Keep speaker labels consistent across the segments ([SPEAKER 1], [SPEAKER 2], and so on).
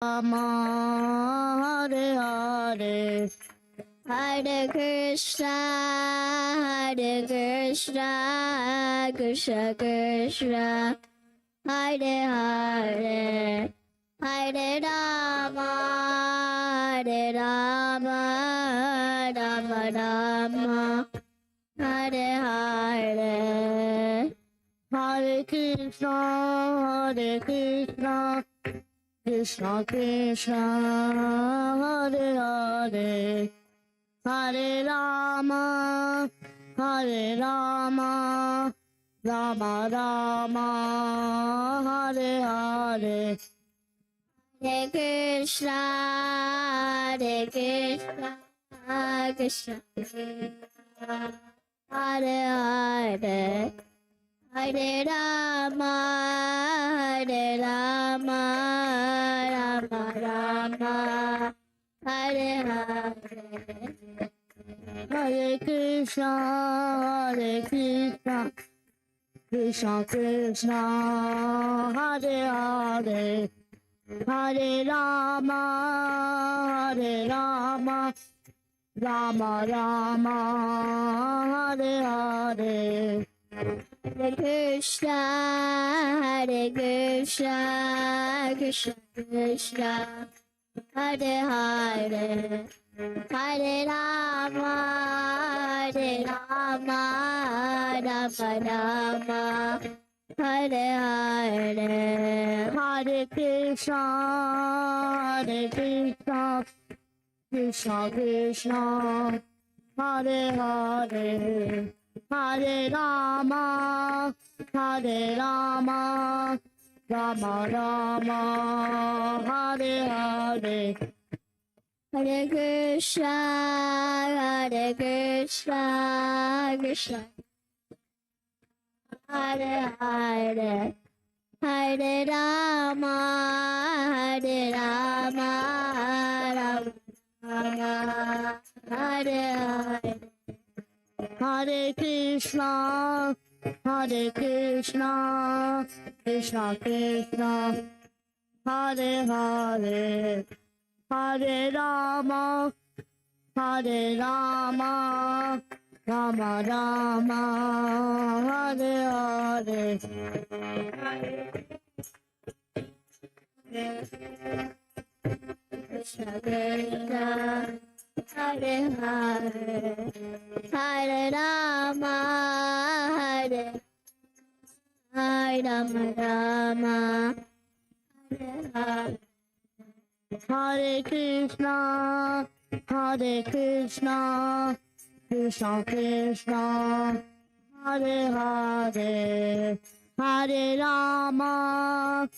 [SPEAKER 1] Rama, Hare Hare, Hare Krishna, Krishna Krishna, Hare Hare, Hare Rama, Rama Rama, Hare Hare, Hare Krishna, Krishna Krishna, Hare Hare, Hare Rama, Rama Rama, Hare Hare, Hare Krishna, Krishna Krishna, Hare Hare, Hare Rama, Rama Rama, Hare Hare, Hare Krishna, Krishna Krishna, Hare Hare, Hare Rama, Rama Rama, Hare Hare, Hare Krishna, Krishna Krishna, Hare Hare, Hare Rama, Rama Rama, Hare Hare, Hare Krishna, Krishna Krishna, Hare Hare, Hare Rama, Rama Rama, Hare Hare, Hare Krishna, Krishna Hare Hare, Hare Rama, Rama Hare Hare, Hare Krishna, Krishna Krishna, Hare Hare, Hare Rama, Rama Rama, Hare Hare, Krishna Krishna, Hare Hare, Hare Rama, Rama Rama, Hare Hare, Hare Krishna, Krishna Krishna, Hare Hare, Hare Rama,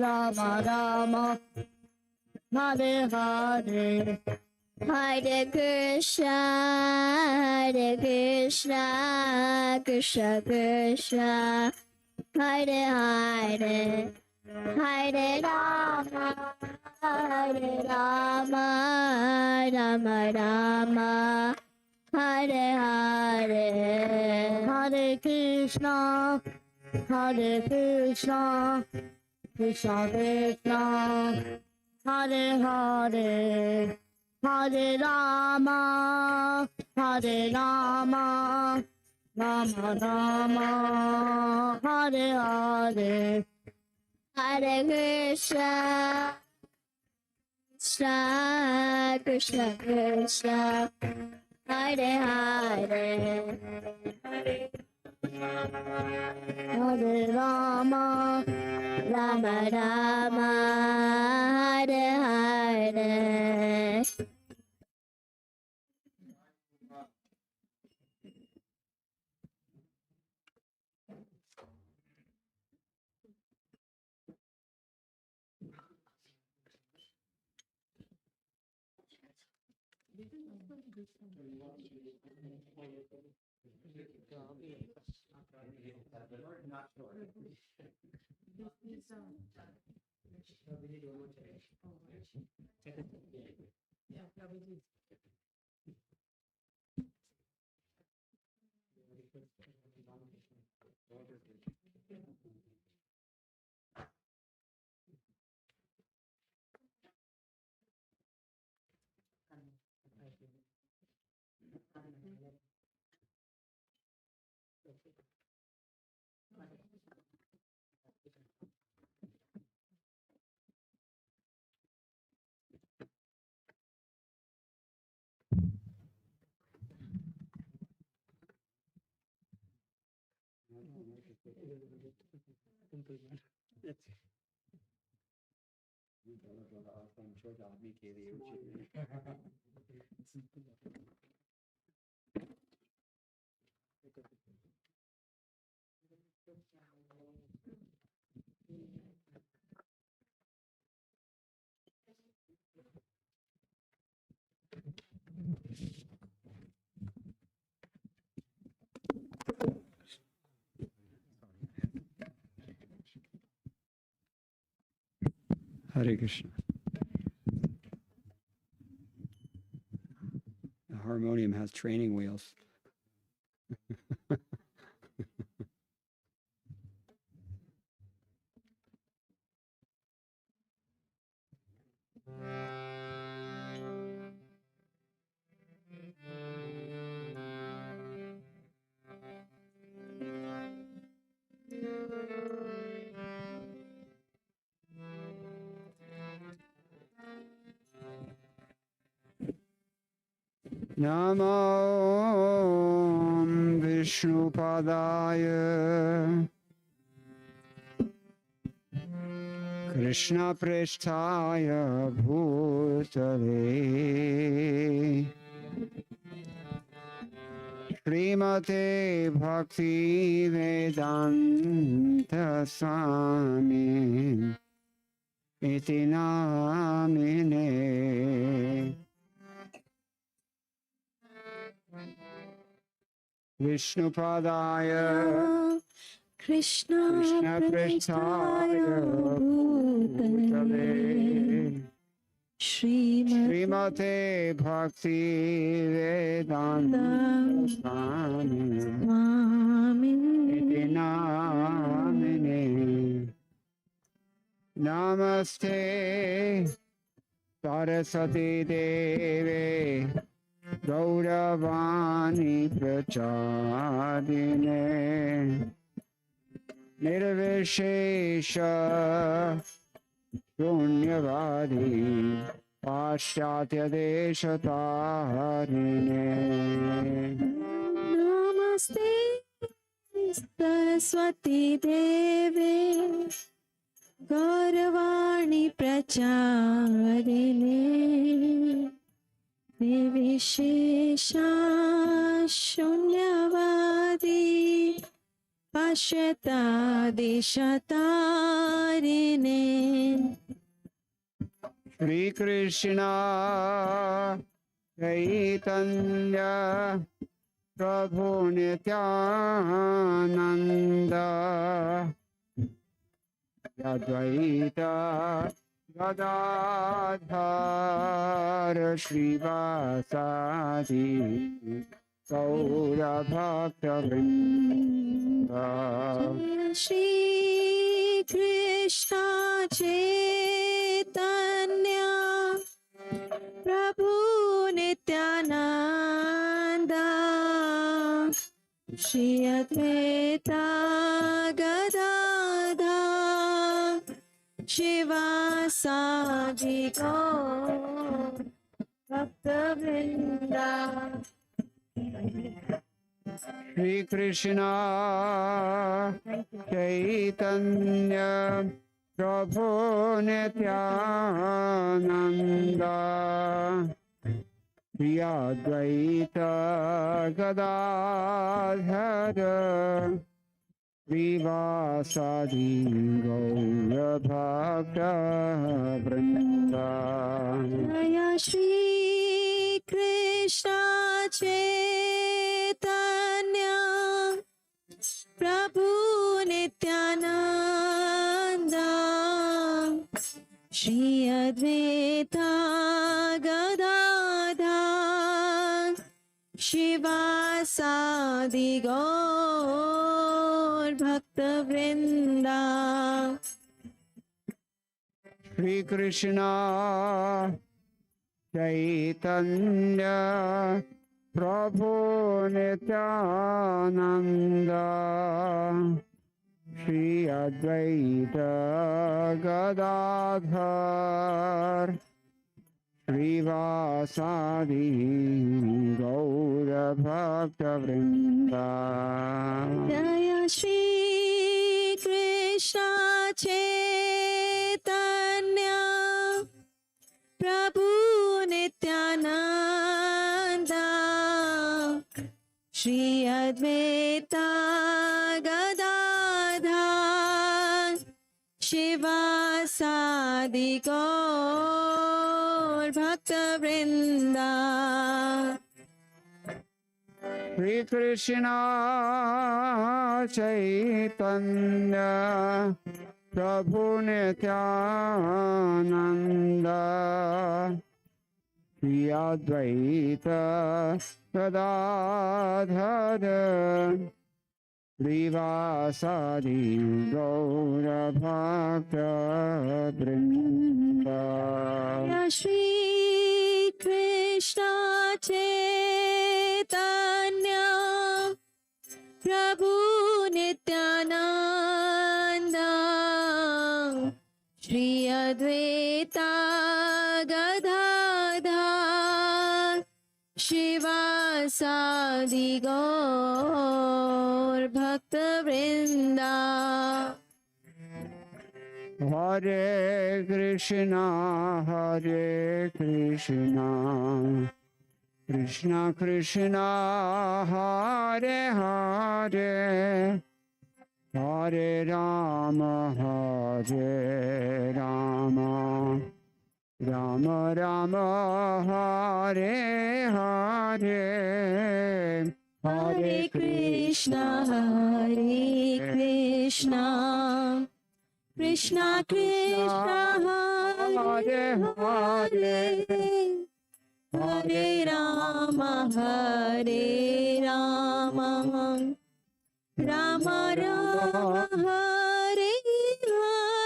[SPEAKER 1] Rama Rama, Hare Hare, Hare Krishna, Krishna Krishna, Hare Hare, Hare Rama, Rama Rama, Hare Hare, Hare Krishna, Krishna Krishna, Hare Hare, Hare Rama, Rama Rama, Hare Hare, Hare Krishna, Krishna Krishna, Hare Hare, Hare Rama, Rama, Hare Hare.
[SPEAKER 2] Hare Krishna. The harmonium has training wheels. Namo Vishnupadaya Krishna Prestaya Bhutale Srimate Bhaktivedanta Swami Iti Namine Vishnupadaya Krishna Prestaya Bhutale Srimate Bhaktivedanta Swami Iti Namine Namaste Saraswati Deve Gauravani Prachadine Nirvishesha Shunyavadi Paschatya Deshatarine
[SPEAKER 1] Namaste Saraswati Deve Gauravani Pracharine Nivishesha Shunyavadi Pashyata Deshatarine
[SPEAKER 2] Shri Krishna Chaitanya Prabhu Nityananda Advaita Gadadhar Srivasadi Gaura Bhaktivedanta
[SPEAKER 1] Shri Krishna Chaitanya Prabhu Nityananda Shri Advaita Gadadhar Shivasadi Gaur Bhaktivinoda
[SPEAKER 2] Shri Krishna Chaitanya Prabhu Nityananda Shri Advaita Gadadhar Srivasadi Gaura Bhaktivinoda
[SPEAKER 1] Jaya Shri Krishna Chaitanya Prabhu Nityananda Shri Advaita Gadadhar Shivasadi Gaur Bhaktivinoda
[SPEAKER 2] Shri Krishna Chaitanya Prabhu Nityananda Shri Advaita Gadadhar Srivasadi Gaura Bhakta Vrinda.
[SPEAKER 1] Jaya Shri Krishna Chaitanya Prabhu Nityananda Shri Advaita Gadadhar Shivasadi Gaur Bhakta Vrinda.
[SPEAKER 2] Shri Krishna Chaitanya Prabhu Nityananda Shri Advaita Gadadhar Srivasadi Gaura Bhakta Vrinda.
[SPEAKER 1] Ya Shri Krishna Chaitanya Prabhu Nityananda Shri Advaita Gadadhar Shivasadi Gaur Bhakta Vrinda.
[SPEAKER 2] Hare Krishna, Hare Krishna, Krishna Krishna, Hare Hare, Hare Rama, Hare Rama, Rama Rama, Hare Hare,
[SPEAKER 1] Hare Krishna, Hare Krishna, Krishna Krishna, Hare Hare, Hare Rama, Hare Rama, Rama Rama, Hare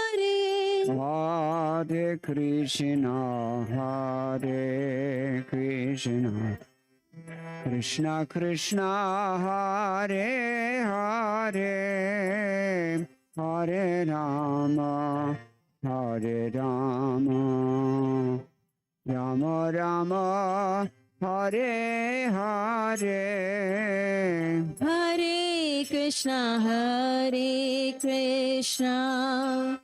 [SPEAKER 1] Hare.
[SPEAKER 2] Hare Krishna, Hare Krishna, Krishna Krishna, Hare Hare, Hare Rama, Hare Rama, Rama Rama, Hare Hare.
[SPEAKER 1] Hare Krishna, Hare Krishna,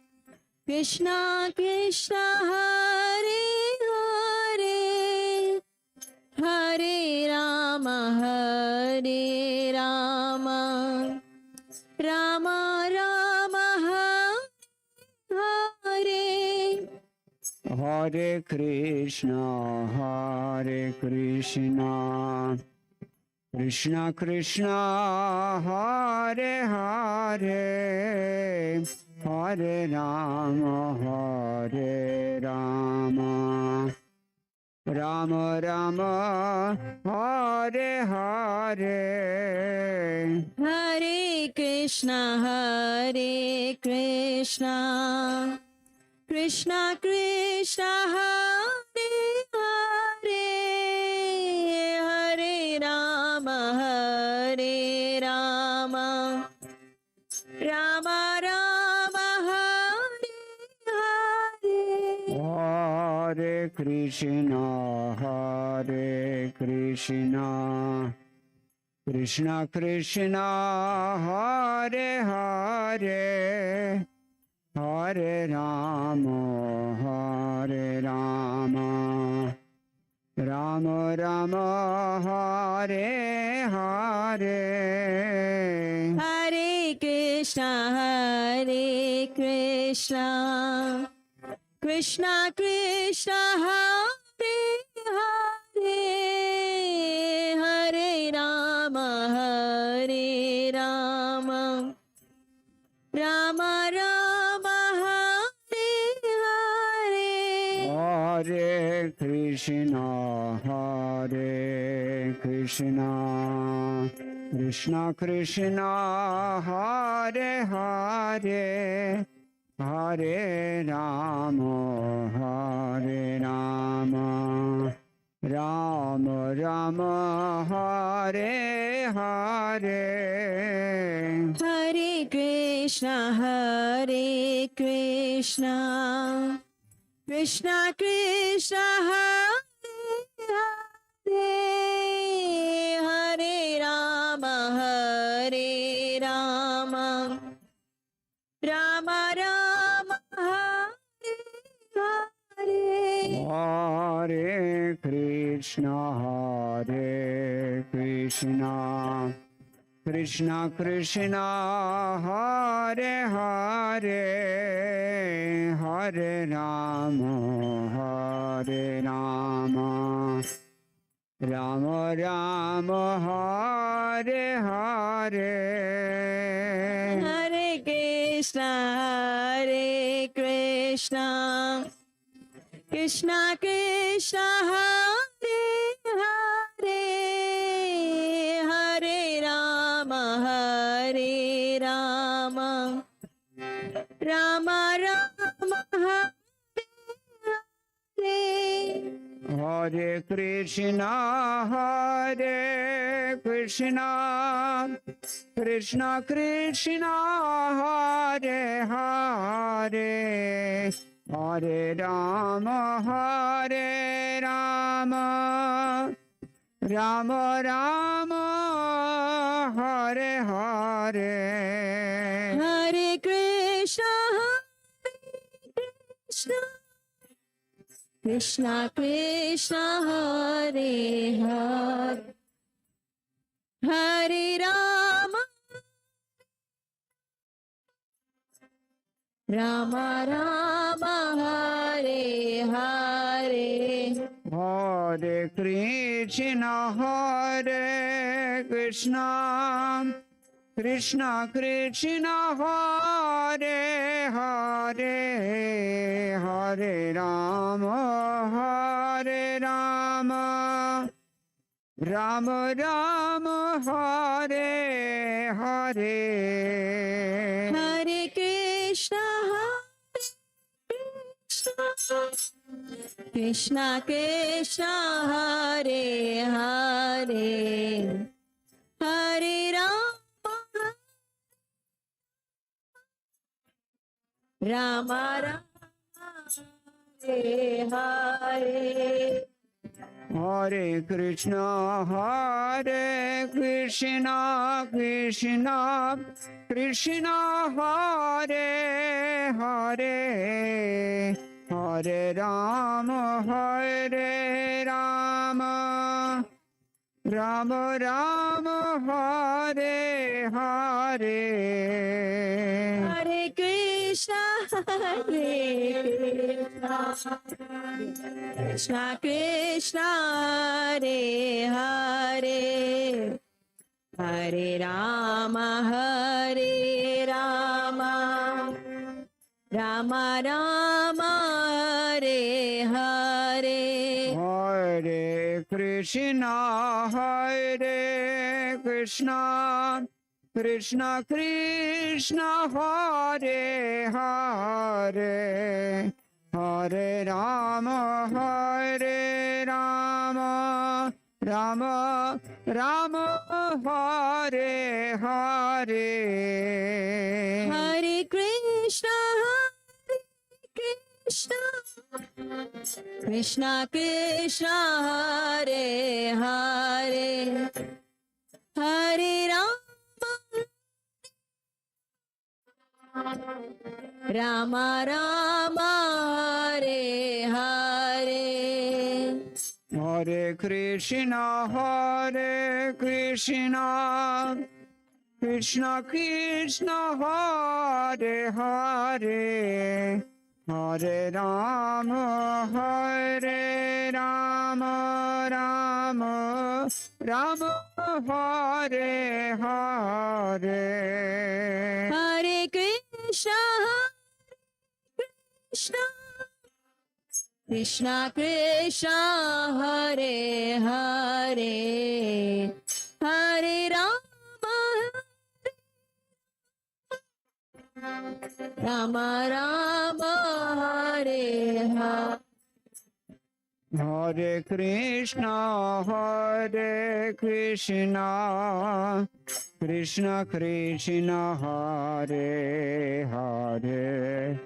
[SPEAKER 1] Krishna Krishna, Hare Hare, Hare Rama, Hare Rama, Rama Rama, Hare Hare.
[SPEAKER 2] Hare Krishna, Hare Krishna, Krishna Krishna, Hare Hare, Hare Rama, Hare Rama, Rama Rama, Hare Hare.
[SPEAKER 1] Hare Krishna, Hare Krishna, Krishna Krishna, Hare Hare, Hare Rama, Hare Rama, Rama Rama, Hare Hare.
[SPEAKER 2] Hare Krishna, Hare Krishna, Krishna Krishna, Hare Hare, Hare Rama, Hare Rama, Rama Rama, Hare Hare.
[SPEAKER 1] Hare Krishna, Hare Krishna, Krishna Krishna, Hare Hare, Hare Rama, Hare Rama, Rama Rama, Hare Hare.
[SPEAKER 2] Hare Krishna, Hare Krishna, Krishna Krishna, Hare Hare, Hare Rama, Hare Rama, Rama Rama, Hare Hare.
[SPEAKER 1] Hare Krishna, Hare Krishna, Krishna Krishna Hare Hare Hare Rama Hare Rama Rama Rama Hare Hare
[SPEAKER 2] Hare Krishna Krishna Krishna Hare Hare Hare Rama Rama Rama Hare Hare
[SPEAKER 1] Hare Krishna Krishna Krishna Hare Hare Hare Rama Rama Rama Hare Hare
[SPEAKER 2] Hare Krishna Krishna Krishna Hare Hare Hare Rama Rama Rama Hare Hare
[SPEAKER 1] Hare Krishna Krishna Krishna Hare Hare Hare Rama Rama Rama Hare Hare
[SPEAKER 2] Hare Krishna Krishna Krishna Hare Hare Hare Rama Rama Rama Hare Hare
[SPEAKER 1] Hare Krishna Krishna Krishna Hare Hare Hare Rama Rama Rama Hare Hare
[SPEAKER 2] Hare Krishna Krishna Krishna Hare Hare Hare Rama Rama Rama Hare Hare
[SPEAKER 1] Hare Krishna Krishna Krishna Hare Hare Hare Rama Rama Rama Hare Hare
[SPEAKER 2] Hare Krishna Krishna Krishna Hare Hare Hare Rama Rama Rama Hare Hare
[SPEAKER 1] Hare Krishna Krishna Krishna Hare Hare Hare Rama Rama Rama Hare Hare
[SPEAKER 2] Hare Krishna Krishna Krishna Hare Hare Hare Rama Rama Rama Hare Hare
[SPEAKER 1] Hare Krishna Krishna Krishna Hare Hare Hare Rama Rama Rama Hare Hare
[SPEAKER 2] Hare Krishna Krishna Krishna Hare Hare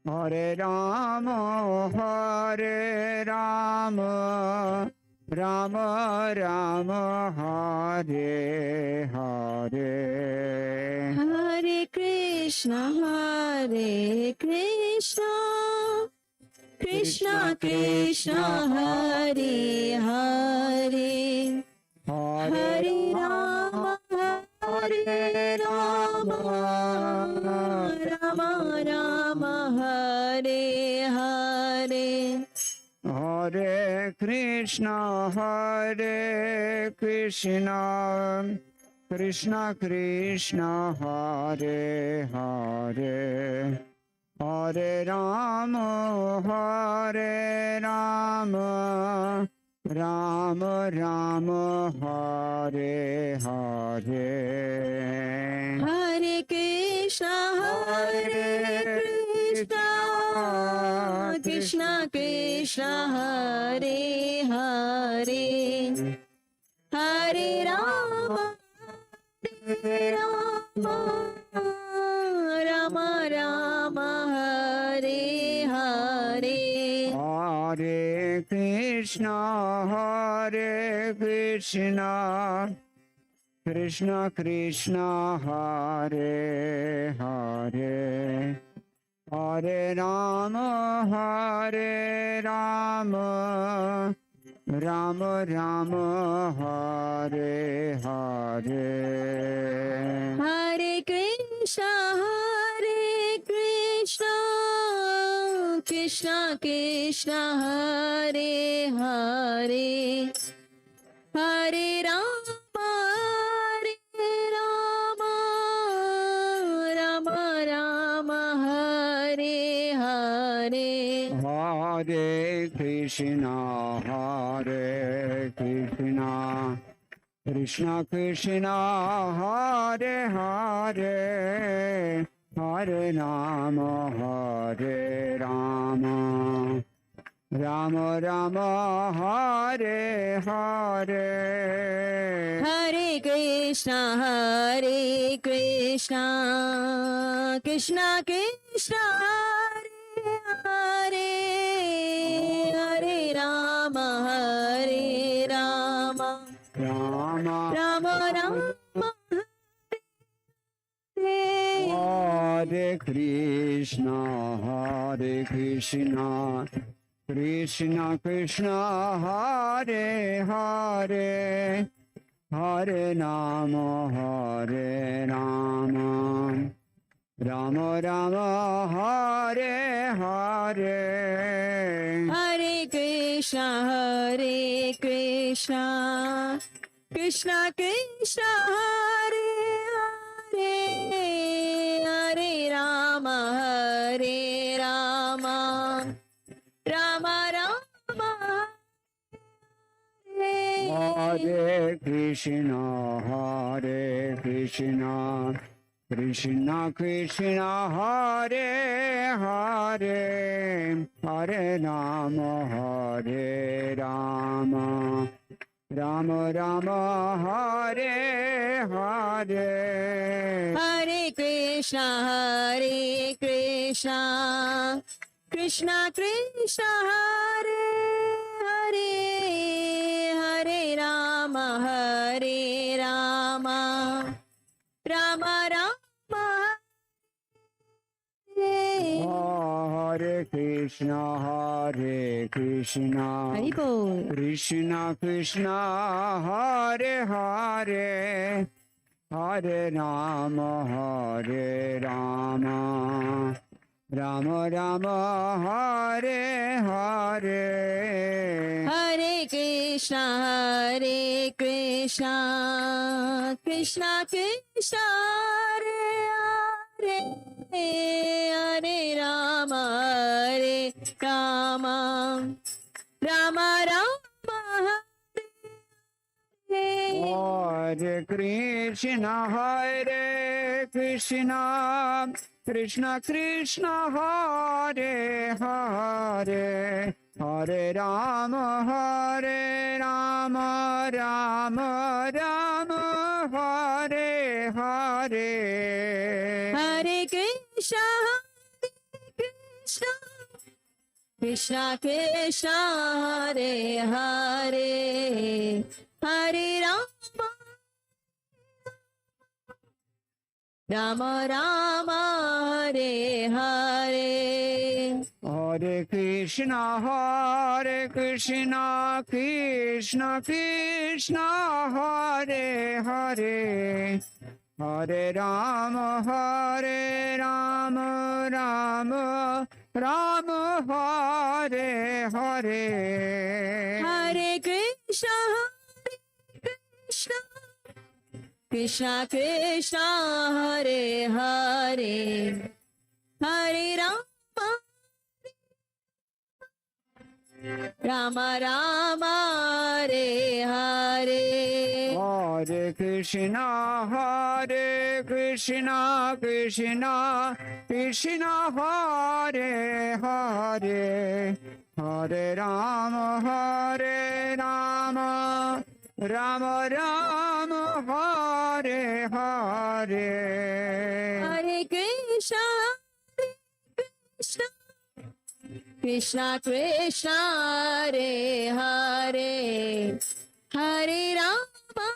[SPEAKER 2] Hare Rama, Hare Rama, Rama Rama, Hare Hare.
[SPEAKER 1] Hare Krishna, Krishna Krishna, Hare Hare, Hare Rama, Hare Rama, Rama Rama, Hare Hare.
[SPEAKER 2] Hare Krishna, Krishna Krishna, Hare Hare, Hare Rama, Hare Rama, Rama Rama, Hare Hare.
[SPEAKER 1] Hare Krishna, Krishna Krishna, Hare Hare, Hare Rama, Rama Rama, Hare Hare.
[SPEAKER 2] Hare Krishna, Krishna Krishna, Hare Hare, Hare Rama, Rama Rama, Hare Hare.
[SPEAKER 1] Hare Krishna, Krishna Krishna, Hare Hare, Hare Rama, Rama Rama, Hare Hare.
[SPEAKER 2] Hare Krishna, Krishna Krishna, Hare Hare, Hare Rama, Rama Rama, Hare Hare.
[SPEAKER 1] Hare Krishna, Krishna Krishna, Hare Hare, Hare Rama, Rama Rama,
[SPEAKER 2] Hare Krishna, Krishna Krishna, Hare Hare, Hare Rama, Rama Rama, Hare Hare.
[SPEAKER 1] Hare Krishna, Krishna Krishna, Hare Hare, Hare Rama, Rama Rama,
[SPEAKER 2] Hare Krishna, Krishna Krishna, Hare Hare, Hare Rama, Rama Rama, Hare Hare.
[SPEAKER 1] Hare Krishna, Krishna Krishna, Hare Hare, Hare Rama, Rama Rama,
[SPEAKER 2] Hare Krishna,
[SPEAKER 1] Hari Bol.
[SPEAKER 2] Krishna Krishna, Hare Hare, Hare Rama, Rama Rama, Hare Hare.
[SPEAKER 1] Hare Krishna, Krishna Krishna, Hare Hare, Hare Rama, Rama Rama,
[SPEAKER 2] Hare Krishna, Krishna Krishna, Hare Hare, Hare Rama, Rama Rama, Hare Hare.
[SPEAKER 1] Hare Krishna, Krishna Krishna Hare Hare Hare Rama Rama Rama Hare Hare
[SPEAKER 2] Hare Krishna Krishna Krishna Hare Hare Hare Rama Rama Rama Hare Hare
[SPEAKER 1] Hare Krishna Krishna Krishna Hare Hare Hare Rama Rama Rama Hare Hare
[SPEAKER 2] Hare Krishna Krishna Krishna Hare Hare Hare Rama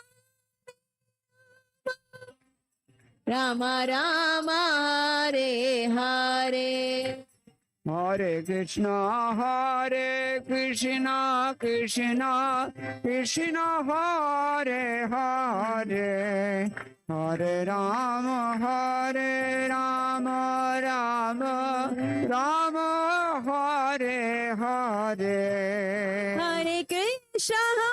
[SPEAKER 2] Rama Rama Hare Hare
[SPEAKER 1] Hare Krishna Krishna Krishna Hare Hare Hare Rama Rama Rama Hare Hare
[SPEAKER 2] Hare Krishna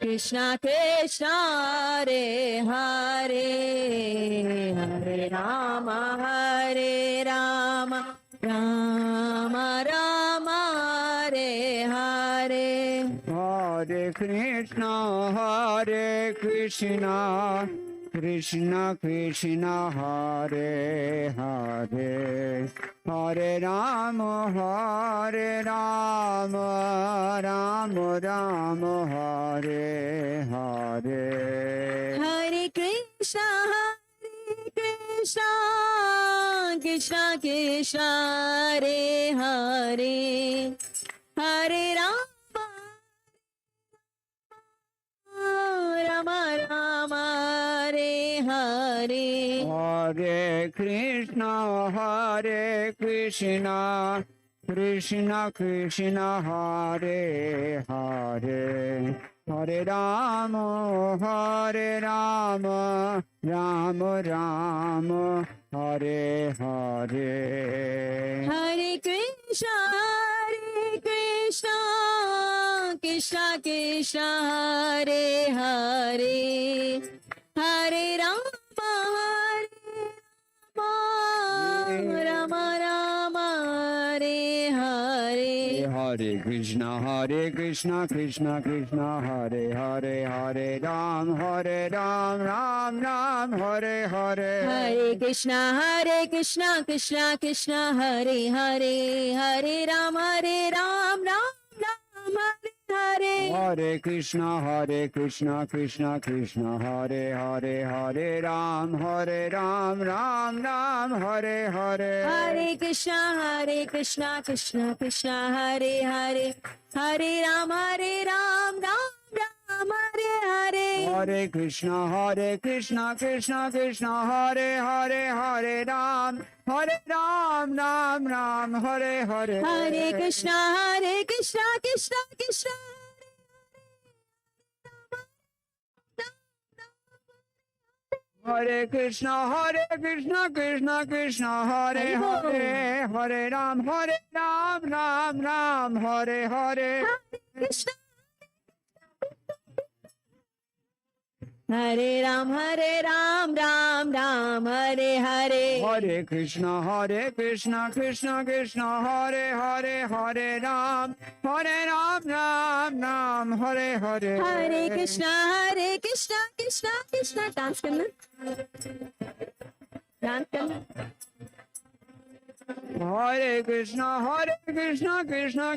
[SPEAKER 2] Krishna Krishna Hare Hare Hare Rama Rama Rama Hare Hare
[SPEAKER 1] Hare Krishna Krishna Krishna Hare Hare Hare Rama Rama Rama Hare Hare
[SPEAKER 2] Hare Krishna Krishna Krishna Hare Hare Hare Rama Rama Hare Hare
[SPEAKER 1] Hare Krishna Krishna Krishna Hare Hare Hare Rama Rama Rama Hare Hare
[SPEAKER 2] Hare Krishna Krishna Krishna Hare Hare Hare Rama Rama Hare Hare
[SPEAKER 1] Hare Krishna Krishna Krishna Hare Hare Hare Rama Rama Rama Hare Hare
[SPEAKER 2] Hare Krishna Krishna Hare Hare Hare Ram Ram Hare Hare
[SPEAKER 1] Hare Krishna Krishna Krishna Hare Hare Hare Ram Ram Hare Hare
[SPEAKER 2] Hare Krishna Krishna Hare Hare Hare Ram Ram Hare Hare
[SPEAKER 1] Hare Krishna Krishna Hare Hare Hare Ram Ram Hare Hare
[SPEAKER 2] Hare Krishna Krishna Hare Hare Hare Ram Hare Hare
[SPEAKER 1] Hare Krishna Krishna
[SPEAKER 2] Hare Krishna Krishna Hare Hare Hare Ram Hare Hare
[SPEAKER 1] Krishna Hare Ram Ram Hare Hare
[SPEAKER 2] Hare Krishna Krishna Hare Hare Hare Ram Hare Hare
[SPEAKER 1] Hare Krishna dance करना
[SPEAKER 2] Hare Krishna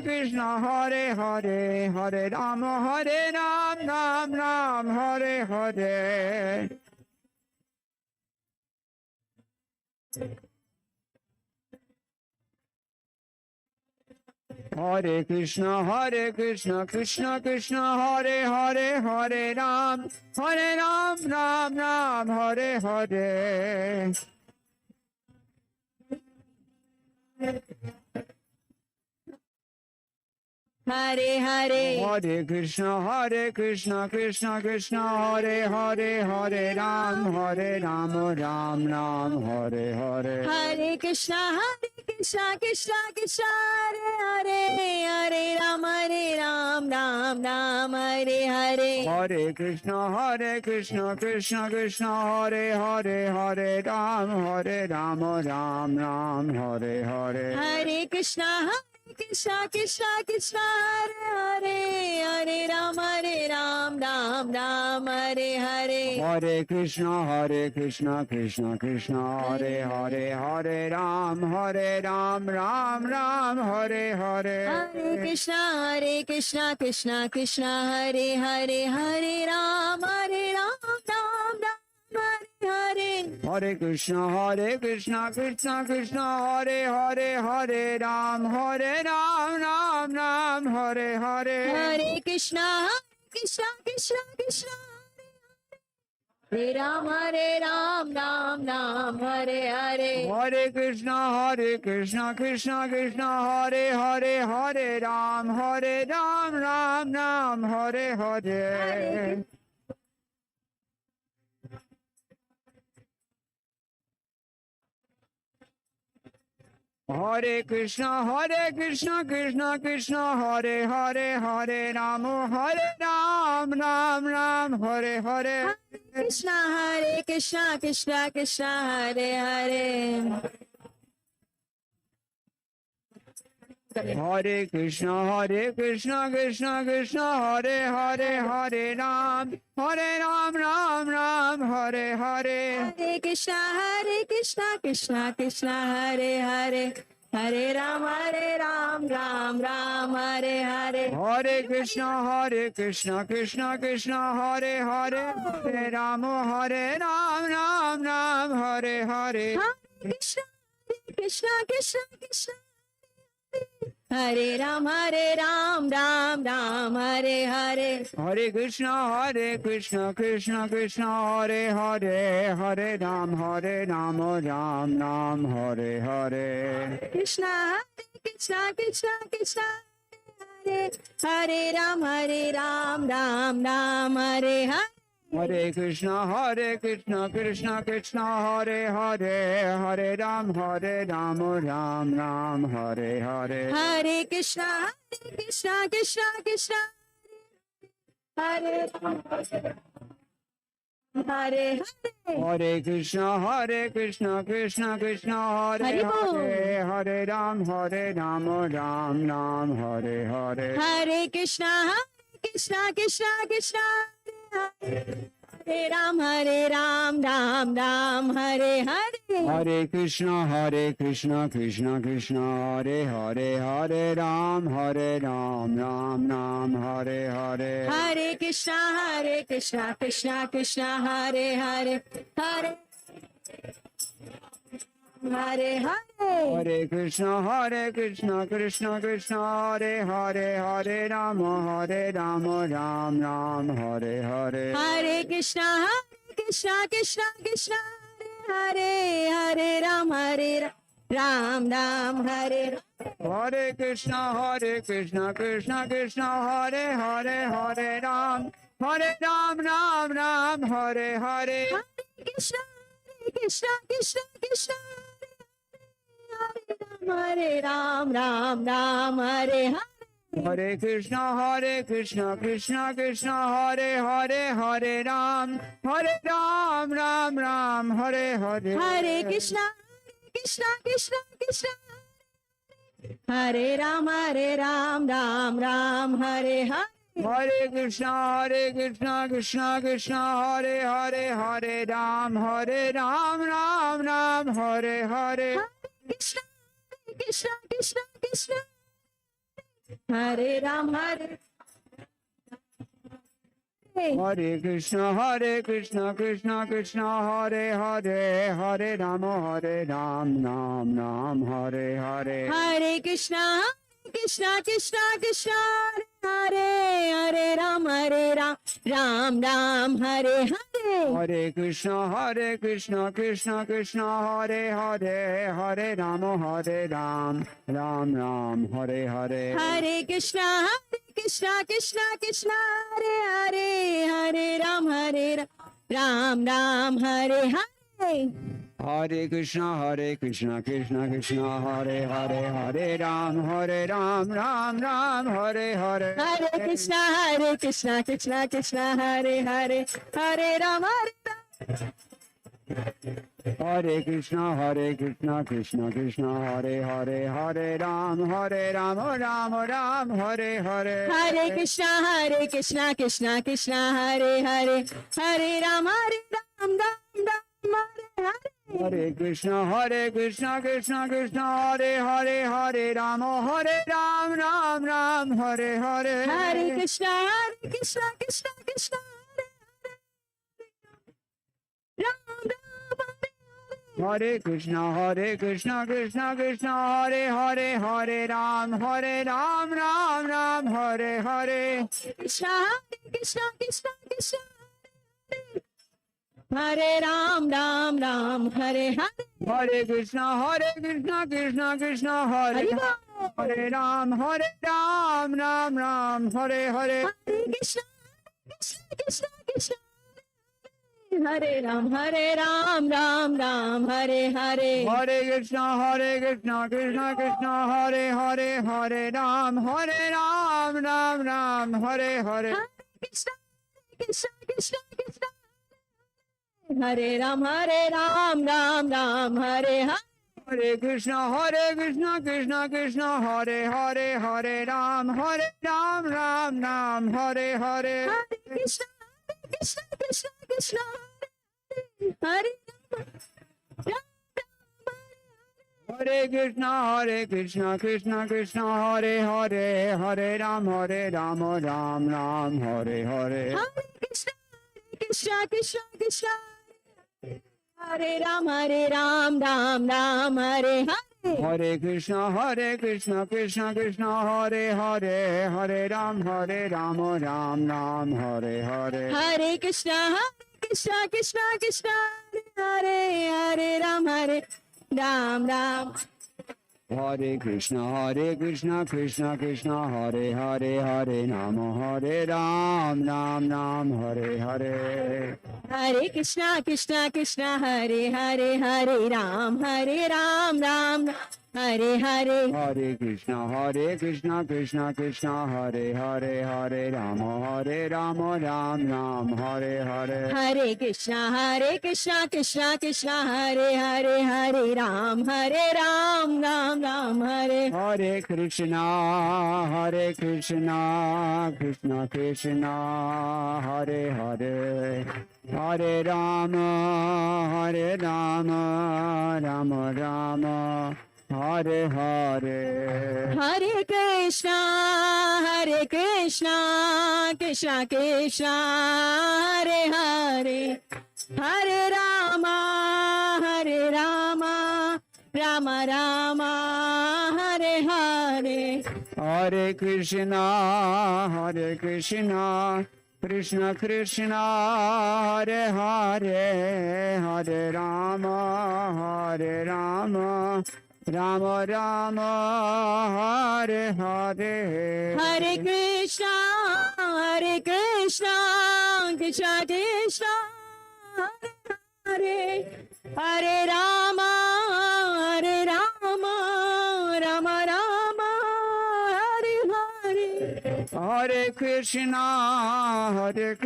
[SPEAKER 2] Krishna Hare Hare Hare Ram Hare Hare Hare Krishna, Krishna Krishna, Hare Hare, Hare Ram, Ram Ram, Hare Hare.
[SPEAKER 1] Hare Hare.
[SPEAKER 2] Hare Krishna, Krishna Krishna, Hare Hare, Hare Ram, Ram Ram, Hare Hare.
[SPEAKER 1] Hare Krishna, Krishna Krishna, Hare Hare, Hare Ram, Ram Ram, Hare Hare.
[SPEAKER 2] Hare Krishna, Krishna Krishna, Hare Hare, Hare Ram, Ram Ram, Hare Hare.
[SPEAKER 1] Hare Krishna, Krishna Krishna, Hare Hare, Hare Ram, Ram Ram, Hare Hare.
[SPEAKER 2] Hare Krishna, Krishna Krishna, Hare Hare, Hare Ram, Ram Ram, Hare Hare.
[SPEAKER 1] Hare Krishna, Krishna Krishna, Hare Hare, Hare Ram, Ram Ram, Hare Hare.
[SPEAKER 2] Hare Krishna, Krishna Krishna, Hare Hare, Hare Ram, Ram Ram, Hare Hare.
[SPEAKER 1] Hare Krishna, Krishna Krishna, Hare Ram, Ram Ram, Hare Hare.
[SPEAKER 2] Hare Krishna, Krishna Krishna, Hare Hare, Hare Ram, Ram Ram, Hare Hare. Hare Krishna, Krishna Krishna, Hare Hare, Hare Ram, Ram Ram, Hare Hare.
[SPEAKER 1] Hare Krishna, Krishna Hare Hare.
[SPEAKER 2] Hare Krishna, Krishna Krishna, Hare Hare, Hare Ram, Ram Ram, Hare Hare.
[SPEAKER 1] Hare Krishna, Krishna Hare Hare. Hare Ram, Ram Ram, Hare Hare.
[SPEAKER 2] Hare Krishna, Krishna Hare Hare, Hare Ram, Ram Ram, Hare Hare.
[SPEAKER 1] Hare Krishna, Hare Ram, Ram Ram, Hare Hare.
[SPEAKER 2] Hare Krishna, Krishna Hare Hare, Hare Ram, Ram Ram, Hare Hare.
[SPEAKER 1] Krishna, Krishna, Hare Hare Ram, Ram Ram, Hare Hare.
[SPEAKER 2] Hare Krishna, Krishna Hare Hare, Hare Ram, Ram Ram, Hare Hare.
[SPEAKER 1] Hare Krishna, Krishna, Hare Hare.
[SPEAKER 2] Hare Krishna, Krishna Hare
[SPEAKER 1] Hare Bol.
[SPEAKER 2] Hare, Hare Ram, Ram Ram, Hare Hare.
[SPEAKER 1] Hare Krishna, Krishna, Hare Ram, Ram Hare Hare.
[SPEAKER 2] Hare Krishna, Krishna Hare Hare, Hare Ram, Ram Ram, Hare Hare.
[SPEAKER 1] Hare Krishna, Krishna Hare Hare, Hare Hare.
[SPEAKER 2] Hare Krishna, Krishna Hare Hare, Hare Ram, Ram Ram, Hare Hare.
[SPEAKER 1] Hare Krishna, Krishna Hare Hare, Ram Ram, Hare.
[SPEAKER 2] Hare Krishna, Krishna Hare Hare, Hare Ram, Ram Hare Hare.
[SPEAKER 1] Hare Krishna, Krishna Hare Ram, Ram Hare Hare.
[SPEAKER 2] Hare Krishna, Krishna Hare Hare, Hare Ram, Ram Hare Hare.
[SPEAKER 1] Hare Krishna, Krishna Hare Ram, Ram Hare Hare.
[SPEAKER 2] Hare Krishna, Krishna Hare Hare, Hare Ram, Ram Hare Hare.
[SPEAKER 1] Krishna, Hare Ram, Hare.
[SPEAKER 2] Hare Krishna, Krishna Hare Hare, Hare Ram, Ram Hare Hare.
[SPEAKER 1] Hare Krishna, Krishna Krishna Krishna Hare Hare Ram Ram Ram Hare Hare
[SPEAKER 2] Hare Krishna Krishna Krishna Hare Hare Hare Ram Ram Ram Hare Hare
[SPEAKER 1] Hare Krishna Krishna Krishna Hare Hare Hare Ram Ram Ram Hare Hare
[SPEAKER 2] Hare Krishna Krishna Krishna Hare Hare Hare Ram Ram Ram Hare Hare
[SPEAKER 1] Hare Krishna Krishna Krishna Hare Hare Hare Ram
[SPEAKER 2] Hare Krishna Krishna Krishna Hare Hare Hare Ram Ram Ram Hare Hare
[SPEAKER 1] Hare Krishna Krishna Krishna Hare Hare Hare Ram Ram Hare Hare
[SPEAKER 2] Hare Krishna Krishna Hare Hare Hare Ram Ram Ram Hare Hare
[SPEAKER 1] Hare Krishna Krishna Krishna Hare
[SPEAKER 2] Krishna Krishna Hare Hare Hare Ram Ram Hare Hare
[SPEAKER 1] Krishna Krishna Hare Ram Ram Hare Hare
[SPEAKER 2] Hare Krishna Krishna Hare Hare Ram Ram Hare Hare
[SPEAKER 1] Hare Krishna Krishna Hare Ram Ram Hare Hare
[SPEAKER 2] Hare Krishna Krishna Hare Hare Hare Ram Ram Hare Hare
[SPEAKER 1] Krishna Krishna Hare Ram Ram Hare Hare
[SPEAKER 2] Hare Krishna Krishna Hare Hare Hare Ram Ram Hare Hare
[SPEAKER 1] Hare Krishna Hare
[SPEAKER 2] Hare Krishna Krishna Hare Hare Hare Ram Ram Hare Hare
[SPEAKER 1] Hare Krishna Hare Ram Ram Hare Hare
[SPEAKER 2] Hare Krishna Krishna Hare Hare Hare Ram Ram Hare Hare
[SPEAKER 1] Hare Krishna Krishna Hare Hare Ram Ram
[SPEAKER 2] Hare Krishna Krishna Hare Hare Hare Ram Ram Hare Hare
[SPEAKER 1] Hare Krishna Krishna Hare Hare Ram Ram Hare Hare
[SPEAKER 2] Hare Krishna Krishna Hare Hare Ram Ram Hare Hare
[SPEAKER 1] Hare Krishna Krishna Hare Hare Ram Ram Hare
[SPEAKER 2] Hare Krishna Krishna Hare Hare Hare Ram Ram Hare Hare
[SPEAKER 1] Hare Krishna Krishna Hare Hare Hare Rama Rama Hare Hare
[SPEAKER 2] Hare Krishna Krishna Hare Hare Hare Rama Rama Hare Hare
[SPEAKER 1] Hare Krishna Krishna Hare Hare Rama Rama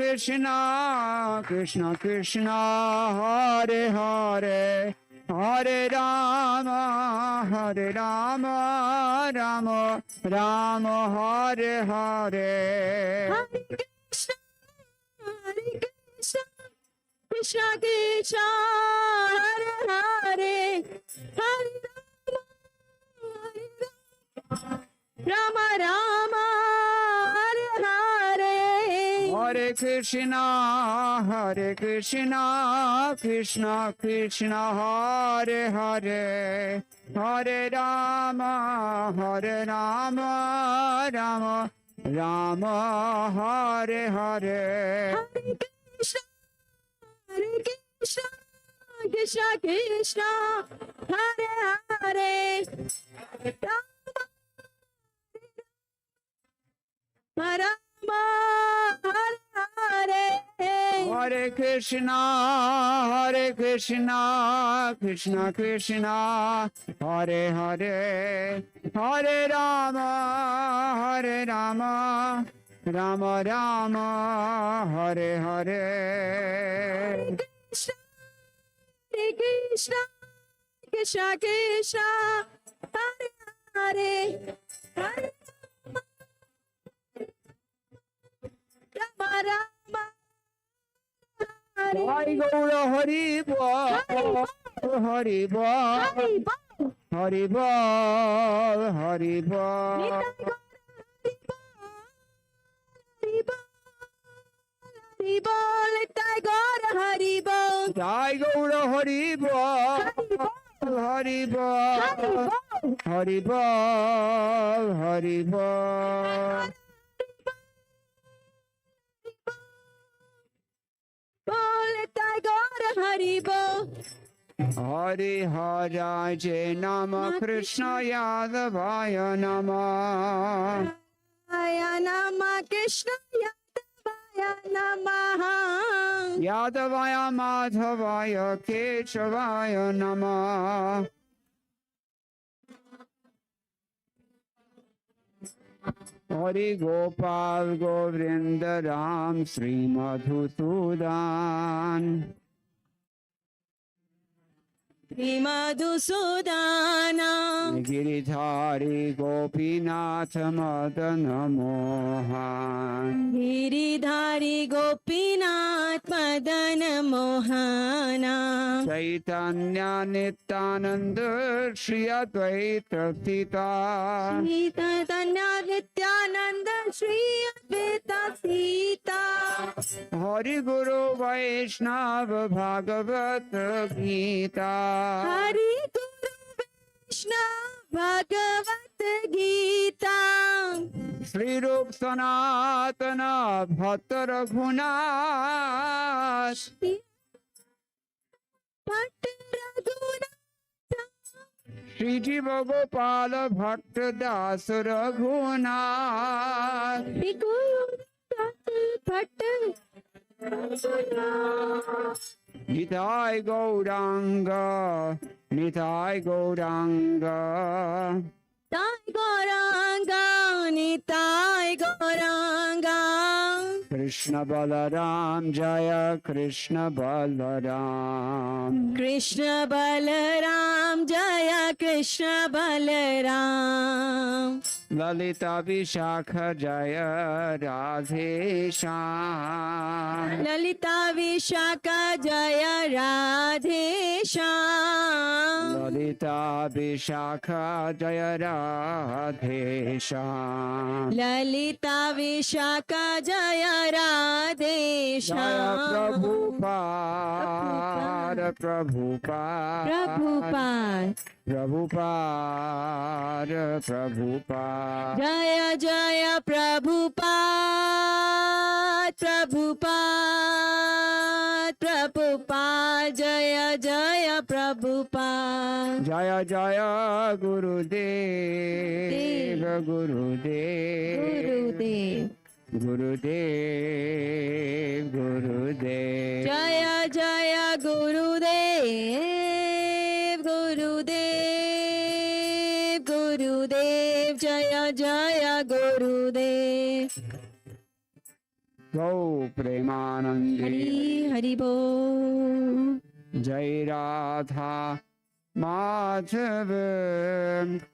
[SPEAKER 1] Hare Hare
[SPEAKER 2] Hare Krishna Krishna Hare Hare Hare Rama Rama Hare Hare
[SPEAKER 1] Hare Krishna Krishna Hare Hare Hare Rama Hare Hare
[SPEAKER 2] Hare Krishna Krishna Hare Hare Hare Rama, Hare Rama, Rama Rama, Hare Hare.
[SPEAKER 1] Hare Krishna, Krishna Krishna, Hare Hare, Rama Rama, Hare Hare.
[SPEAKER 2] Hare Krishna, Krishna Krishna, Hare Hare, Hare Rama, Rama Rama, Hare Hare.
[SPEAKER 1] Hare Krishna, Krishna Krishna, Hare Hare, Hare Rama Rama, Hare
[SPEAKER 2] Jai Gaura Hari Bol, Hari Bol, Hari Bol, Hari Bol.
[SPEAKER 1] Hari Bol, Nitai Gaura Hari Bol,
[SPEAKER 2] Jai Gaura Hari Bol, Hari Bol, Hari Bol, Hari Bol.
[SPEAKER 1] Bol, Nitai Gaura Hari Bol.
[SPEAKER 2] Hari Haraje Nama Krishna Yadavaya Nama.
[SPEAKER 1] Aya Nama Krishna Yadavaya Namaha.
[SPEAKER 2] Yadavaya Madhavaya Keshavaya Nama. Hari Gopal Govinda Ram Sri Madhusudan.
[SPEAKER 1] Madhusudana,
[SPEAKER 2] Giridhari Gopinath Madana Mohan.
[SPEAKER 1] Giridhari Gopinath Madana Mohana,
[SPEAKER 2] Chaitanya Nityananda Shri Advaita Sita.
[SPEAKER 1] Chaitanya Nityananda Shri Advaita Sita,
[SPEAKER 2] Hari Guru Vaishnava Bhagavad-gita.
[SPEAKER 1] Hari Guru Vaishnava Bhagavad-gita,
[SPEAKER 2] Sri Rup Sanatana Bhatta Raghunath.
[SPEAKER 1] Bhatt Raghunatha,
[SPEAKER 2] Shri Jiva Gopala Bhatta Dasa Raghunath.
[SPEAKER 1] Shri Guru Bhatt
[SPEAKER 2] Nitai Gauranga, Nitai Gauranga.
[SPEAKER 1] Nitai Gauranga, Nitai Gauranga,
[SPEAKER 2] Krishna Balaram Jaya, Krishna Balaram.
[SPEAKER 1] Krishna Balaram Jaya, Krishna Balaram,
[SPEAKER 2] Lalita Vishakha Jaya, Radhe Shyam.
[SPEAKER 1] Lalita Vishaka Jaya, Radhe Shyam,
[SPEAKER 2] Lalita Vishakha Jaya, Radhe Shyam.
[SPEAKER 1] Lalita Vishaka Jaya, Radhe
[SPEAKER 2] Jaya
[SPEAKER 1] Shyam.
[SPEAKER 2] Prabhupada, Prabhupada,
[SPEAKER 1] Prabhupada,
[SPEAKER 2] Prabhupada, Prabhupada.
[SPEAKER 1] Jaya Jaya Prabhupada, Prabhupada, Prabhupada, Jaya Jaya Prabhupada,
[SPEAKER 2] Jaya Jaya Gurudev, Gurudev,
[SPEAKER 1] Gurudev,
[SPEAKER 2] Gurudev, Gurudev.
[SPEAKER 1] Jaya Jaya Gurudev, Gurudev, Gurudev, Jaya Jaya Gurudev.
[SPEAKER 2] Go Premanandi.
[SPEAKER 1] Hari Hari Bol.
[SPEAKER 2] Jai Radha Madhav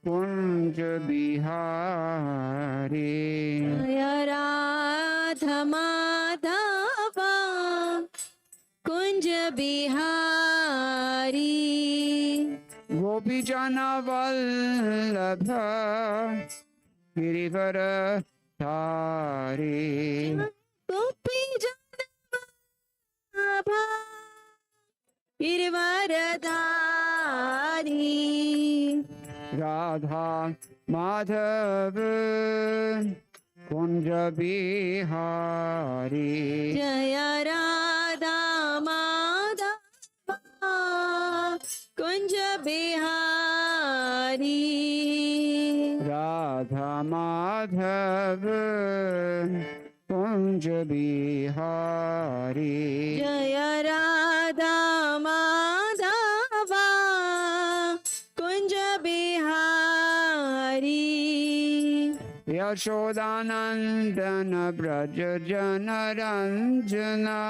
[SPEAKER 2] Kunj Bihari.
[SPEAKER 1] Jaya Radha Madhava Kunj Bihari,
[SPEAKER 2] Gopi Jana Vallabha Girivara Thari.
[SPEAKER 1] Gopi Janava Girvaradari,
[SPEAKER 2] Radha Madhav Kunja Bihari
[SPEAKER 1] Jaya Radha Madhava Kunja Bihari
[SPEAKER 2] Radha Madhav Kunja Bihari
[SPEAKER 1] Jaya Radha Madhava Kunja Bihari
[SPEAKER 2] Yashodanandana Braja Jana Ranjana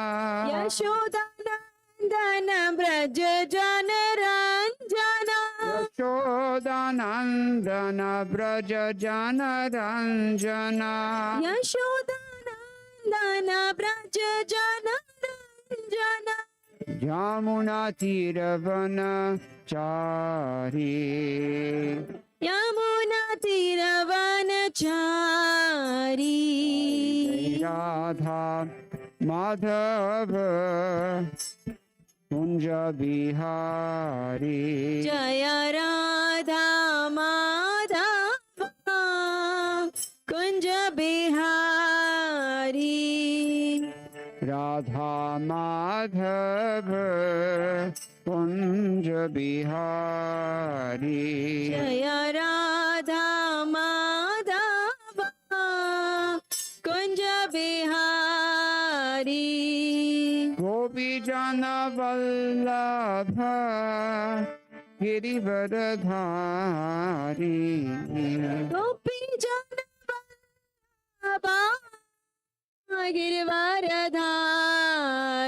[SPEAKER 1] Yashodanandana Braja Jana Ranjana
[SPEAKER 2] Yashodanandana Braja Jana Ranjana
[SPEAKER 1] Yashodanandana Braja Jana Ranjana
[SPEAKER 2] Yamuna Tiravana Chari
[SPEAKER 1] Yamuna Tiravanachari
[SPEAKER 2] Radha Madhava Kunja Bihari
[SPEAKER 1] Jaya Radha Madhava Kunja Bihari
[SPEAKER 2] Radha Madhava Kunja Bihari
[SPEAKER 1] Jaya Radha Madhava Kunja Bihari
[SPEAKER 2] Gopi Jana Vallabha Girivardhari
[SPEAKER 1] Gopi Jana Vallabha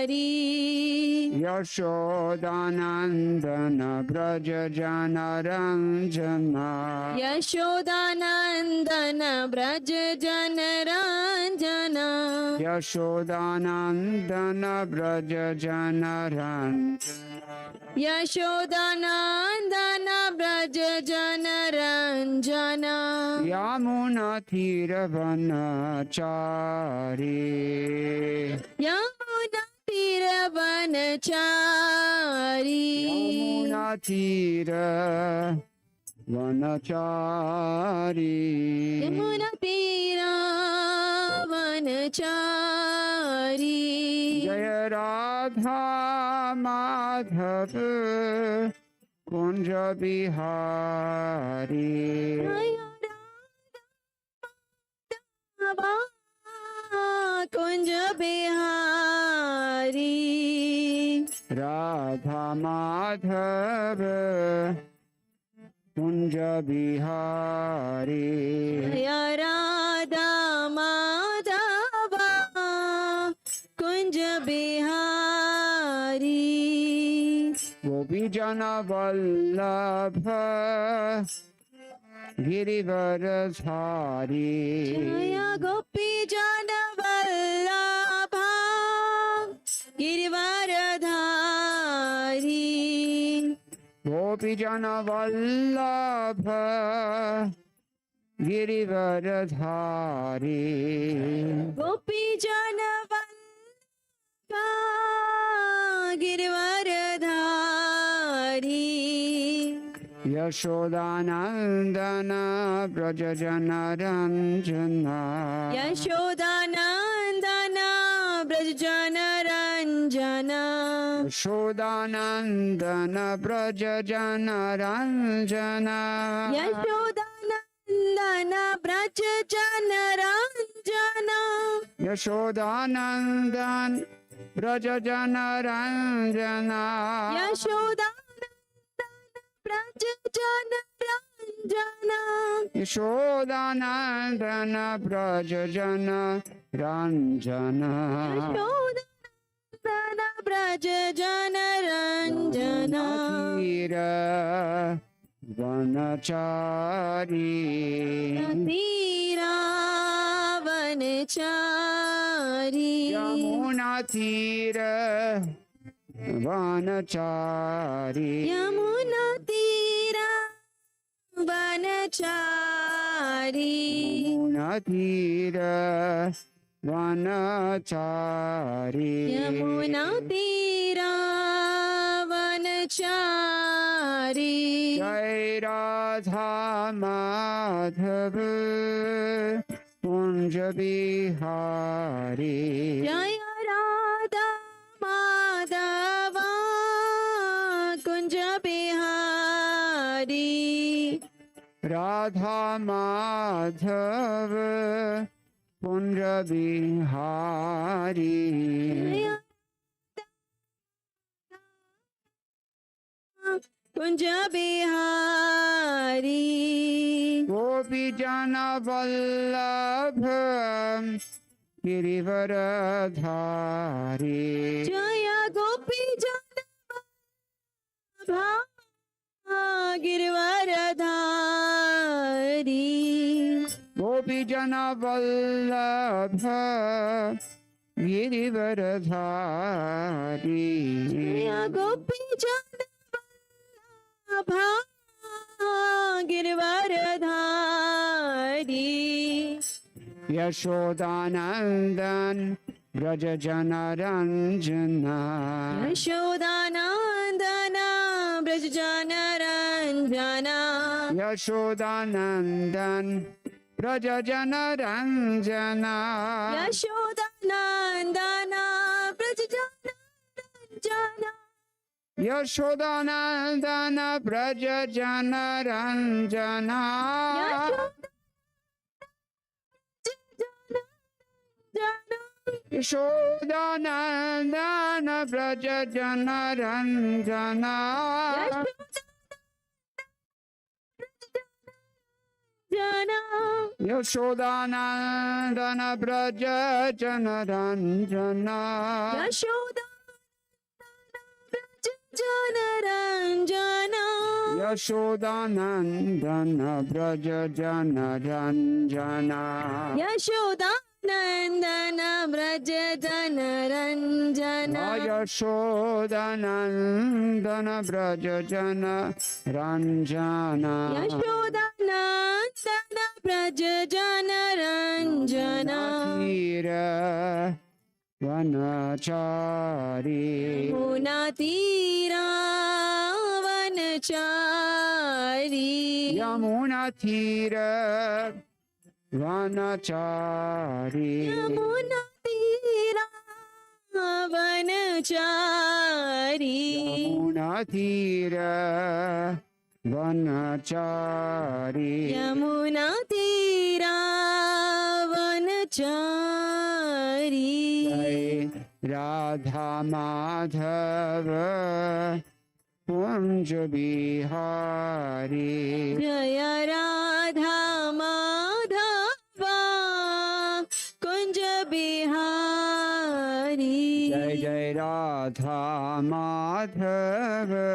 [SPEAKER 1] Girivardhari
[SPEAKER 2] Yashodanandana Braja Jana Ranjana
[SPEAKER 1] Yashodanandana Braja Jana Ranjana
[SPEAKER 2] Yashodanandana Braja Jana Ranjana
[SPEAKER 1] Yashodanandana Braja Jana Ranjana
[SPEAKER 2] Yamuna Tiravana Chari
[SPEAKER 1] Yamuna Tiravanachari
[SPEAKER 2] Yamuna Tiravanachari
[SPEAKER 1] Yamuna Tiravanachari
[SPEAKER 2] Jaya Radha Madhav Kunja Bihari
[SPEAKER 1] Jaya Radha Kunja Bihari
[SPEAKER 2] Radha Madhav Kunja Bihari
[SPEAKER 1] Jaya Radha Madhava Kunja Bihari
[SPEAKER 2] Gopi Jana Vallabha Girivardhari
[SPEAKER 1] Jaya Gopi Jana Vallabha Girivardhari
[SPEAKER 2] Gopi Jana Vallabha Girivardhari
[SPEAKER 1] Gopi Jana Vallabha Girivardhari
[SPEAKER 2] Yashodanandana Braja Jana Ranjana
[SPEAKER 1] Yashodanandana Braja Jana Ranjana
[SPEAKER 2] Yashodanandana Braja Jana Ranjana
[SPEAKER 1] Yashodanandana Braja Jana Ranjana
[SPEAKER 2] Yashodanandan Braja Jana Ranjana
[SPEAKER 1] Yashodanandana Braja Jana Ranjana
[SPEAKER 2] Yashodanandana Braja Jana Ranjana
[SPEAKER 1] Yashodanandana Braja Jana Ranjana
[SPEAKER 2] Tira Vanachari
[SPEAKER 1] Tiravanachari
[SPEAKER 2] Yamuna Tira Vanachari
[SPEAKER 1] Yamuna Tira Vanachari
[SPEAKER 2] Yamuna Tira Vanachari
[SPEAKER 1] Yamuna Tira Brahmachari.
[SPEAKER 2] Jai Radha Madhav Kunja Bihari.
[SPEAKER 1] Jaya Radha Madhava Kunja Bihari.
[SPEAKER 2] Radha Madhav Kunja Bihari.
[SPEAKER 1] Kunja Bihari.
[SPEAKER 2] Gopi Jana Vallabha Girivaradhari.
[SPEAKER 1] Jaya Gopi Jana Girvaradhari.
[SPEAKER 2] Gopi Jana Vallabha Girivaradhari.
[SPEAKER 1] Jaya Gopi Jana Girvaradhari.
[SPEAKER 2] Yashodanandan Braja Jana Ranjana.
[SPEAKER 1] Yashodanandana Brajjana Ranjana.
[SPEAKER 2] Yashodanandan Braja Jana Ranjana.
[SPEAKER 1] Yashodanandana Brajjana Ranjana.
[SPEAKER 2] Yashodanandana Braja Jana Ranjana. Yashodanandana Braja Jana Ranjana. Yashodanandana Braja Jana Ranjana. Yashodanandana Braja Jana Ranjana.
[SPEAKER 1] Yashodanandana Brajjana Ranjana.
[SPEAKER 2] Yashodanandana Braja Jana Ranjana.
[SPEAKER 1] Yashodanandana Brajjana Ranjana.
[SPEAKER 2] Tira Vanachari.
[SPEAKER 1] Munatira Vanachari.
[SPEAKER 2] Yamuna Tira Vanachari.
[SPEAKER 1] Yamunatira Vanachari.
[SPEAKER 2] Yamuna Tira Vanachari.
[SPEAKER 1] Yamunatira Vanachari.
[SPEAKER 2] Jai Radha Madhava Kunja Bihari.
[SPEAKER 1] Jaya Radha Madhava Kunja Bihari.
[SPEAKER 2] Jai Jai Radha Madhava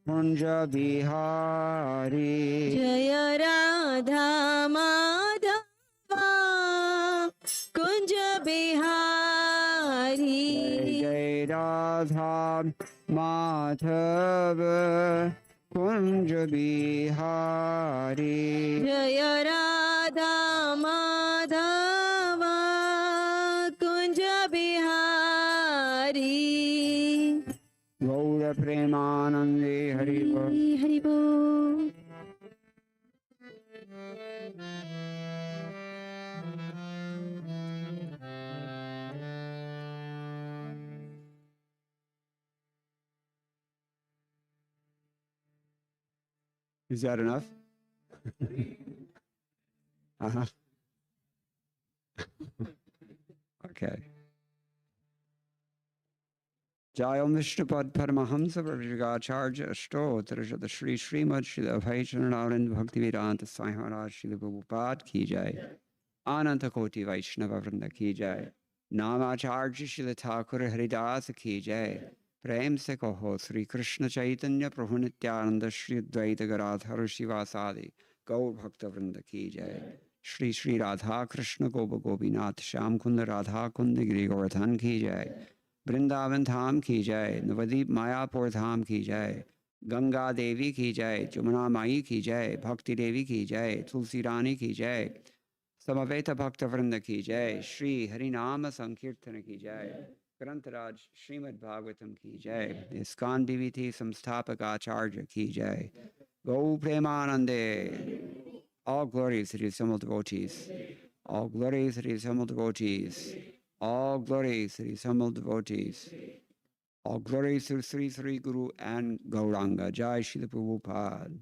[SPEAKER 2] Kunja Bihari.
[SPEAKER 1] Jaya Radha Madhava Kunja Bihari.
[SPEAKER 2] Jai Radha Madhava Kunja Bihari.
[SPEAKER 1] Jaya Radha Madhava Kunja Bihari.
[SPEAKER 2] Gaura Premanande Hari Bol.
[SPEAKER 1] Hari Bol.
[SPEAKER 2] Is that enough? Okay. Jayam Vishnupad Paramahamsa Prabhupada Ashtotra Shri Srimad Srila Vaishnava Bhaktivedanta Swami Prabhupada Ki Jai. Ananta Koti Vaishnava Vrinda Ki Jai. Namacharya Srila Thakur Haridasa Ki Jai. Prem se kaho Sri Krishna Chaitanya Prabhu Nityananda Shri Advaita Gadadhar Shivasadi Gaur Bhakta Vrinda Ki Jai. Shri Shri Radha Krishna Gopa Gopinath Sham Kunda Radha Kunda Giri Govardhan Ki Jai. Vrindavan Dham Ki Jai. Navadip Mayapur Dham Ki Jai. Ganga Devi Ki Jai. Jumana Mai Ki Jai. Bhakti Devi Ki Jai. Tulsi Rani Ki Jai. Samaveta Bhakta Vrinda Ki Jai. Shri Harinama Sankirtana Ki Jai. Grantaraj Srimad-Bhagavatam ki jai. ISKCON DVT Samsthapak Acharya ki jai. Go Premanande. All glories to the assembled devotees. All glories to the assembled devotees. All glories to the assembled devotees. All glories to Sri Sri Guru and Gauranga. Jai Srila Prabhupada.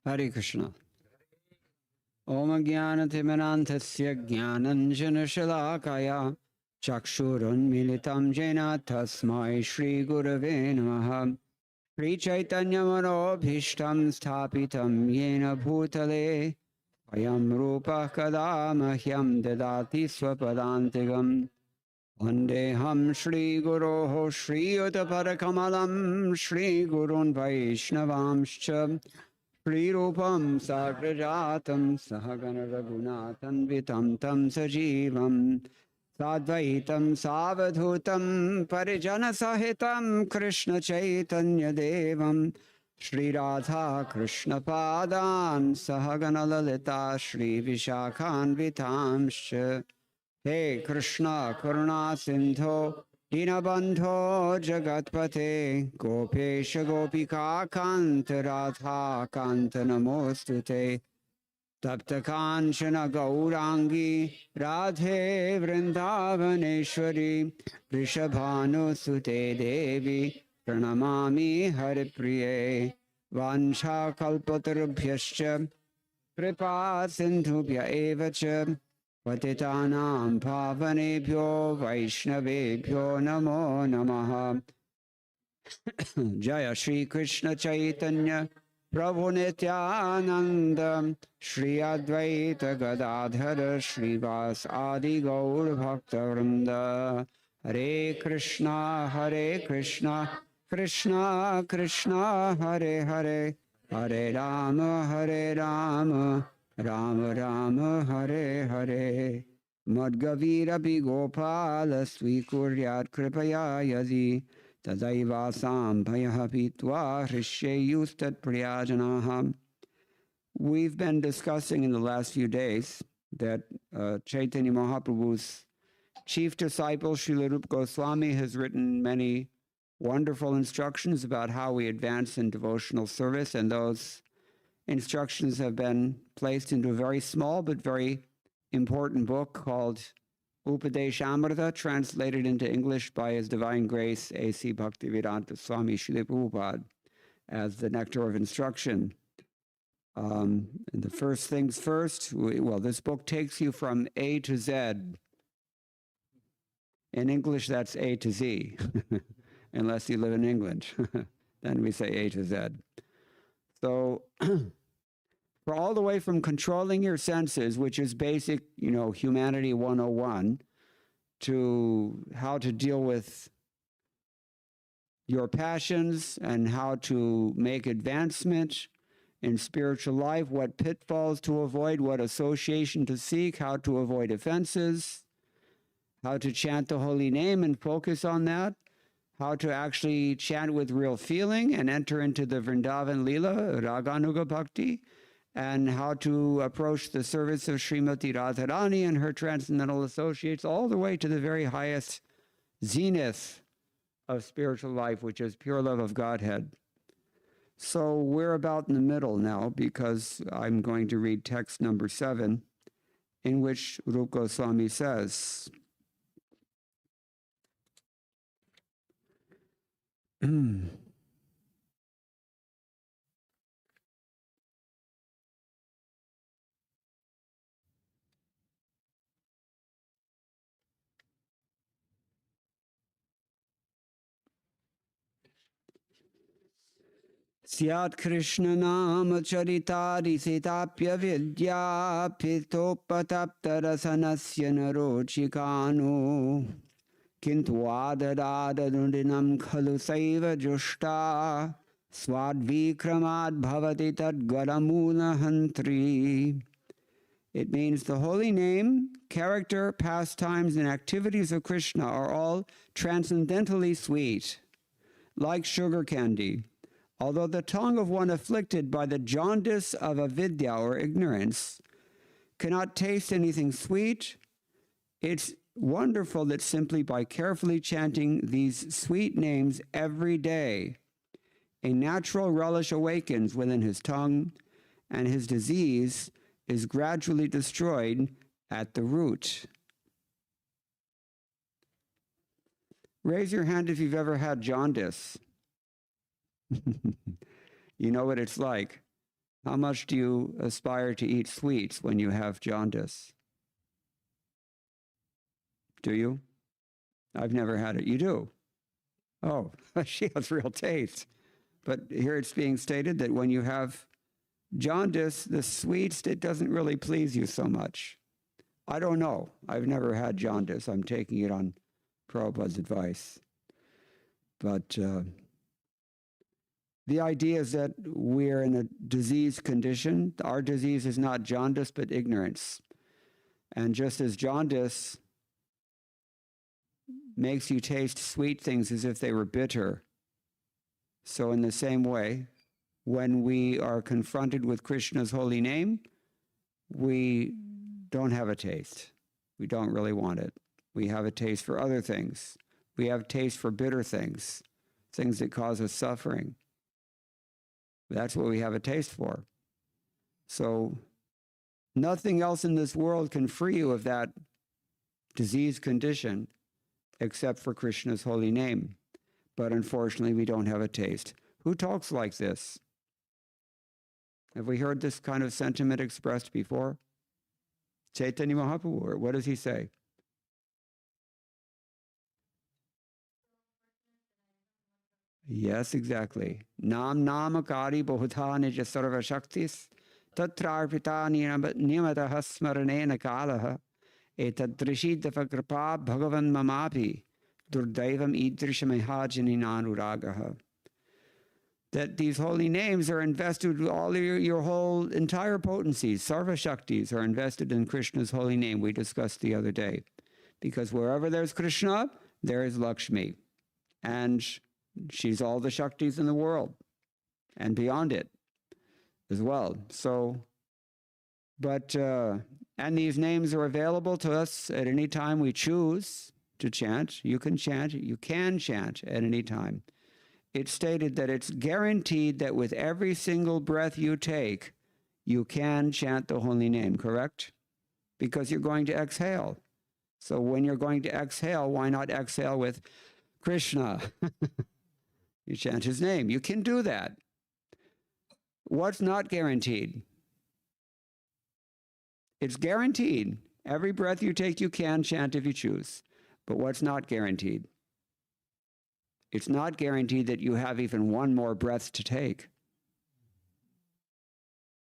[SPEAKER 2] Hare Krishna. Om Jnanatimanantasya Jnananjana-shalakaya Chakshurunmilitam Jena Tasmai Shri Gurave Namaha. Shri Chaitanya Manobhishtam Sthapitam Yena Bhutale Ayam Rupa Kada Mahyam Dadati Swapadantigam Vandeham Shri Guroho Shri Uttaparakamalam Shri Gurun Vaishnavamscha Shri Rupam Sagrajatam Sahagana Raghunathan Vitam Tam Sajivam Sadvaitam Savadhutam Parijana Sahitam Krishna Chaitanya Devam Shri Radha Krishna Padan Sahagana Lalita Shri Vishakhan Vitamscha. Hey Krishna Karuna Sindho Dinabandho Jagatpate Gopesha Gopika Kanta Radha Kanta Namostute Tapta Kanchana Gaurangi Radhe Vrindavaneshwari Vrishabhanu Sute Devi Pranamami Haripriye Vansha Kalpatarubhyascha Kripa Sindhubhya Evacha Patitanam Pavanebhyo Vaishnavebhyo Namo Namaha. Jaya Shri Krishna Chaitanya Prabhu Nityananda Shri Advaita Gadadhara Shri Vas Adi Gaur Bhakta Vrinda. Hare Krishna Krishna Krishna Hare Hare Hare Rama Rama Rama Hare Hare. Madgavira Bigopala Swikuryat Kripaya Yadi Tadaiva Sambhaya Pitva Hrishe Yustat Priyajanaha. We've been discussing in the last few days that Chaitanya Mahaprabhu's chief disciple, Srila Rupa Goswami, has written many wonderful instructions about how we advance in devotional service, and those instructions have been placed into a very small but very important book called Upadeshamrita, translated into English by His Divine Grace A.C. Bhaktivedanta Swami Prabhupada as the Nectar of Instruction. And the first things first, this book takes you from A to Z. In English, that's A to Z, unless you live in England. Then we say A to Z. So, for all the way from controlling your senses, which is basic, humanity 101, to how to deal with your passions and how to make advancement in spiritual life, what pitfalls to avoid, what association to seek, how to avoid offenses, how to chant the holy name and focus on that, how to actually chant with real feeling and enter into the Vrindavan Leela, Raganuga Bhakti, and how to approach the service of Srimati Radharani and her transcendental associates, all the way to the very highest zenith of spiritual life, which is pure love of Godhead. So we're about in the middle now, because I'm going to read text number 7, in which Rupa Goswami says, Syat Krishna Nama Charitari Sitapya Vidya Pitopatapta Rasanasya Narochikano Kintu Adadada Nundinam Khalu Saiva Jushta Swadvikramad Bhavati Tad Garamuna Hantri. It means the holy name, character, pastimes, and activities of Krishna are all transcendentally sweet, like sugar candy. Although the tongue of one afflicted by the jaundice of avidya or ignorance cannot taste anything sweet, it's wonderful that simply by carefully chanting these sweet names every day, a natural relish awakens within his tongue, and his disease is gradually destroyed at the root. Raise your hand if you've ever had jaundice. You know what it's like. How much do you aspire to eat sweets when you have jaundice? Do you? I've never had it. You do? Oh, she has real taste. But here it's being stated that when you have jaundice, the sweets, it doesn't really please you so much. I don't know. I've never had jaundice. I'm taking it on Prabhupada's advice. But the idea is that we're in a disease condition. Our disease is not jaundice, but ignorance. And just as jaundice makes you taste sweet things as if they were bitter, so in the same way, when we are confronted with Krishna's holy name, we don't have a taste. We don't really want it. We have a taste for other things. We have taste for bitter things, things that cause us suffering. That's what we have a taste for. So nothing else in this world can free you of that disease condition except for Krishna's holy name. But unfortunately, we don't have a taste. Who talks like this? Have we heard this kind of sentiment expressed before? Chaitanya Mahaprabhu, what does he say? Yes, exactly. Nam acarya bahudha nija sarva shaktis tatrarpita niyamatah smaranena kalaha etadrishidava kripa bhagavan mamapi durdaivam idrishamahajani nanuragaha. That these holy names are invested with all your whole entire potencies. Sarva Shaktis are invested in Krishna's holy name, we discussed the other day. Because wherever there's Krishna, there is Lakshmi. And she's all the Shaktis in the world and beyond it as well. So, but, and these names are available to us at any time we choose to chant. You can chant at any time. It's stated that it's guaranteed that with every single breath you take, you can chant the holy name, correct? Because you're going to exhale. So when you're going to exhale, why not exhale with Krishna? You chant his name. You can do that. What's not guaranteed? It's guaranteed. Every breath you take, you can chant if you choose. But what's not guaranteed? It's not guaranteed that you have even one more breath to take.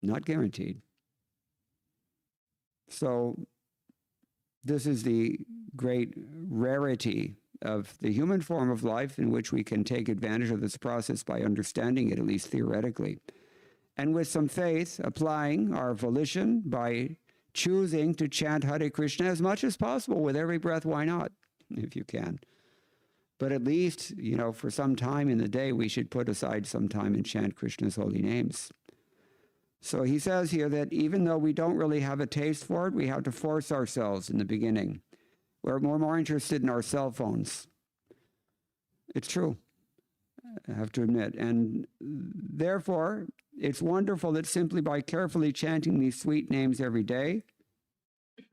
[SPEAKER 2] Not guaranteed. So this is the great rarity of the human form of life, in which we can take advantage of this process by understanding it, at least theoretically. And with some faith, applying our volition by choosing to chant Hare Krishna as much as possible with every breath, why not, if you can? But at least, for some time in the day, we should put aside some time and chant Krishna's holy names. So he says here that even though we don't really have a taste for it, we have to force ourselves in the beginning. We're more interested in our cell phones. It's true, I have to admit. And therefore, it's wonderful that simply by carefully chanting these sweet names every day,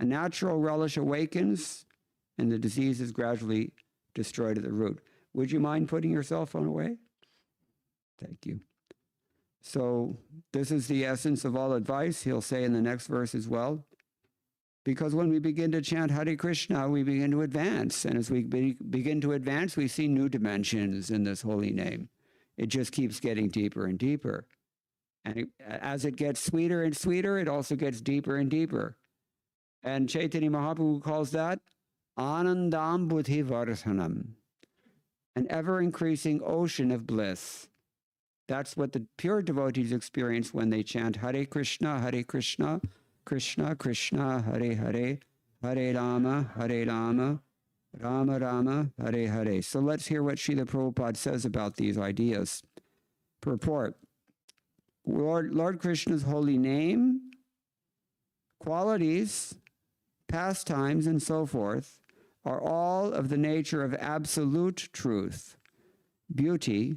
[SPEAKER 2] a natural relish awakens and the disease is gradually destroyed at the root. Would you mind putting your cell phone away? Thank you. So this is the essence of all advice, he'll say in the next verse as well. Because when we begin to chant Hare Krishna, we begin to advance. And as we begin to advance, we see new dimensions in this holy name. It just keeps getting deeper and deeper. And as it gets sweeter and sweeter, it also gets deeper and deeper. And Chaitanya Mahaprabhu calls that Anandam Buddhi Vardhanam, an ever-increasing ocean of bliss. That's what the pure devotees experience when they chant Hare Krishna, Krishna Krishna, Hare Hare, Hare Rama, Rama Rama, Hare Hare. So let's hear what Srila Prabhupada says about these ideas. Purport. Lord Krishna's holy name, qualities, pastimes, and so forth are all of the nature of absolute truth, beauty,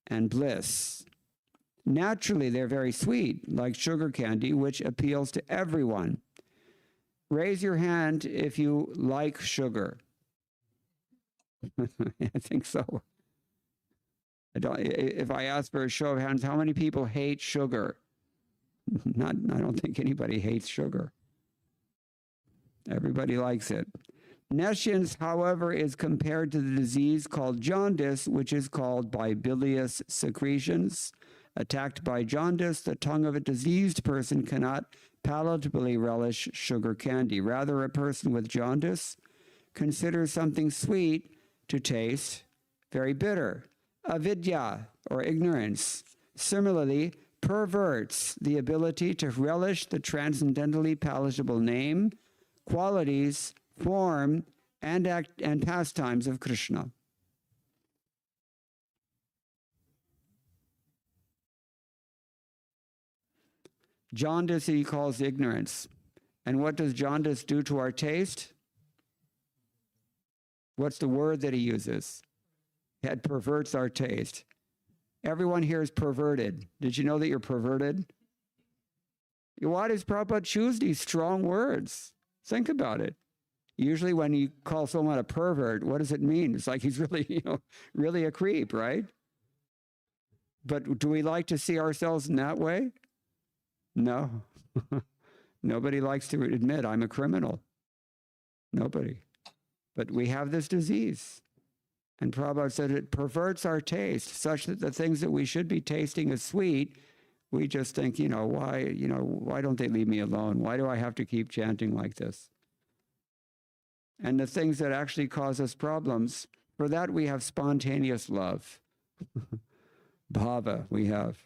[SPEAKER 2] and bliss. Naturally, they're very sweet, like sugar candy, which appeals to everyone. Raise your hand if you like sugar. I think so. If I ask for a show of hands, how many people hate sugar? I don't think anybody hates sugar. Everybody likes it. Nescience, however, is compared to the disease called jaundice, which is caused by bilious secretions. Attacked by jaundice, the tongue of a diseased person cannot palatably relish sugar candy. Rather, a person with jaundice considers something sweet to taste very bitter. Avidya, or ignorance, similarly perverts the ability to relish the transcendently palatable name, qualities, form, and pastimes of Krishna. Jaundice he calls ignorance. And what does jaundice do to our taste? What's the word that he uses? It perverts our taste. Everyone here is perverted. Did you know that you're perverted? Why does Prabhupada choose these strong words? Think about it. Usually when you call someone a pervert, what does it mean? It's like he's really, really a creep, right? But do we like to see ourselves in that way? No. Nobody likes to admit I'm a criminal. Nobody. But we have this disease. And Prabhupada said it perverts our taste such that the things that we should be tasting as sweet, we just think, why don't they leave me alone? Why do I have to keep chanting like this? And the things that actually cause us problems, for that we have spontaneous love. Bhava, we have.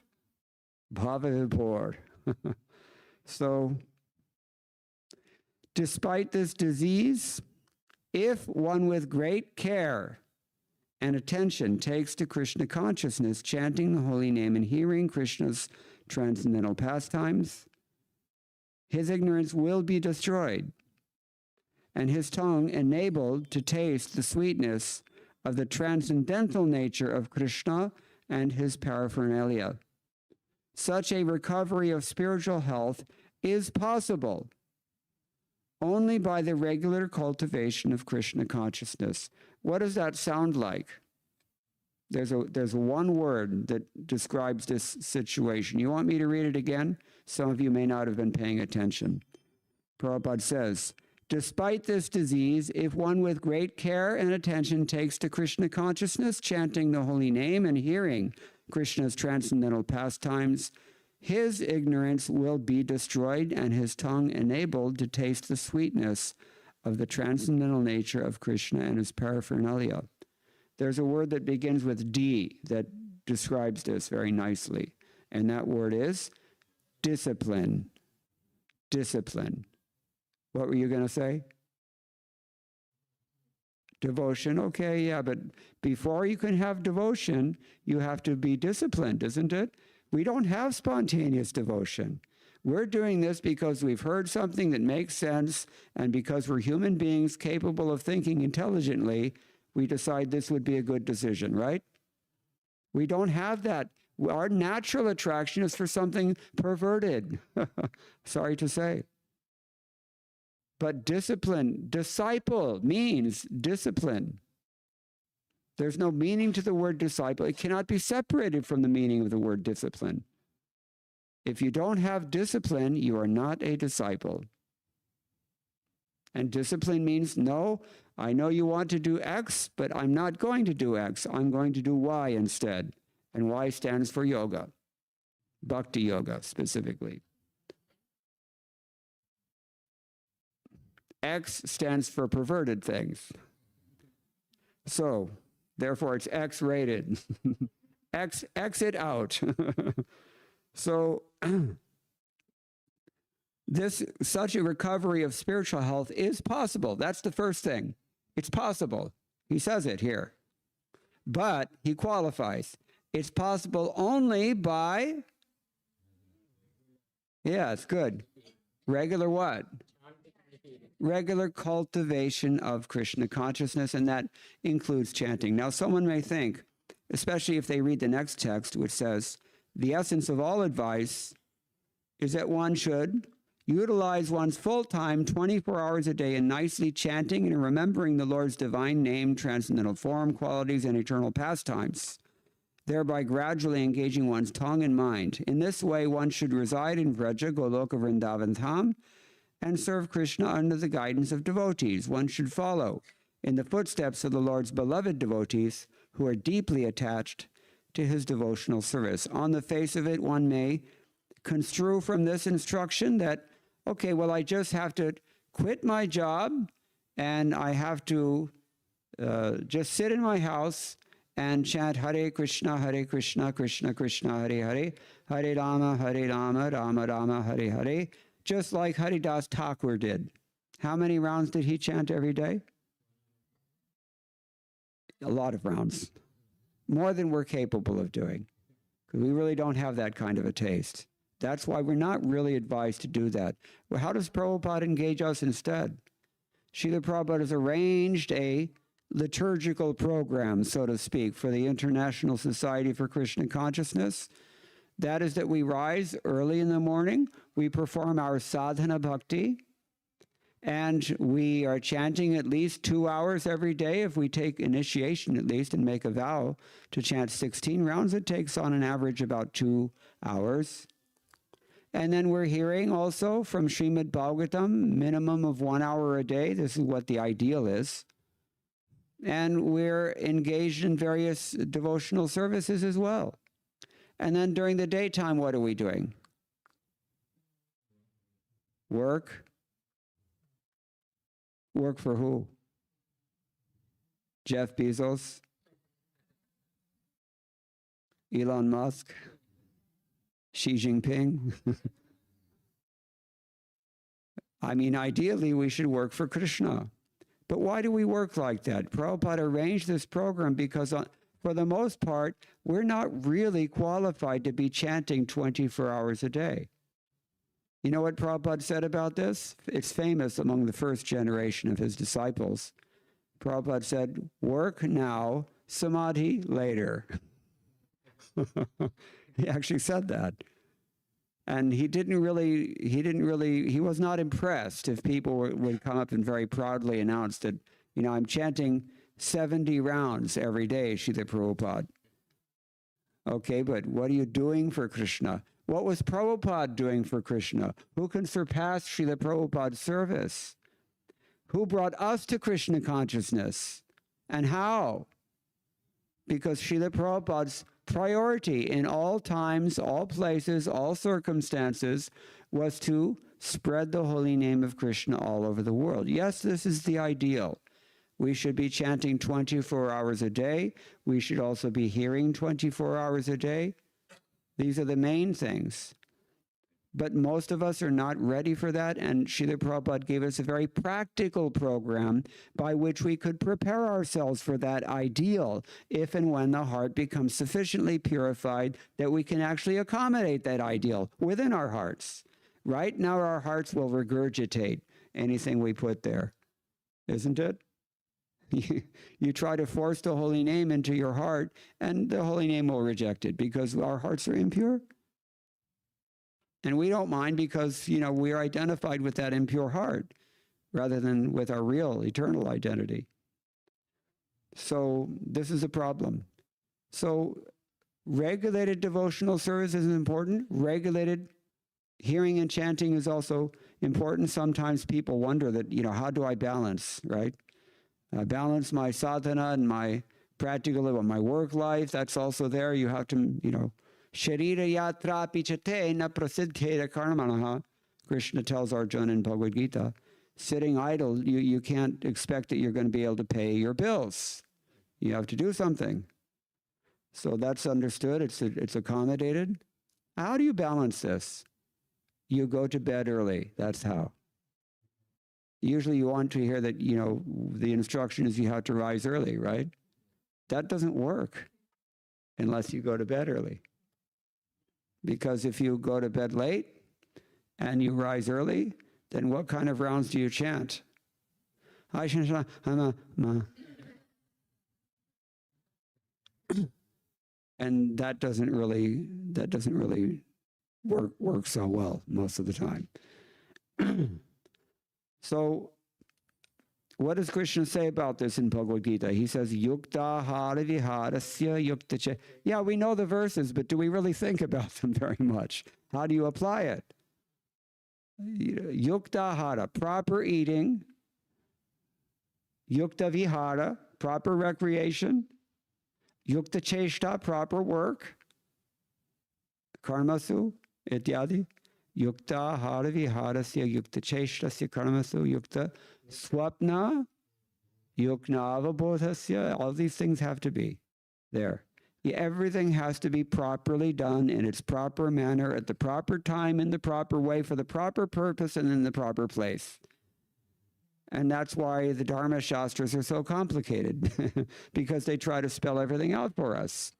[SPEAKER 2] Bhava vibhor. So, despite this disease, if one with great care and attention takes to Krishna consciousness, chanting the holy name and hearing Krishna's transcendental pastimes, his ignorance will be destroyed and his tongue enabled to taste the sweetness of the transcendental nature of Krishna and his paraphernalia. Such a recovery of spiritual health is possible only by the regular cultivation of Krishna consciousness. What does that sound like? There's one word that describes this situation. You want me to read it again? Some of you may not have been paying attention. Prabhupada says, despite this disease, if one with great care and attention takes to Krishna consciousness, chanting the holy name and hearing Krishna's transcendental pastimes, his ignorance will be destroyed and his tongue enabled to taste the sweetness of the transcendental nature of Krishna and his paraphernalia. There's a word that begins with D that describes this very nicely, and that word is discipline. Discipline. What were you going to say? Devotion. Okay, yeah, but before you can have devotion, you have to be disciplined, isn't it? We don't have spontaneous devotion. We're doing this because we've heard something that makes sense, and because we're human beings capable of thinking intelligently, we decide this would be a good decision, right? We don't have that. Our natural attraction is for something perverted. Sorry to say. But discipline, disciple means discipline. There's no meaning to the word disciple. It cannot be separated from the meaning of the word discipline. If you don't have discipline, you are not a disciple. And discipline means, no, I know you want to do X, but I'm not going to do X. I'm going to do Y instead. And Y stands for yoga, bhakti yoga specifically. X stands for perverted things. So, therefore, it's X-rated. Exit out. So, such a recovery of spiritual health is possible. That's the first thing. It's possible. He says it here. But he qualifies. It's possible only by, yeah, it's good. Regular what? Regular cultivation of Krishna consciousness, and that includes chanting. Now, someone may think, especially if they read the next text, which says, the essence of all advice is that one should utilize one's full time, 24 hours a day in nicely chanting and remembering the Lord's divine name, transcendental form, qualities, and eternal pastimes, thereby gradually engaging one's tongue and mind. In this way, one should reside in Vraja, Goloka, Vrindavan Dham, and serve Krishna under the guidance of devotees. One should follow in the footsteps of the Lord's beloved devotees who are deeply attached to his devotional service. On the face of it, one may construe from this instruction that, okay, well, I just have to quit my job and I have to just sit in my house and chant Hare Krishna, Krishna Krishna, Hare Hare, Hare Rama, Rama Rama, Hare Hare, just like Haridas Thakur did. How many rounds did he chant every day? A lot of rounds. More than we're capable of doing, because we really don't have that kind of a taste. That's why we're not really advised to do that. Well, how does Prabhupada engage us instead? Srila Prabhupada has arranged a liturgical program, so to speak, for the International Society for Krishna Consciousness. That is that we rise early in the morning, we perform our sadhana bhakti, and we are chanting at least 2 hours every day. If we take initiation at least and make a vow to chant 16 rounds, it takes on an average about 2 hours. And then we're hearing also from Srimad-Bhagavatam, minimum of 1 hour a day. This is what the ideal is. And we're engaged in various devotional services as well. And then during the daytime, what are we doing? Work. Work for who? Jeff Bezos? Elon Musk? Xi Jinping? I mean, ideally, we should work for Krishna. But why do we work like that? Prabhupada arranged this program because for the most part, we're not really qualified to be chanting 24 hours a day. You know what Prabhupada said about this? It's famous among the first generation of his disciples. Prabhupada said, work now, samadhi later. He actually said that. And he was not impressed if people would come up and very proudly announce that, you know, I'm chanting 70 rounds every day, Srila Prabhupada. Okay, but what are you doing for Krishna? What was Prabhupada doing for Krishna? Who can surpass Srila Prabhupada's service? Who brought us to Krishna consciousness? And how? Because Srila Prabhupada's priority in all times, all places, all circumstances was to spread the holy name of Krishna all over the world. Yes, this is the ideal. We should be chanting 24 hours a day. We should also be hearing 24 hours a day. These are the main things. But most of us are not ready for that, and Srila Prabhupada gave us a very practical program by which we could prepare ourselves for that ideal if and when the heart becomes sufficiently purified that we can actually accommodate that ideal within our hearts. Right now our hearts will regurgitate anything we put there, isn't it? You try to force the holy name into your heart, and the holy name will reject it because our hearts are impure. And we don't mind because, we're identified with that impure heart rather than with our real eternal identity. So this is a problem. So regulated devotional service is important. Regulated hearing and chanting is also important. Sometimes people wonder that, how do I balance, right? Balance my sadhana and my practical, my work life. That's also there. You have to, Sharira yatra pichate na prasidkheda karmanaha. Krishna tells Arjuna in Bhagavad-gita, sitting idle, you can't expect that you're going to be able to pay your bills. You have to do something. So that's understood. It's accommodated. How do you balance this? You go to bed early. That's how. Usually you want to hear that, the instruction is you have to rise early, right? That doesn't work unless you go to bed early. Because if you go to bed late and you rise early, then what kind of rounds do you chant? And that doesn't really work so well most of the time. So what does Krishna say about this in Bhagavad-gita? He says, Yukta hara viharasya yukta. Yeah, we know the verses, but do we really think about them very much? How do you apply it? Yukta hara, proper eating. Yukta vihara, proper recreation. Yukta cheshta, proper work. Karmasu, ityadi. Yukta hara viharasya yukta cheshtasya karmasu yukta swapna yukna avabodhasya. All these things have to be there. Everything has to be properly done in its proper manner, at the proper time, in the proper way, for the proper purpose, and in the proper place. And that's why the Dharma Shastras are so complicated, because they try to spell everything out for us.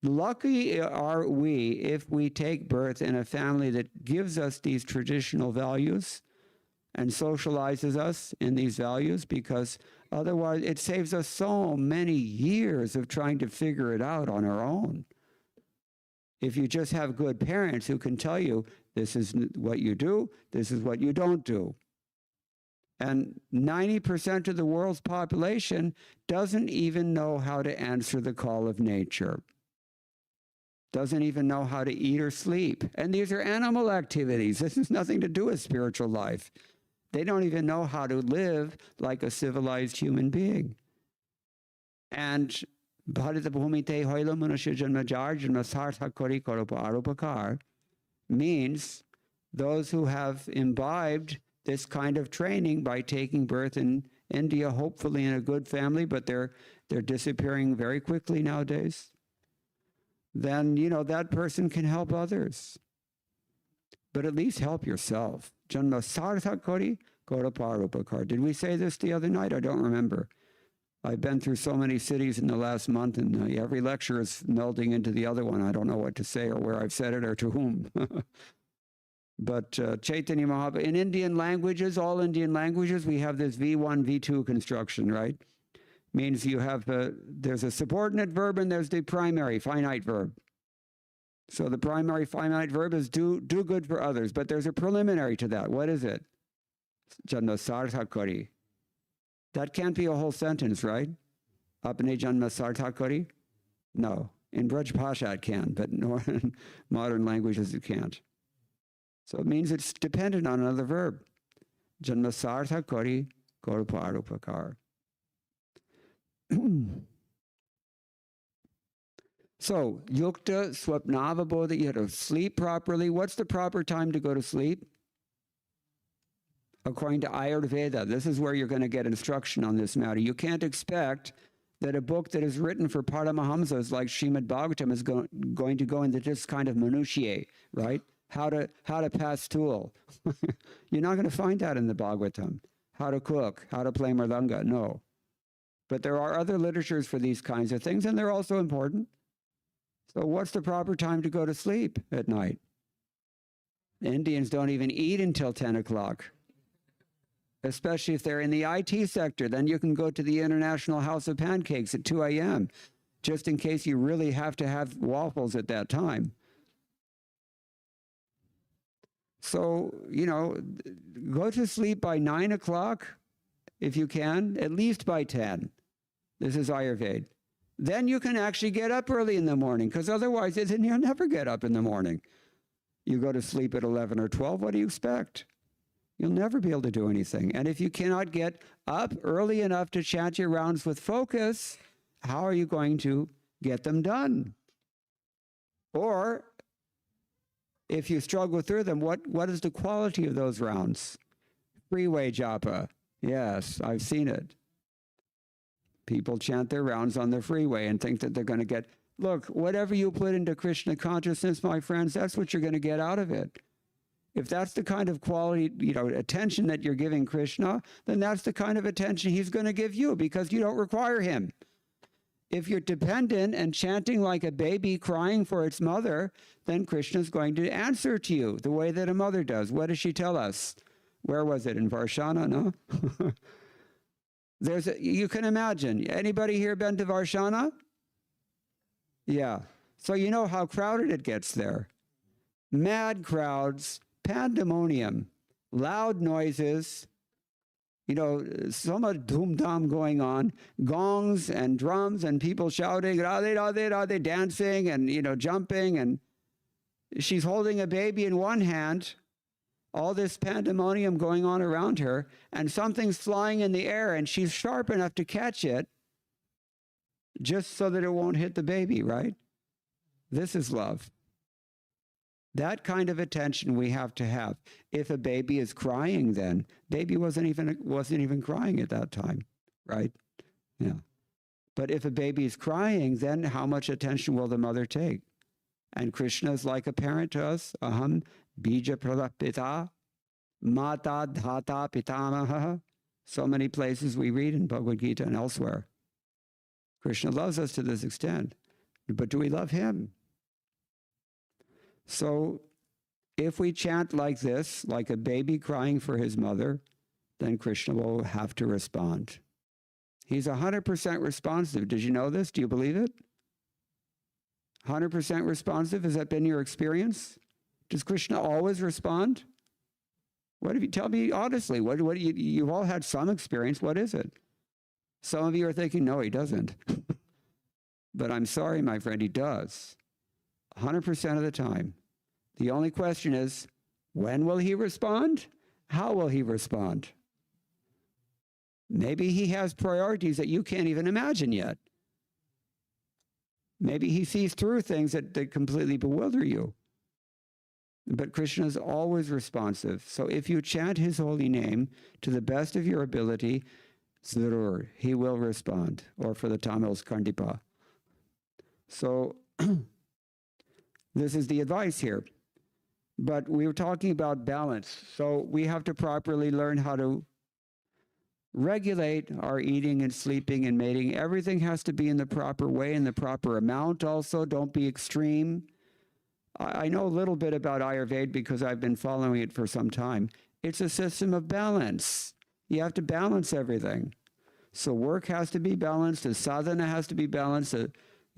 [SPEAKER 2] Lucky are we if we take birth in a family that gives us these traditional values and socializes us in these values, because otherwise it saves us so many years of trying to figure it out on our own. If you just have good parents who can tell you, this is what you do, this is what you don't do. And 90% of the world's population doesn't even know how to answer the call of nature. Doesn't even know how to eat or sleep. And these are animal activities. This has nothing to do with spiritual life. They don't even know how to live like a civilized human being. And Bharata Bhumite Hoila Manusya Janma Jar Janma Sartha Kori Koropa Arupakar means those who have imbibed this kind of training by taking birth in India, hopefully in a good family, but they're disappearing very quickly nowadays. Then, that person can help others. But at least help yourself. Janma sartha kori koroparupakar. Did we say this the other night? I don't remember. I've been through so many cities in the last month, and every lecture is melding into the other one. I don't know what to say or where I've said it or to whom. But Chaitanya Mahaprabhu, in Indian languages, all Indian languages, we have this V1, V2 construction, right? Means you have, there's a subordinate verb and there's the primary finite verb. So the primary finite verb is do good for others, but there's a preliminary to that. What is it? Janma sartha kori. That can't be a whole sentence, right? Apne janma sartha kori? No. In Braj Bhasha it can, but in modern languages it can't. So it means it's dependent on another verb. Janma sartha kori korparupakar. So, yukta swapnavabodha, you have to sleep properly. What's the proper time to go to sleep? According to Ayurveda, this is where you're going to get instruction on this matter. You can't expect that a book that is written for Paramahamsas like Srimad-Bhagavatam is going to go into this kind of minutiae, right? How to pass stool. You're not going to find that in the Bhagavatam. How to cook, how to play mridanga, no. But there are other literatures for these kinds of things, and they're also important. So what's the proper time to go to sleep at night? Indians don't even eat until 10 o'clock, especially if they're in the IT sector. Then you can go to the International House of Pancakes at 2 a.m., just in case you really have to have waffles at that time. So, you know, go to sleep by 9 o'clock if you can, at least by 10. This is Ayurveda. Then you can actually get up early in the morning, because otherwise you'll never get up in the morning. You go to sleep at 11 or 12, what do you expect? You'll never be able to do anything. And if you cannot get up early enough to chant your rounds with focus, how are you going to get them done? Or if you struggle through them, what is the quality of those rounds? Freeway japa. Yes, I've seen it. People chant their rounds on the freeway and think that they're going to get, look, whatever you put into Krishna consciousness, my friends, that's what you're going to get out of it. If that's the kind of quality, attention that you're giving Krishna, then that's the kind of attention he's going to give you, because you don't require him. If you're dependent and chanting like a baby crying for its mother, then Krishna's going to answer to you the way that a mother does. What does she tell us? Where was it? In Varshana, no? You can imagine. Anybody here been to Varshana? Yeah. So you know how crowded it gets there. Mad crowds, pandemonium, loud noises, so much dhoom-dam going on, gongs and drums and people shouting, Radhe, Radhe, Radhe, dancing and, jumping. And she's holding a baby in one hand, all this pandemonium going on around her, and something's flying in the air, and she's sharp enough to catch it just so that it won't hit the baby, right? This is love. That kind of attention we have to have. If a baby is crying, then baby wasn't even crying at that time, right? Yeah. But if a baby is crying, then how much attention will the mother take? And Krishna is like a parent to us. Aham bija pradapita, mata dhata pitamaha. So many places we read in Bhagavad-gita and elsewhere. Krishna loves us to this extent. But do we love him? So if we chant like this, like a baby crying for his mother, then Krishna will have to respond. He's 100% responsive. Did you know this? Do you believe it? 100% responsive? Has that been your experience? Does Krishna always respond? What have you, tell me honestly, what you've all had some experience. What is it? Some of you are thinking, no, he doesn't. But I'm sorry, my friend, he does. 100% of the time. The only question is, when will he respond? How will he respond? Maybe he has priorities that you can't even imagine yet. Maybe he sees through things that completely bewilder you. But Krishna is always responsive. So if you chant his holy name to the best of your ability, zarur, he will respond. Or for the Tamils, kandipa. So this is the advice here. But we were talking about balance. So we have to properly learn how to regulate our eating and sleeping and mating. Everything has to be in the proper way, in the proper amount also. Don't be extreme. I know a little bit about Ayurveda because I've been following it for some time. It's a system of balance. You have to balance everything. So work has to be balanced. The sadhana has to be balanced.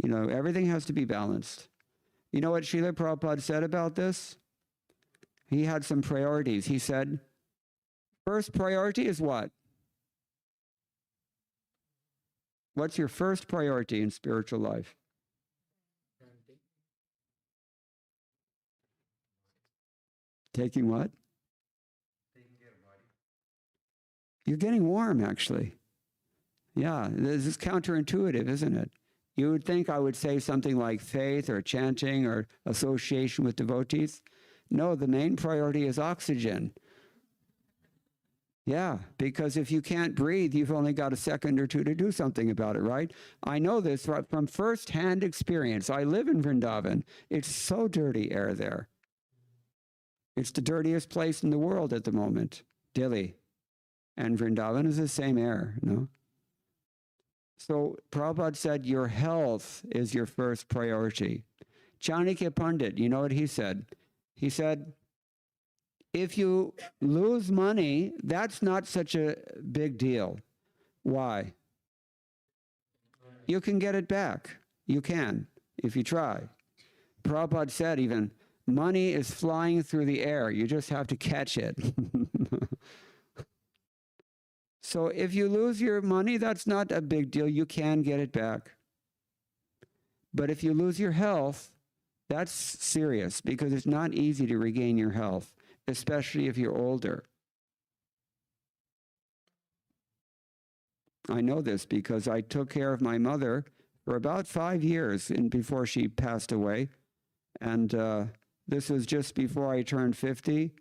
[SPEAKER 2] Everything has to be balanced. You know what Srila Prabhupada said about this? He had some priorities. He said, first priority is what? What's your first priority in spiritual life? Taking what? Taking care of body. You're getting warm, actually. Yeah, this is counterintuitive, isn't it? You would think I would say something like faith or chanting or association with devotees. No, the main priority is oxygen. Yeah, because if you can't breathe, you've only got a second or two to do something about it, right? I know this from first-hand experience. I live in Vrindavan. It's so dirty air there. It's the dirtiest place in the world at the moment, Delhi. And Vrindavan is the same air, no? So Prabhupada said, your health is your first priority. Chanakya Pandit, you know what he said? He said, if you lose money, that's not such a big deal. Why? You can get it back. You can, if you try. Prabhupada said even, money is flying through the air. You just have to catch it. So if you lose your money, that's not a big deal. You can get it back. But if you lose your health, that's serious because it's not easy to regain your health, especially if you're older. I know this because I took care of my mother for about 5 years before she passed away. And this was just before I turned 50.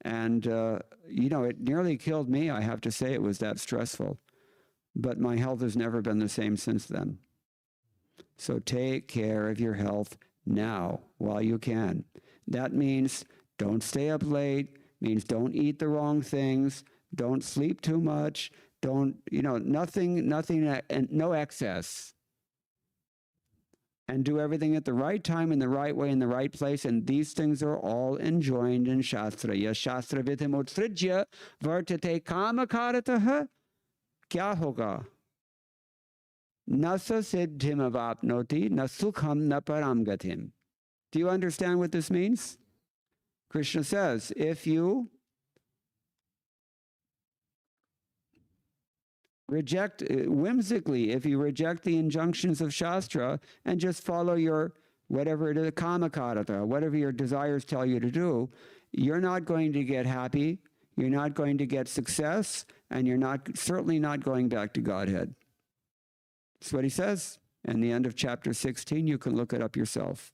[SPEAKER 2] And, you know, it nearly killed me, I have to say. It was that stressful. But my health has never been the same since then. So take care of your health now while you can. That means don't stay up late, means don't eat the wrong things, don't sleep too much, don't, you know, nothing, and no excess. And do everything at the right time, in the right way, in the right place. And these things are all enjoined in Shastra. Yes, Shastra vidhim utsrijya vartate kamakarataha kya hoga? Nasa siddhim avapnoti nasukham na param gatim. Do you understand what this means? Krishna says, if you reject, whimsically, if you reject the injunctions of Shastra and just follow your, whatever it is, kamakarata, whatever your desires tell you to do, you're not going to get happy, you're not going to get success, and you're certainly not going back to Godhead. That's what he says. And the end of chapter 16, you can look it up yourself.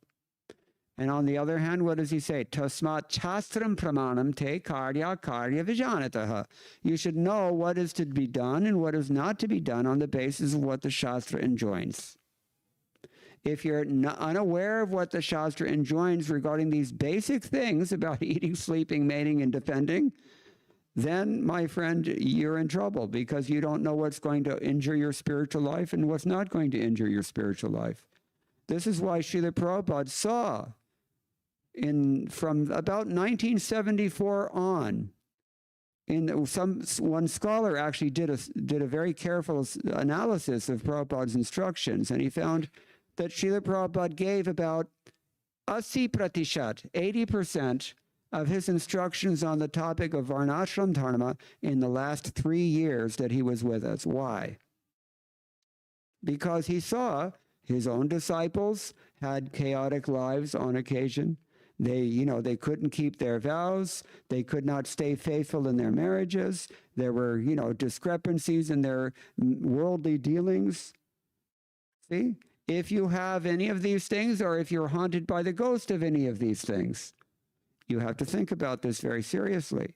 [SPEAKER 2] And on the other hand, what does he say? Tasmat chastram pramanam te karya vijanataha. You should know what is to be done and what is not to be done on the basis of what the Shastra enjoins. If you're unaware of what the Shastra enjoins regarding these basic things about eating, sleeping, mating, and defending, then, my friend, you're in trouble because you don't know what's going to injure your spiritual life and what's not going to injure your spiritual life. This is why Srila Prabhupada saw from about 1974 on, one scholar actually did a very careful analysis of Prabhupada's instructions, and he found that Srila Prabhupada gave about 80% of his instructions on the topic of varnashram dharma in the last 3 years that he was with us. Why? Because he saw his own disciples had chaotic lives on occasion. They couldn't keep their vows. They could not stay faithful in their marriages. There were, discrepancies in their worldly dealings. See? If you have any of these things, or if you're haunted by the ghost of any of these things, you have to think about this very seriously.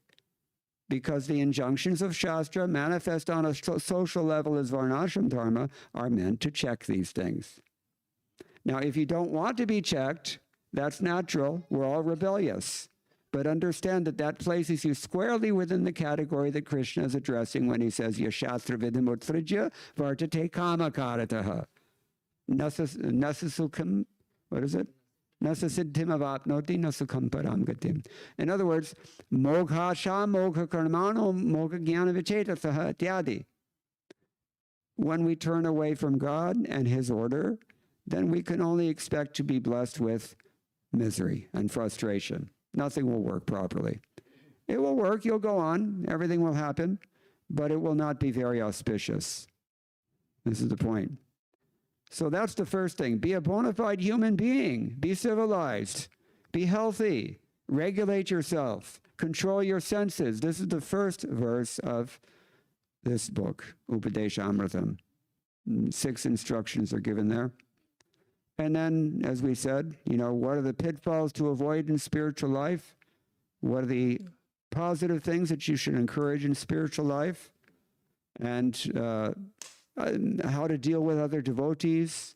[SPEAKER 2] Because the injunctions of Shastra manifest on a social level as varnashram dharma are meant to check these things. Now, if you don't want to be checked, that's natural. We're all rebellious. But understand that places you squarely within the category that Krishna is addressing when he says, Yashastra vidhim utsrijya vartate kamakarataha. Nasasukham, what is it? Nasasiddhim avapnoti nasukham param gatim. In other words, moghasha mogha karmano mogha jnana vicetasaha ityadi. When we turn away from God and his order, then we can only expect to be blessed with misery and frustration. Nothing will work properly. It will work, you'll go on, everything will happen, but it will not be very auspicious. This is the point. So that's the first thing. Be a bona fide human being. Be civilized. Be healthy. Regulate yourself. Control your senses. This is the first verse of this book, Upadesha Amritam. 6 instructions are given there. And then, as we said, what are the pitfalls to avoid in spiritual life? What are the positive things that you should encourage in spiritual life, and how to deal with other devotees,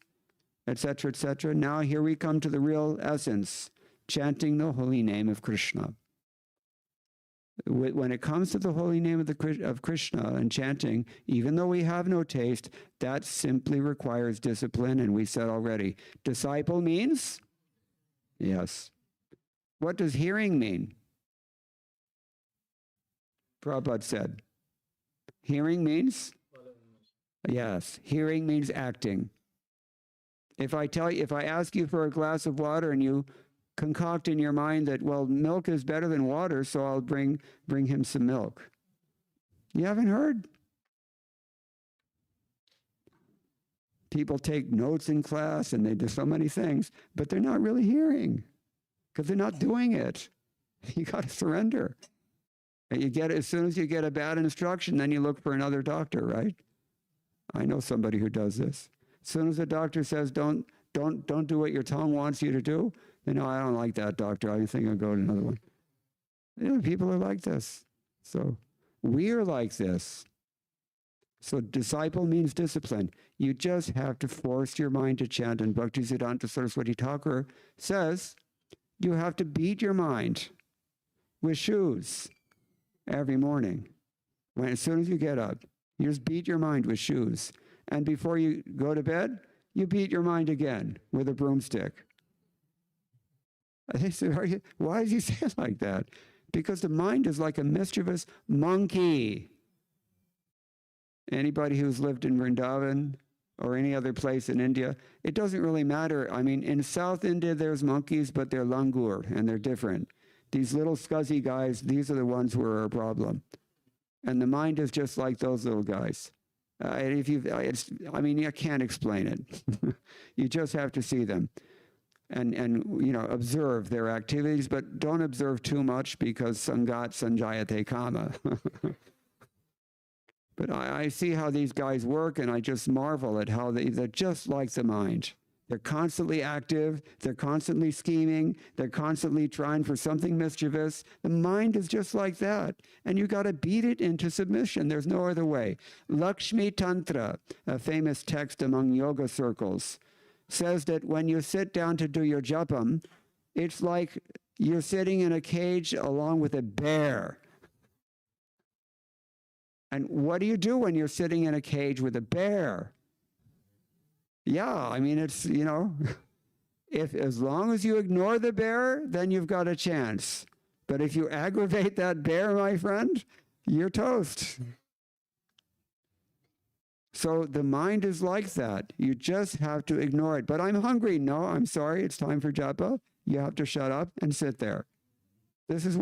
[SPEAKER 2] etc., etc. Now here we come to the real essence, chanting the holy name of Krishna. When it comes to the holy name of Krishna and chanting, even though we have no taste, that simply requires discipline, and we said already, disciple means? Yes. What does hearing mean? Prabhupada said, hearing means? Yes, hearing means acting. If I ask you for a glass of water and you concoct in your mind that, well, milk is better than water, so I'll bring him some milk. You haven't heard? People take notes in class and they do so many things, but they're not really hearing because they're not doing it. You got to surrender. And as soon as you get a bad instruction, then you look for another doctor, right? I know somebody who does this. As soon as the doctor says, don't do what your tongue wants you to do, then, I don't like that doctor. I think I'll go to another one. People are like this. So we're like this. So disciple means discipline. You just have to force your mind to chant. And Bhaktivedanta Saraswati Thakur says, you have to beat your mind with shoes every morning. As soon as you get up, you just beat your mind with shoes. And before you go to bed, you beat your mind again with a broomstick. They said, why does he say it like that? Because the mind is like a mischievous monkey. Anybody who's lived in Vrindavan or any other place in India, it doesn't really matter. I mean, in South India, there's monkeys, but they're langur, and they're different. These little scuzzy guys, these are the ones who are a problem. And the mind is just like those little guys. I can't explain it. You just have to see them. And observe their activities, but don't observe too much because sangat sanjayate kama. But I see how these guys work, and I just marvel at how they're just like the mind. They're constantly active, they're constantly scheming, they're constantly trying for something mischievous. The mind is just like that, and you got to beat it into submission. There's no other way. Lakshmi Tantra, a famous text among yoga circles, says that when you sit down to do your japam, it's like you're sitting in a cage along with a bear. And what do you do when you're sitting in a cage with a bear? Yeah, I mean, it's, as long as you ignore the bear, then you've got a chance. But if you aggravate that bear, my friend, you're toast. So the mind is like that. You just have to ignore it. But I'm hungry. No, I'm sorry. It's time for japa. You have to shut up and sit there. This is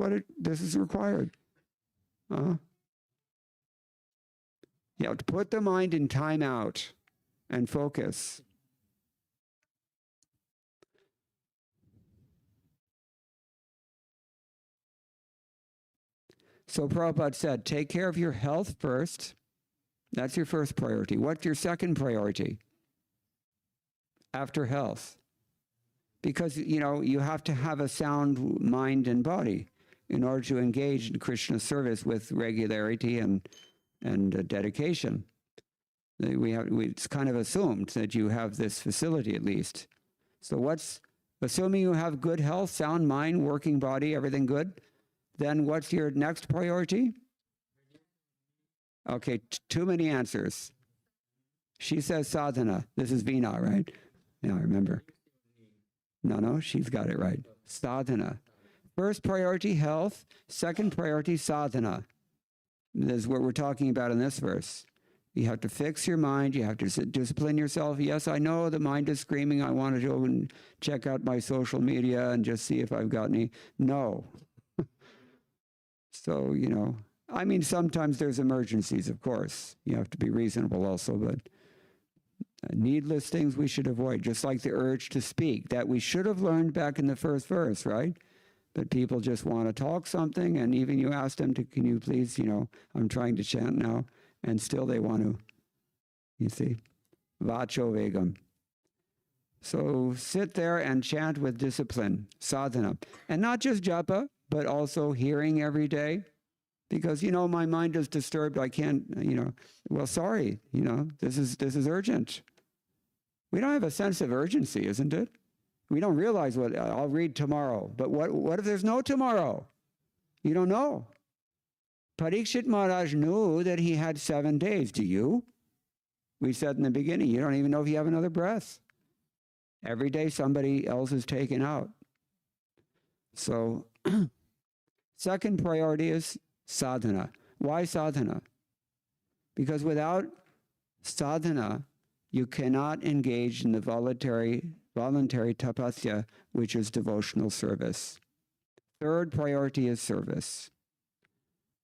[SPEAKER 2] required. You have to put the mind in time out and focus. So Prabhupada said, take care of your health first. That's your first priority. What's your second priority after health? Because, you have to have a sound mind and body in order to engage in Krishna service with regularity and dedication. It's kind of assumed that you have this facility at least. So assuming you have good health, sound mind, working body, everything good, then what's your next priority? Okay, too many answers. She says sadhana. This is Veena, right? Yeah, I remember. No, she's got it right. Sadhana. First priority, health. Second priority, sadhana. This is what we're talking about in this verse. You have to fix your mind. You have to discipline yourself. Yes, I know the mind is screaming, I want to go and check out my social media and just see if I've got any. No. So, sometimes there's emergencies, of course. You have to be reasonable also, but needless things we should avoid, just like the urge to speak that we should have learned back in the first verse, right? But people just want to talk something, and even you ask them can you please, I'm trying to chant now, and still they want to, you see, vacho vegam. So sit there and chant with discipline, sadhana. And not just japa, but also hearing every day. Because, my mind is disturbed. I can't, well, sorry, this is urgent. We don't have a sense of urgency, isn't it? We don't realize what I'll read tomorrow. But what if there's no tomorrow? You don't know. Parikshit Maharaj knew that he had 7 days. Do you? We said in the beginning, you don't even know if you have another breath. Every day somebody else is taken out. So, second priority is sadhana. Why sadhana? Because without sadhana, you cannot engage in the voluntary tapasya, which is devotional service. Third priority is service.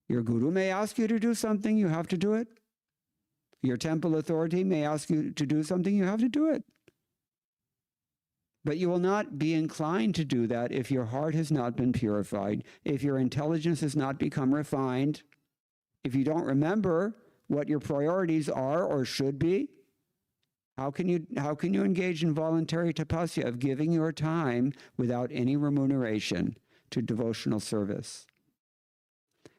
[SPEAKER 2] Your guru may ask you to do something, you have to do it. Your temple authority may ask you to do something, you have to do it. But you will not be inclined to do that if your heart has not been purified, if your intelligence has not become refined, if you don't remember what your priorities are or should be. How can you engage in voluntary tapasya of giving your time without any remuneration to devotional service?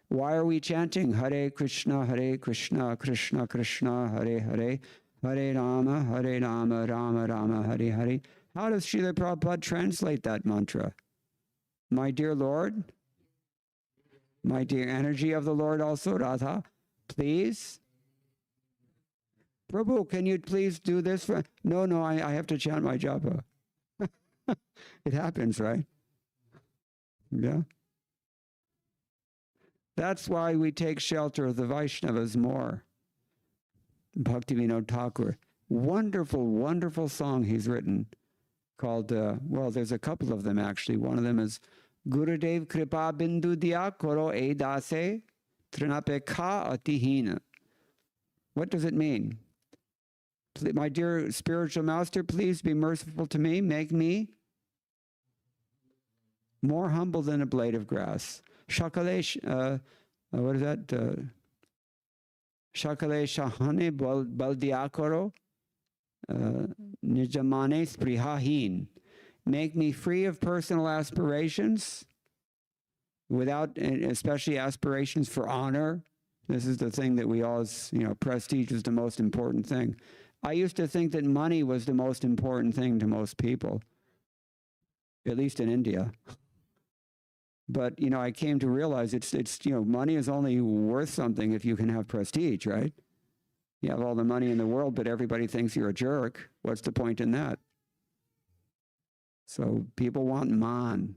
[SPEAKER 2] Why are we chanting Hare Krishna, Krishna Krishna, Hare Hare, Hare Rama, Rama Rama, Hare Hare? How does Srila Prabhupada translate that mantra? My dear Lord, my dear energy of the Lord also, Radha, please. Prabhu, can you please do this for... No, I have to chant my japa. It happens, right? Yeah. That's why we take shelter of the Vaishnavas more. Bhaktivedanta Thakur, wonderful, wonderful song he's written called, well, there's a couple of them actually. One of them is Gurudev Kripa Bindu Diya Koro E Dase Trinape Ka Atihina. What does it mean? My dear spiritual master, please be merciful to me. Make me more humble than a blade of grass. Shakale, what is that? Shakale Shahane Baldiakoro Nijamane Sprihahin. Make me free of personal aspirations, without, especially aspirations for honor. This is the thing that we always, prestige is the most important thing. I used to think that money was the most important thing to most people, at least in India. But, I came to realize it's money is only worth something if you can have prestige, right? You have all the money in the world, but everybody thinks you're a jerk. What's the point in that? So people want man,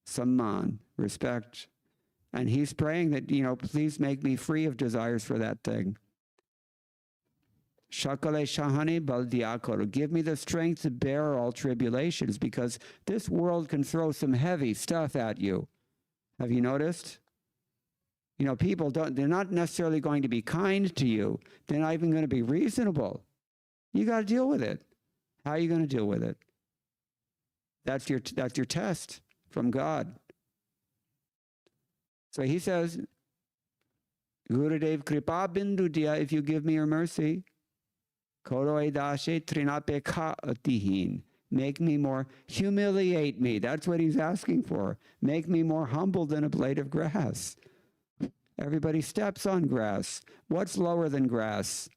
[SPEAKER 2] samman, respect. And he's praying that, please make me free of desires for that thing. Shakale Shahani Baldiakoro. Give me the strength to bear all tribulations, because this world can throw some heavy stuff at you. Have you noticed? People they're not necessarily going to be kind to you. They're not even going to be reasonable. You got to deal with it. How are you going to deal with it? That's your test from God. So he says, Gurudev Kripa Bindu Diya, if you give me your mercy, Koro Edashe Trinape Ka Atihin. Make me more, humiliate me. That's what he's asking for. Make me more humble than a blade of grass. Everybody steps on grass. What's lower than grass?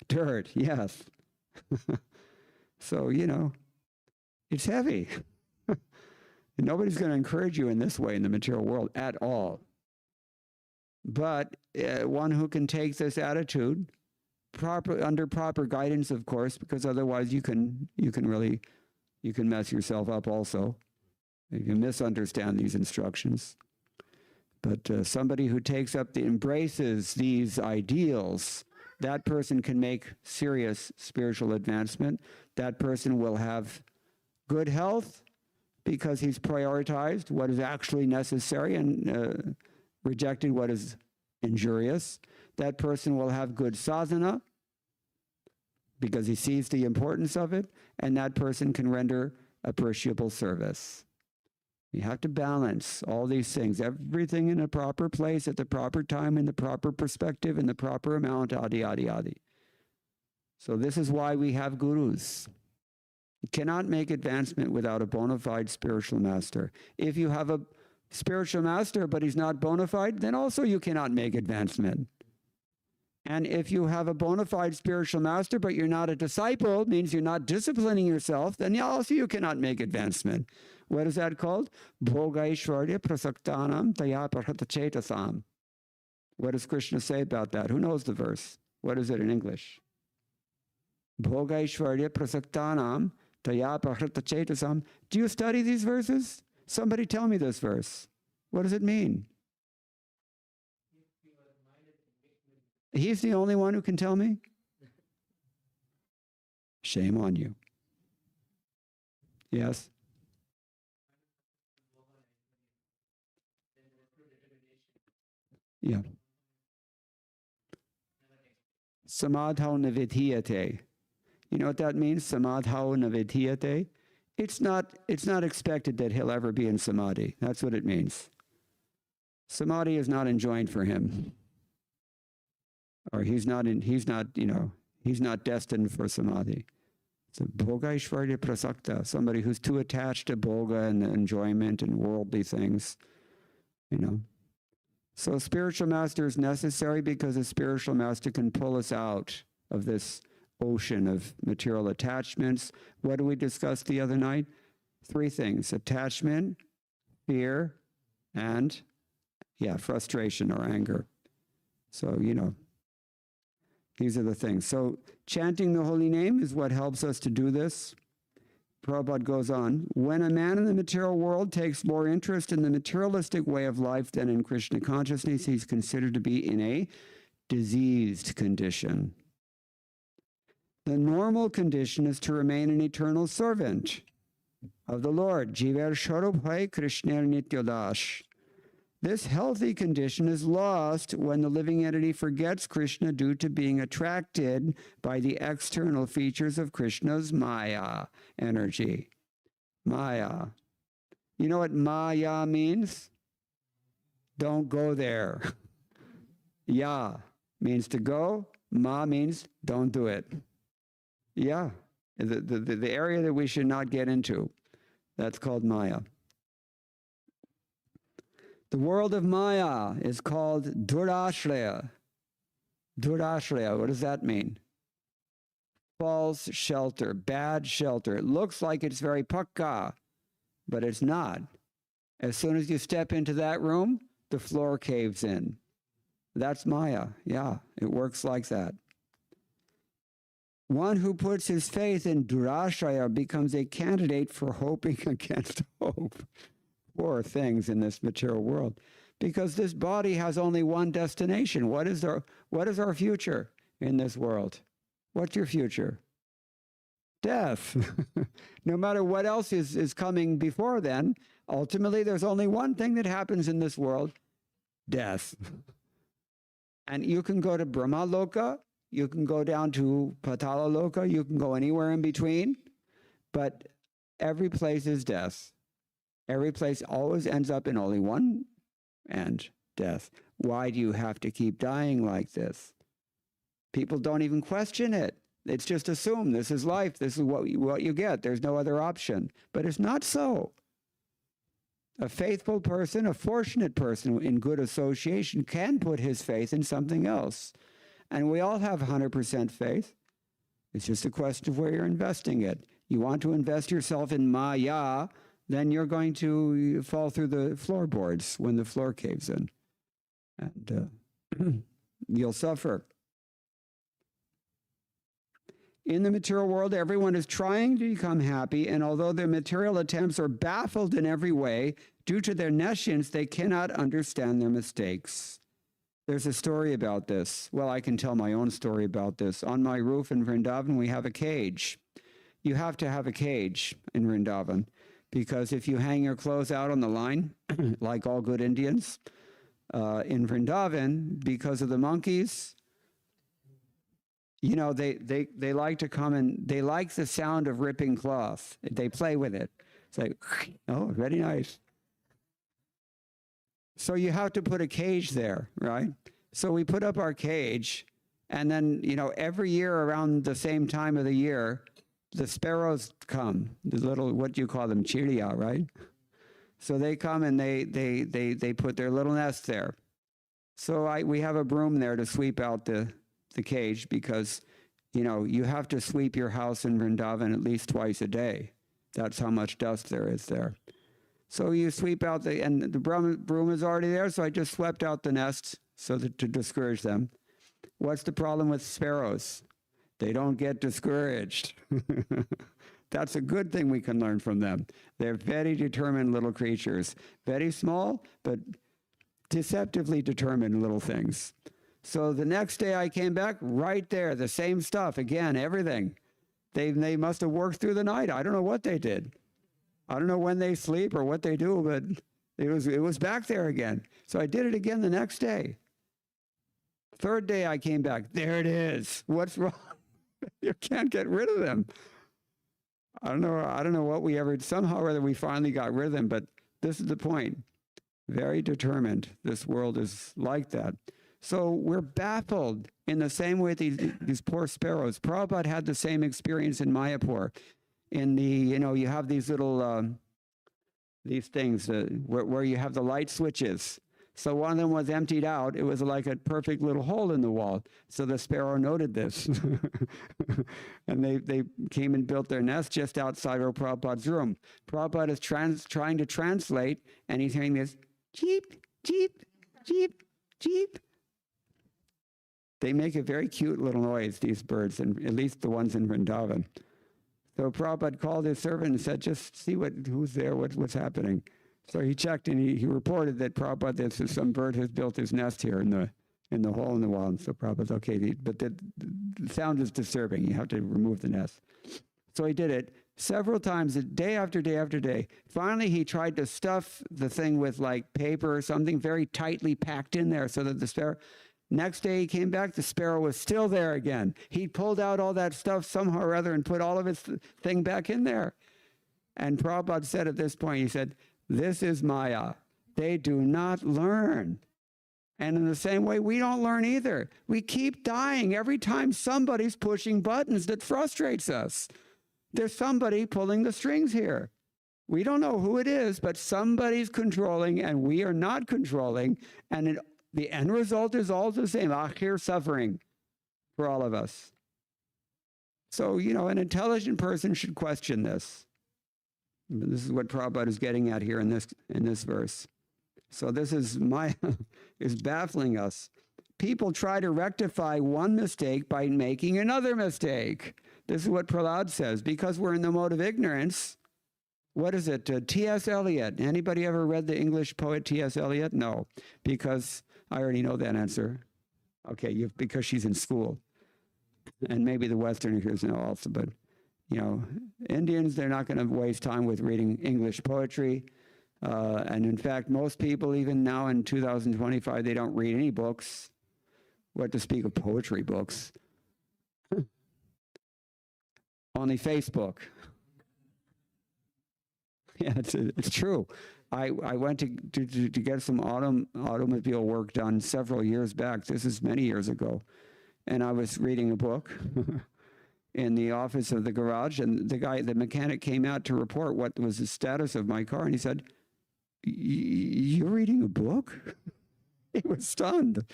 [SPEAKER 2] Dirt, yes. So, it's heavy. Nobody's going to encourage you in this way in the material world at all. But one who can take this attitude, under proper guidance, of course, because otherwise you can mess yourself up also. You can misunderstand these instructions. But somebody who embraces these ideals, that person can make serious spiritual advancement. That person will have good health because he's prioritized what is actually necessary and rejected what is injurious. That person will have good sadhana because he sees the importance of it, and that person can render appreciable service. You have to balance all these things, everything in a proper place, at the proper time, in the proper perspective, in the proper amount, adi, adi, adi. So this is why we have gurus. You cannot make advancement without a bona fide spiritual master. If you have a spiritual master, but he's not bona fide, then also you cannot make advancement. And if you have a bona fide spiritual master, but you're not a disciple, means you're not disciplining yourself, then also you cannot make advancement. What is that called? Bhogaishvarya prasaktanam taya parhatachetasam. What does Krishna say about that? Who knows the verse? What is it in English? Bhogaishvarya prasaktanam taya parhatachetasam. Do you study these verses? Somebody tell me this verse. What does it mean? He's the only one who can tell me? Shame on you. Yes? Yeah. Samadhau navidhyate. You know what that means? Samadhau navidhyate. It's not expected that he'll ever be in samadhi. That's what it means. Samadhi is not enjoined for him. Or he's not destined for samadhi. So bhogaishvarya prasakta, somebody who's too attached to bhoga and enjoyment and worldly things, So spiritual master is necessary because a spiritual master can pull us out of this ocean of material attachments. What did we discuss the other night? 3 things: attachment, fear, and frustration or anger. So, these are the things. So chanting the holy name is what helps us to do this. Prabhupada goes on, when a man in the material world takes more interest in the materialistic way of life than in Krishna consciousness, he's considered to be in a diseased condition. The normal condition is to remain an eternal servant of the Lord. Jiver Sharup Hai Krishna Nityodash. This healthy condition is lost when the living entity forgets Krishna due to being attracted by the external features of Krishna's Maya energy. Maya. You know what Maya means? Don't go there. Ya means to go. Ma means don't do it. Yeah. The area that we should not get into. That's called Maya. The world of Maya is called Durashraya. Durashraya, what does that mean? False shelter, bad shelter. It looks like it's very pakka, but it's not. As soon as you step into that room, the floor caves in. That's Maya. Yeah, it works like that. One who puts his faith in Durashraya becomes a candidate for hoping against hope. Poor things in this material world, because this body has only one destination. What is our future in this world? What's your future? Death. No matter what else is coming before then, ultimately there's only one thing that happens in this world: death. And you can go to Brahma Loka, you can go down to Patala Loka, you can go anywhere in between, but every place is death. Every place always ends up in only one end: death. Why do you have to keep dying like this? People don't even question it. It's just assumed this is life. This is what you get. There's no other option. But it's not so. A faithful person, a fortunate person in good association can put his faith in something else. And we all have 100% faith. It's just a question of where you're investing it. You want to invest yourself in Maya, then you're going to fall through the floorboards when the floor caves in. And you'll suffer. In the material world, everyone is trying to become happy, and although their material attempts are baffled in every way, due to their nescience, they cannot understand their mistakes. There's a story about this. Well, I can tell my own story about this. On my roof in Vrindavan, we have a cage. You have to have a cage in Vrindavan, because if you hang your clothes out on the line, like all good Indians, in Vrindavan, because of the monkeys, they like to come and they like the sound of ripping cloth. They play with it. It's like, oh, very nice. So you have to put a cage there, right? So we put up our cage, and then, every year around the same time of the year, the sparrows come, the little, what do you call them, chiriya, right? So they come and they put their little nest there. So we have a broom there to sweep out the cage because, you know, you have to sweep your house in Vrindavan at least twice a day. That's how much dust there is there. So you sweep out and the broom is already there, so I just swept out the nest so that to discourage them. What's the problem with sparrows? They don't get discouraged. That's a good thing we can learn from them. They're very determined little creatures. Very small, but deceptively determined little things. So the next day I came back, right there, the same stuff, again, everything. They must have worked through the night. I don't know what they did. I don't know when they sleep or what they do, but it was back there again. So I did it again the next day. Third day I came back, there it is. What's wrong? You can't get rid of them. I don't know what we ever, somehow or other we finally got rid of them, but this is the point. Very determined. This world is like that. So we're baffled in the same way these poor sparrows. Prabhupada had the same experience in Mayapur. In the, you know, you have these little, these things where you have the light switches. So one of them was emptied out. It was like a perfect little hole in the wall. So the sparrow noted this. And they came and built their nest just outside of Prabhupada's room. Prabhupada is trying to translate, and he's hearing this, cheep, cheep, cheep, cheep. They make a very cute little noise, these birds, and at least the ones in Vrindavan. So Prabhupada called his servant and said, just see who's there, what's happening. So he checked and he reported that Prabhupada, some bird has built his nest here in the hole in the wall. And so Prabhupada's okay, but the sound is disturbing. You have to remove the nest. So he did it several times, day after day after day. Finally, he tried to stuff the thing with like paper or something very tightly packed in there so that the sparrow, next day he came back, the sparrow was still there again. He pulled out all that stuff somehow or other and put all of his thing back in there. And Prabhupada said at this point, he said, this is Maya. They do not learn. And in the same way, we don't learn either. We keep dying every time somebody's pushing buttons that frustrates us. There's somebody pulling the strings here. We don't know who it is, but somebody's controlling and we are not controlling. And the end result is all the same, akhir suffering for all of us. So, you know, an intelligent person should question this. This is what Prabhupada is getting at here in this verse. So this is is baffling us. People try to rectify one mistake by making another mistake. This is what Prahlad says. Because we're in the mode of ignorance, what is it? T.S. Eliot. Anybody ever read the English poet T.S. Eliot? No, because I already know that answer. Okay, because she's in school. And maybe the Westerners know also, but you know, Indians, they're not going to waste time with reading English poetry. And in fact, most people, even now in 2025, they don't read any books. What to speak of poetry books? Only Facebook. Yeah, it's true. I went to get some automobile work done several years back. This is many years ago. And I was reading a book in the office of the garage, and the mechanic came out to report what was the status of my car, and he said, "You're reading a book?" He was stunned.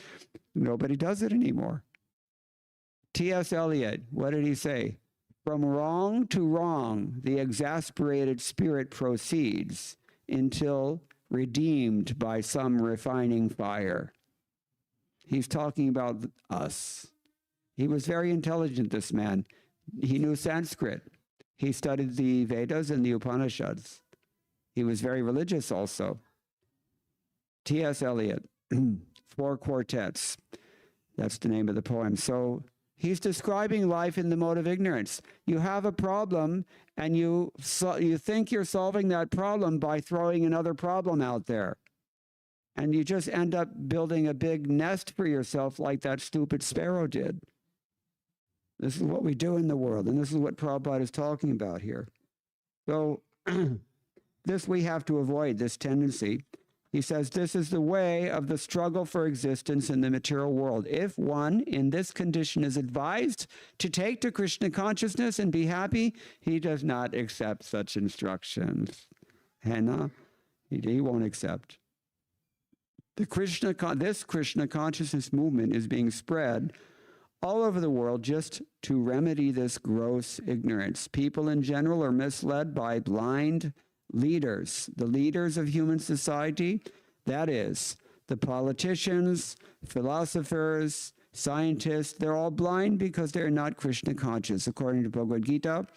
[SPEAKER 2] Nobody does it anymore. T.S. Eliot, what did he say? From wrong to wrong, the exasperated spirit proceeds until redeemed by some refining fire. He's talking about us. He was very intelligent, this man. He knew Sanskrit. He studied the Vedas and the Upanishads. He was very religious also. T.S. Eliot, 4 quartets. That's the name of the poem. So he's describing life in the mode of ignorance. You have a problem, and you think you're solving that problem by throwing another problem out there. And you just end up building a big nest for yourself like that stupid sparrow did. This is what we do in the world, and this is what Prabhupada is talking about here. So this we have to avoid, this tendency. He says, this is the way of the struggle for existence in the material world. If one in this condition is advised to take to Krishna consciousness and be happy, he does not accept such instructions. Hannah, he won't accept. This Krishna consciousness movement is being spread all over the world just to remedy this gross ignorance. People in general are misled by blind leaders, the leaders of human society, that is, the politicians, philosophers, scientists. They're all blind because they're not Krishna conscious, according to Bhagavad-gita,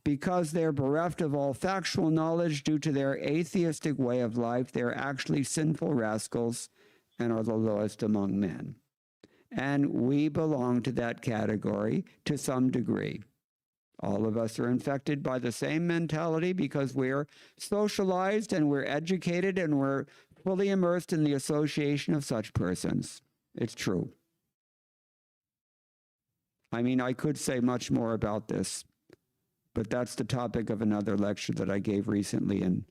[SPEAKER 2] because they're bereft of all factual knowledge due to their atheistic way of life. They're actually sinful rascals and are the lowest among men. And we belong to that category to some degree. All of us are infected by the same mentality because we're socialized and we're educated and we're fully immersed in the association of such persons. It's true. I mean, I could say much more about this, but that's the topic of another lecture that I gave recently in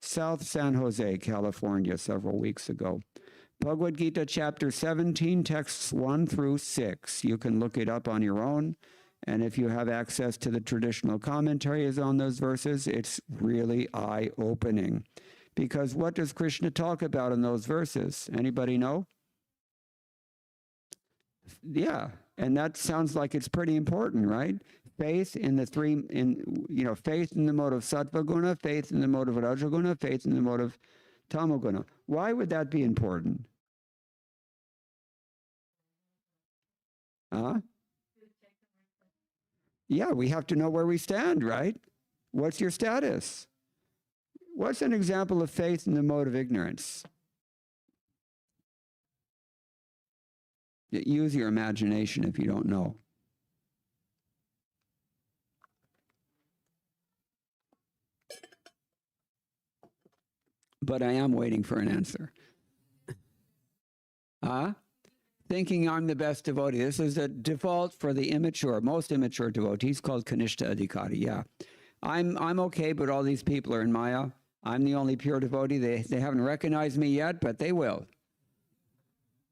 [SPEAKER 2] South San Jose, California, several weeks ago. Bhagavad Gita chapter 17, texts 1 through 6. You can look it up on your own. And if you have access to the traditional commentaries on those verses, it's really eye-opening. Because what does Krishna talk about in those verses? Anybody know? Yeah, and that sounds like it's pretty important, right? Faith in the faith in the mode of sattva guna, faith in the mode of rajaguna, faith in the mode of tamoguna. Why would that be important? Yeah, we have to know where we stand, right? What's your status? What's an example of faith in the mode of ignorance? Use your imagination if you don't know. But I am waiting for an answer. Thinking I'm the best devotee. This is the default for the most immature devotees, called Kanishta Adhikari. Yeah, I'm okay, but all these people are in Maya. I'm the only pure devotee. They haven't recognized me yet, but they will.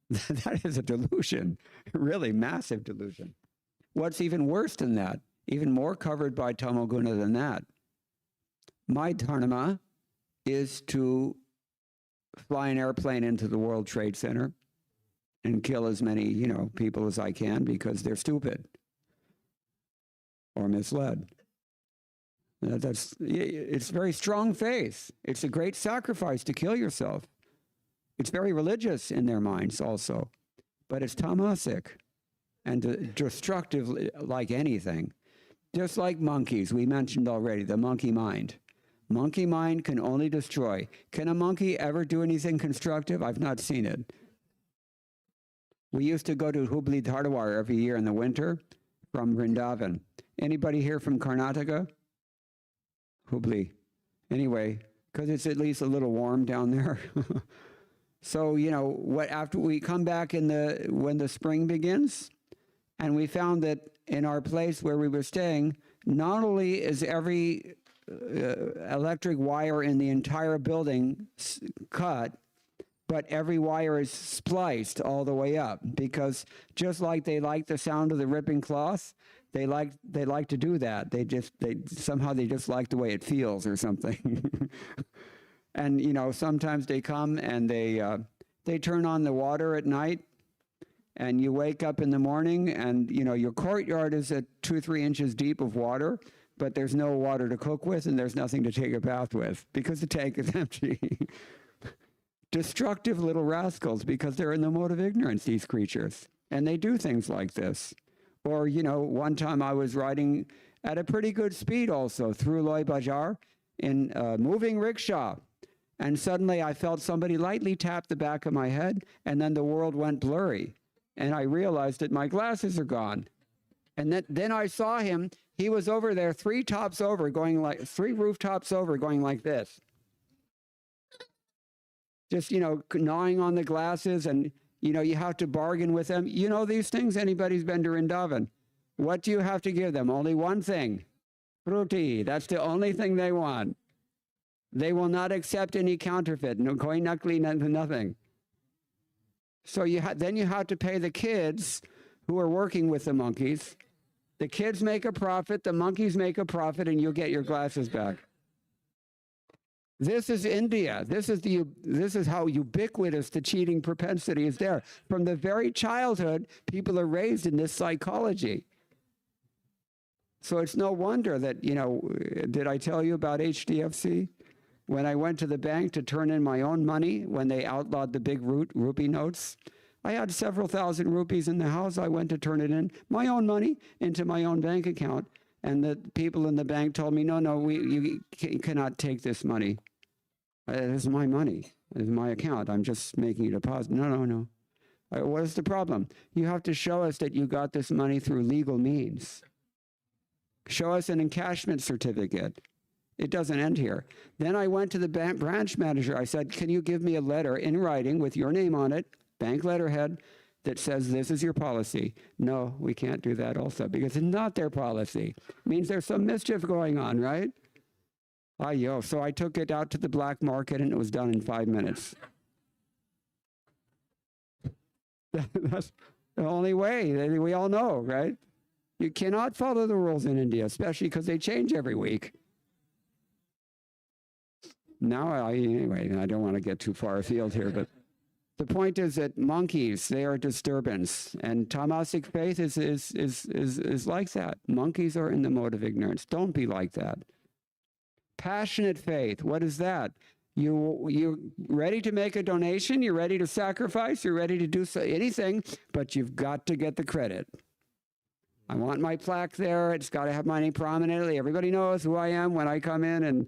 [SPEAKER 2] That is a delusion, really massive delusion. What's even worse than that, even more covered by tamoguna than that, my dharma is to fly an airplane into the World Trade Center and kill as many, people as I can because they're stupid or misled. It's very strong faith. It's a great sacrifice to kill yourself. It's very religious in their minds also, but it's tamasic and destructive like anything. Just like monkeys, we mentioned already, the monkey mind. Monkey mind can only destroy. Can a monkey ever do anything constructive? I've not seen it. We used to go to Hubli Dhardwar every year in the winter from Vrindavan. Anybody here from Karnataka? Hubli. Anyway, because it's at least a little warm down there. So, after we come back when the spring begins, and we found that in our place where we were staying, not only is every electric wire in the entire building cut, but every wire is spliced all the way up, because just like they like the sound of the ripping cloth, they like to do that. They somehow just like the way it feels or something. And sometimes they come and they turn on the water at night, and you wake up in the morning and your courtyard is at 2-3 inches deep of water, but there's no water to cook with and there's nothing to take a bath with because the tank is empty. Destructive little rascals, because they're in the mode of ignorance, these creatures. And they do things like this. Or, one time I was riding at a pretty good speed also through Loy Bajar in a moving rickshaw. And suddenly I felt somebody lightly tap the back of my head, and then the world went blurry. And I realized that my glasses are gone. And then I saw him. He was over there 3 rooftops over, going like this. Just, gnawing on the glasses, and, you have to bargain with them. These things, anybody's been to Vrindavan. What do you have to give them? Only one thing. Fruti. That's the only thing they want. They will not accept any counterfeit, no koi nakli, nothing. So then you have to pay the kids who are working with the monkeys. The kids make a profit, the monkeys make a profit, and you'll get your glasses back. This is India. This is how ubiquitous the cheating propensity is there. From the very childhood, people are raised in this psychology. So it's no wonder that, did I tell you about HDFC? When I went to the bank to turn in my own money, when they outlawed the big rupee notes, I had several thousand rupees in the house. I went to turn it in, my own money, into my own bank account. And the people in the bank told me, no, you cannot take this money. This is my money. This is my account. I'm just making a deposit. No. What is the problem? You have to show us that you got this money through legal means. Show us an encashment certificate. It doesn't end here. Then I went to the branch manager. I said, can you give me a letter in writing with your name on it, bank letterhead, that says this is your policy? No, we can't do that also, because it's not their policy. It means there's some mischief going on, right? So I took it out to the black market, and it was done in 5 minutes. That's the only way. We all know, right? You cannot follow the rules in India, especially because they change every week. Anyway, I don't want to get too far afield here, but the point is that monkeys, they are a disturbance, and tamasic faith is like that. Monkeys are in the mode of ignorance. Don't be like that. Passionate faith, what is that? You're ready to make a donation, you're ready to sacrifice, you're ready to do anything, but you've got to get the credit. I want my plaque there, it's got to have my name prominently. Everybody knows who I am when I come in, and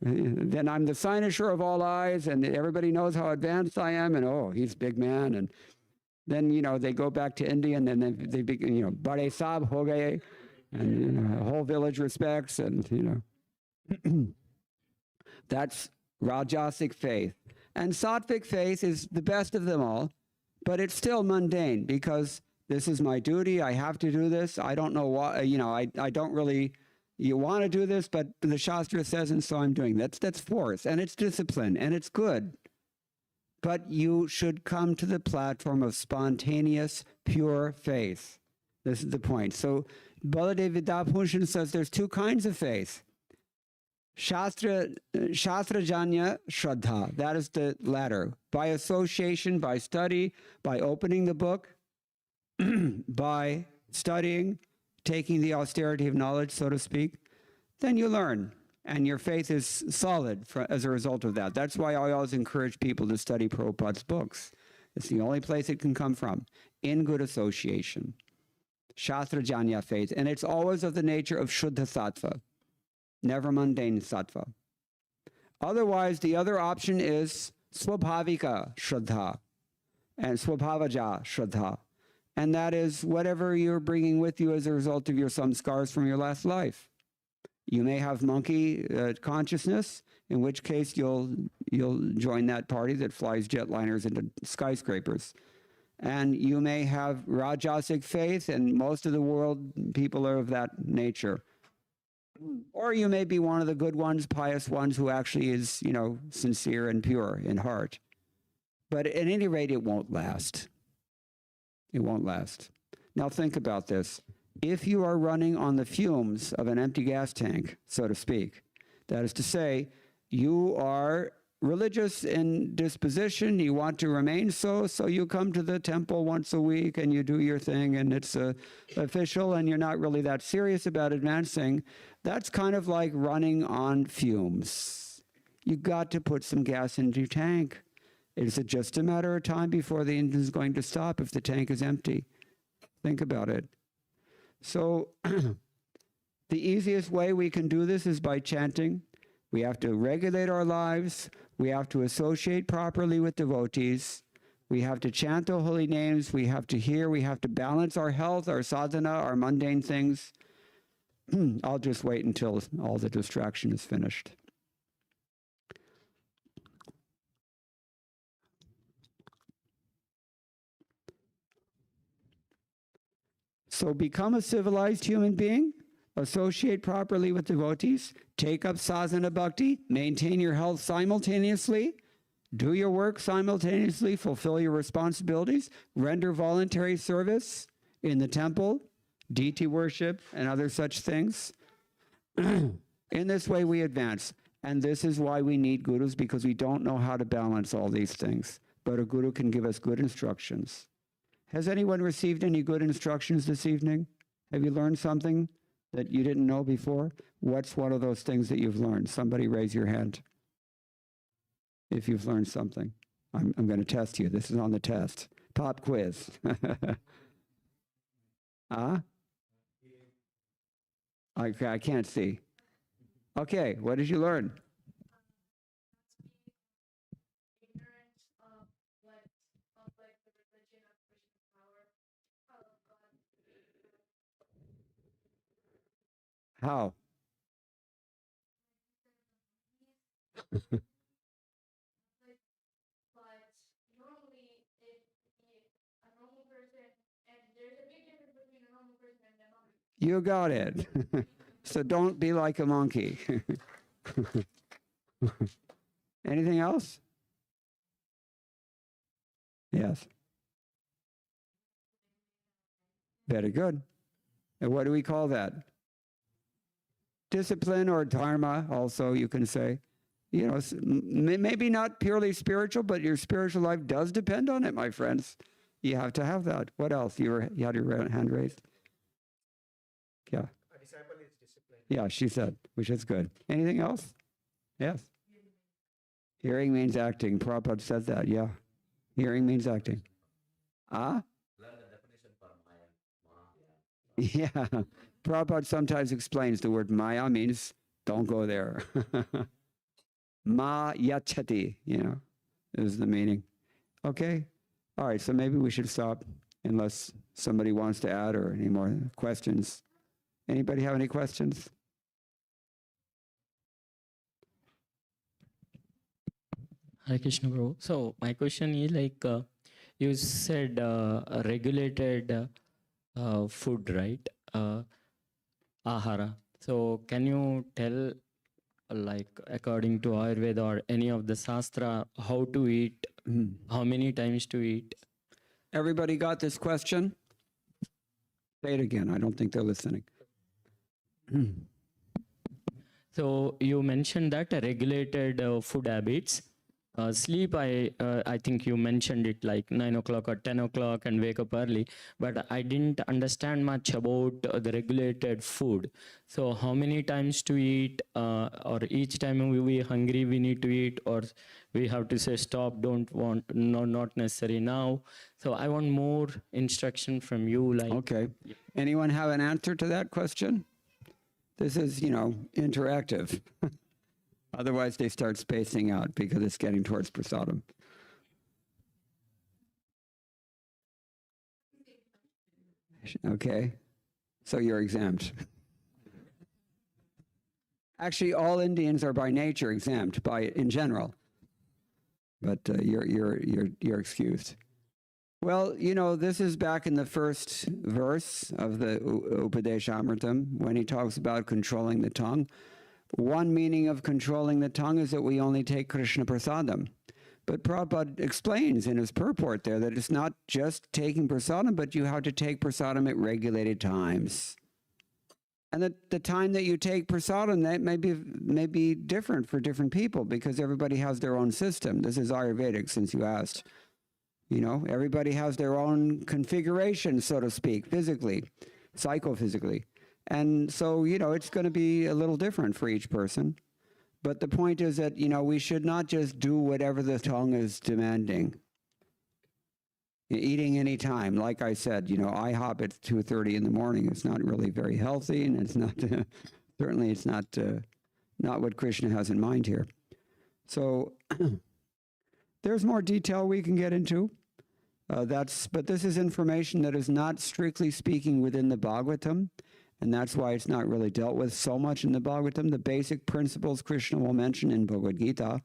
[SPEAKER 2] then I'm the cynosure of all eyes, and everybody knows how advanced I am, and oh, he's a big man. And then, they go back to India, and then they begin, Bade Sab ho gaye, and the whole village respects, and that's Rajasic faith. And Sattvic faith is the best of them all, but it's still mundane, because this is my duty, I have to do this, I don't know why, I don't really, you want to do this, but the Shastra says, and so I'm doing. That's force, and it's discipline, and it's good. But you should come to the platform of spontaneous, pure faith. This is the point. So Baladev Vidyabhushan says there's two kinds of faith. Shastrajanya Shraddha, that is the latter. By association, by study, by opening the book, by studying, taking the austerity of knowledge, so to speak, then you learn, and your faith is solid as a result of that. That's why I always encourage people to study Prabhupada's books. It's the only place it can come from, in good association. Shastrajanya faith, and it's always of the nature of Shuddha Sattva, never mundane Sattva. Otherwise, the other option is Swabhavika Shraddha and Swabhavaja Shraddha. And that is whatever you're bringing with you as a result of your samskars from your last life. You may have monkey consciousness, in which case you'll join that party that flies jetliners into skyscrapers. And you may have Rajasic faith, and most of the world, people are of that nature. Or you may be one of the good ones, pious ones, who actually is, sincere and pure in heart. But at any rate, it won't last. It won't last. Now think about this. If you are running on the fumes of an empty gas tank, so to speak, that is to say, you are religious in disposition, you want to remain so you come to the temple once a week and you do your thing, and it's official, and you're not really that serious about advancing, that's kind of like running on fumes. You got to put some gas into your tank. Is it just a matter of time before the engine is going to stop if the tank is empty? Think about it. So the easiest way we can do this is by chanting. We have to regulate our lives. We have to associate properly with devotees. We have to chant the holy names. We have to hear. We have to balance our health, our sadhana, our mundane things. I'll just wait until all the distraction is finished. So become a civilized human being, associate properly with devotees, take up sadhana bhakti, maintain your health simultaneously, do your work simultaneously, fulfill your responsibilities, render voluntary service in the temple, deity worship, and other such things. In this way we advance. And this is why we need gurus, because we don't know how to balance all these things. But a guru can give us good instructions. Has anyone received any good instructions this evening? Have you learned something that you didn't know before? What's one of those things that you've learned? Somebody raise your hand if you've learned something. I'm going to test you. This is on the test. Pop quiz. I can't see. Okay, what did you learn? How? You got it. So don't be like a monkey. Anything else? Yes. Very good. And what do we call that? Discipline or dharma, also, you can say. You know, maybe not purely spiritual, but your spiritual life does depend on it, my friends. You have to have that. What else? You had your hand raised? Yeah.
[SPEAKER 3] A disciple is disciplined.
[SPEAKER 2] Yeah, she said, which is good. Anything else? Yes. Hearing means acting. Prabhupada said that, yeah. Hearing means acting. Ah?
[SPEAKER 3] Learn the definition for Maya.
[SPEAKER 2] Yeah. Prabhupada sometimes explains the word Maya means don't go there. Ma yachati, you know, is the meaning. Okay. All right, so maybe we should stop unless somebody wants to add or any more questions. Anybody have any questions?
[SPEAKER 4] Hare Krishna, Prabhu. So my question is like, you said regulated food, right? Ahara. So can you tell, like according to Ayurveda or any of the Shastra, how to eat, how many times to eat?
[SPEAKER 2] Everybody got this question? Say it again. I don't think they're listening.
[SPEAKER 4] So you mentioned that regulated food habits. Sleep, I think you mentioned it like 9 o'clock or 10 o'clock and wake up early, but I didn't understand much about the regulated food. So how many times to eat, or each time we hungry we need to eat, or we have to say stop, don't want, no, not necessary now. So I want more instruction from you. Like,
[SPEAKER 2] Okay. Anyone have an answer to that question? This is, you know, interactive. Otherwise, they start spacing out because it's getting towards prasadam. Okay, so you're exempt. Actually, all Indians are by nature exempt, in general, but you're excused. Well, you know, this is back in the first verse of the Upadeshamritam when he talks about controlling the tongue. One meaning of controlling the tongue is that we only take Krishna prasadam. But Prabhupada explains in his purport there that it's not just taking prasadam, but you have to take prasadam at regulated times. And that the time that you take prasadam, that may be different for different people because everybody has their own system. This is Ayurvedic, since you asked. You know, everybody has their own configuration, so to speak, physically, psychophysically. And so, you know, it's going to be a little different for each person. But the point is that, you know, we should not just do whatever the tongue is demanding. Eating any time, like I said, you know, IHOP at 2:30 in the morning is not really very healthy, and it's not, certainly it's not what Krishna has in mind here. So there's more detail we can get into. But this is information that is not strictly speaking within the Bhagavatam. And that's why it's not really dealt with so much in the Bhagavatam. The basic principles Krishna will mention in Bhagavad-gita,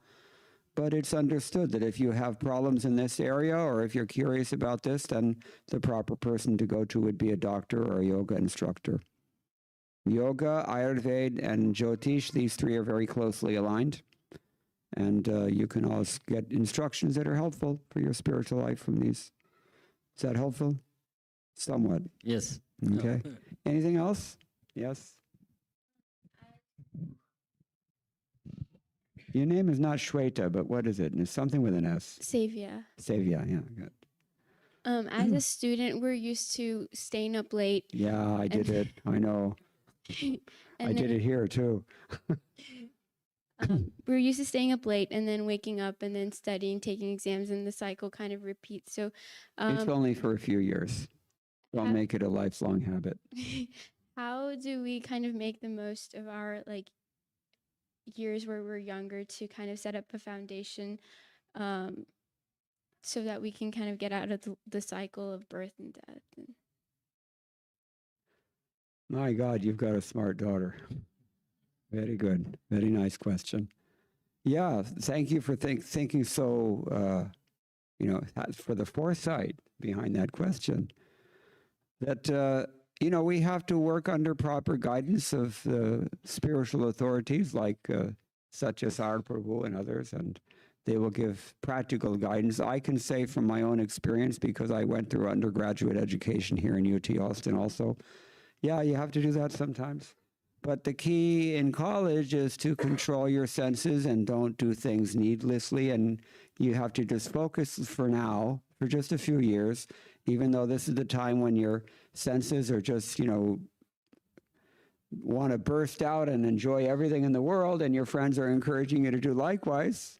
[SPEAKER 2] but it's understood that if you have problems in this area or if you're curious about this, then the proper person to go to would be a doctor or a yoga instructor. Yoga, Ayurveda, and Jyotish, these three are very closely aligned. And you can also get instructions that are helpful for your spiritual life from these. Is that helpful? Somewhat.
[SPEAKER 4] Yes.
[SPEAKER 2] Okay. Anything else? Yes. Your name is not Shweta, but what is it? It's something with an S.
[SPEAKER 5] Savia.
[SPEAKER 2] Savia, yeah. Good.
[SPEAKER 5] As a student, we're used to staying up late.
[SPEAKER 2] Yeah, I did it. I know. I did it here too.
[SPEAKER 5] We're used to staying up late and then waking up and then studying, taking exams, and the cycle kind of repeats. So
[SPEAKER 2] It's only for a few years. Don't make it a lifelong habit.
[SPEAKER 5] how do we kind of make the most of our years where we're younger to kind of set up a foundation so that we can kind of get out of the cycle of birth and death?
[SPEAKER 2] My God, you've got a smart daughter. Very good. Very nice question. Yeah, thank you for thinking so, for the foresight behind that question. That, we have to work under proper guidance of the spiritual authorities like Satyasar Prabhu and others, and they will give practical guidance. I can say from my own experience, because I went through undergraduate education here in UT Austin also, yeah, you have to do that sometimes. But the key in college is to control your senses and don't do things needlessly. And you have to just focus for now, for just a few years, even though this is the time when your senses are just, want to burst out and enjoy everything in the world, and your friends are encouraging you to do likewise.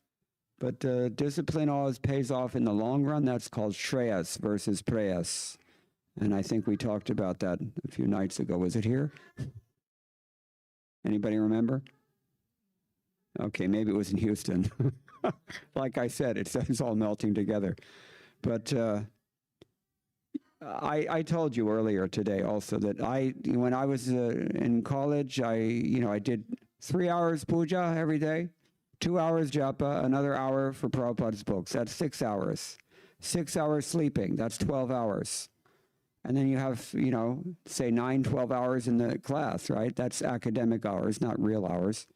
[SPEAKER 2] But discipline always pays off in the long run. That's called Shreyas versus Preyas. And I think we talked about that a few nights ago. Was it here? Anybody remember? Okay, maybe it was in Houston. Like I said, it's all melting together. But I told you earlier today also that when I was in college, I did 3 hours puja every day, 2 hours japa, another hour for Prabhupada's books. That's 6 hours. 6 hours sleeping, that's 12 hours. And then you have, say 9, 12 hours in the class, right? That's academic hours, not real hours.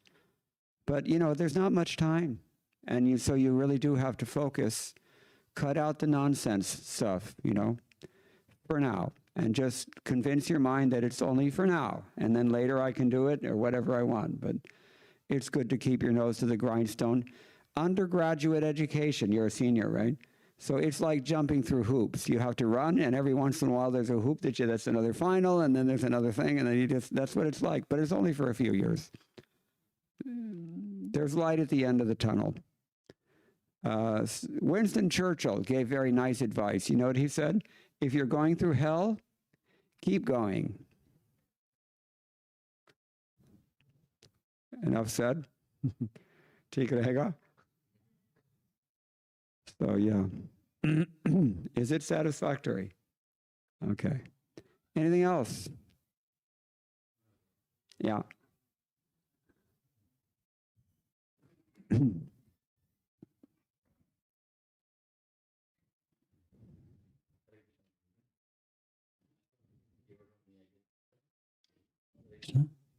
[SPEAKER 2] But, there's not much time. And so you really do have to focus, cut out the nonsense stuff, for now. And just convince your mind that it's only for now. And then later I can do it or whatever I want. But it's good to keep your nose to the grindstone. Undergraduate education, you're a senior, right? So it's like jumping through hoops. You have to run, and every once in a while there's a hoop that's another final, and then there's another thing, and then that's what it's like. But it's only for a few years. There's light at the end of the tunnel. Winston Churchill gave very nice advice. You know what he said? If you're going through hell, keep going. Enough said? Take it, Hega. So, yeah. Is it satisfactory? Okay. Anything else? Yeah.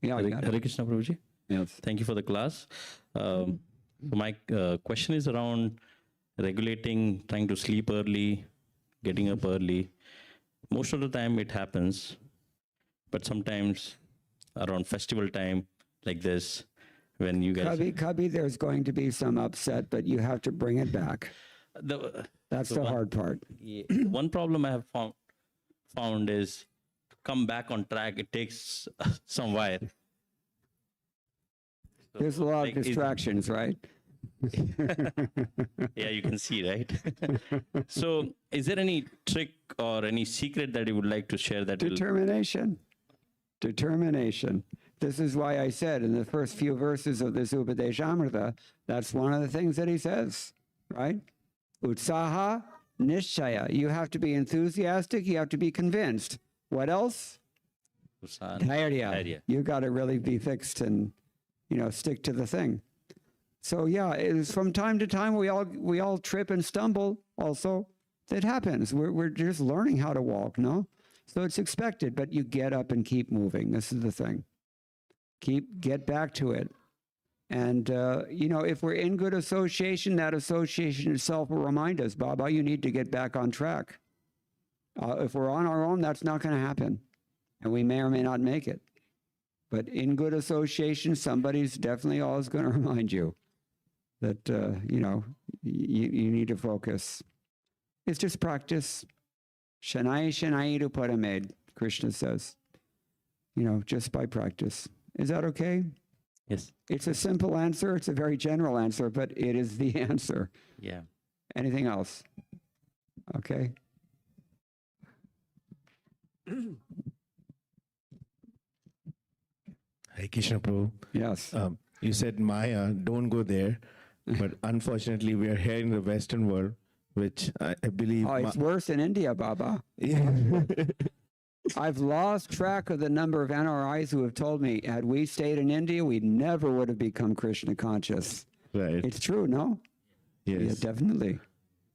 [SPEAKER 2] Yeah,
[SPEAKER 6] Hare Krishna, Prabhuji.
[SPEAKER 2] Yes.
[SPEAKER 6] Thank you for the class. My question is around regulating, trying to sleep early, getting up early. Most of the time it happens, but sometimes around festival time like this, when you guys...
[SPEAKER 2] Cubby, there's going to be some upset, but you have to bring it back. That's the hard part.
[SPEAKER 6] One problem I have found is to come back on track, it takes some while. So,
[SPEAKER 2] there's a lot of distractions, right?
[SPEAKER 6] Yeah, you can see, right? So is there any trick or any secret that you would like to share that
[SPEAKER 2] Determination. Determination. This is why I said in the first few verses of this Upadeshamrita, that's one of the things that he says, right? Utsaha nishchaya. You have to be enthusiastic. You have to be convinced. What else? Dhairya. You got to really be fixed and, stick to the thing. So yeah, it is from time to time we all trip and stumble. Also, it happens. We're just learning how to walk, no? So it's expected, but you get up and keep moving. This is the thing. Get back to it. And, if we're in good association, that association itself will remind us, Baba, you need to get back on track. If we're on our own, that's not going to happen. And we may or may not make it. But in good association, somebody's definitely always going to remind you that, you need to focus. It's just practice. Shanai Shanai Paramed, Krishna says. Just by practice. Is that okay?
[SPEAKER 6] Yes.
[SPEAKER 2] It's a simple answer. It's a very general answer, but it is the answer.
[SPEAKER 6] Yeah.
[SPEAKER 2] Anything else? Okay.
[SPEAKER 7] Hey, Krishna Prabhu.
[SPEAKER 2] Yes.
[SPEAKER 7] You said Maya, don't go there. But unfortunately, we are here in the Western world, which I believe...
[SPEAKER 2] Oh, it's worse in India, Baba.
[SPEAKER 7] Yeah.
[SPEAKER 2] I've lost track of the number of NRIs who have told me, had we stayed in India, we never would have become Krishna conscious.
[SPEAKER 7] Right.
[SPEAKER 2] It's true, no?
[SPEAKER 7] Yes.
[SPEAKER 2] Yeah, definitely.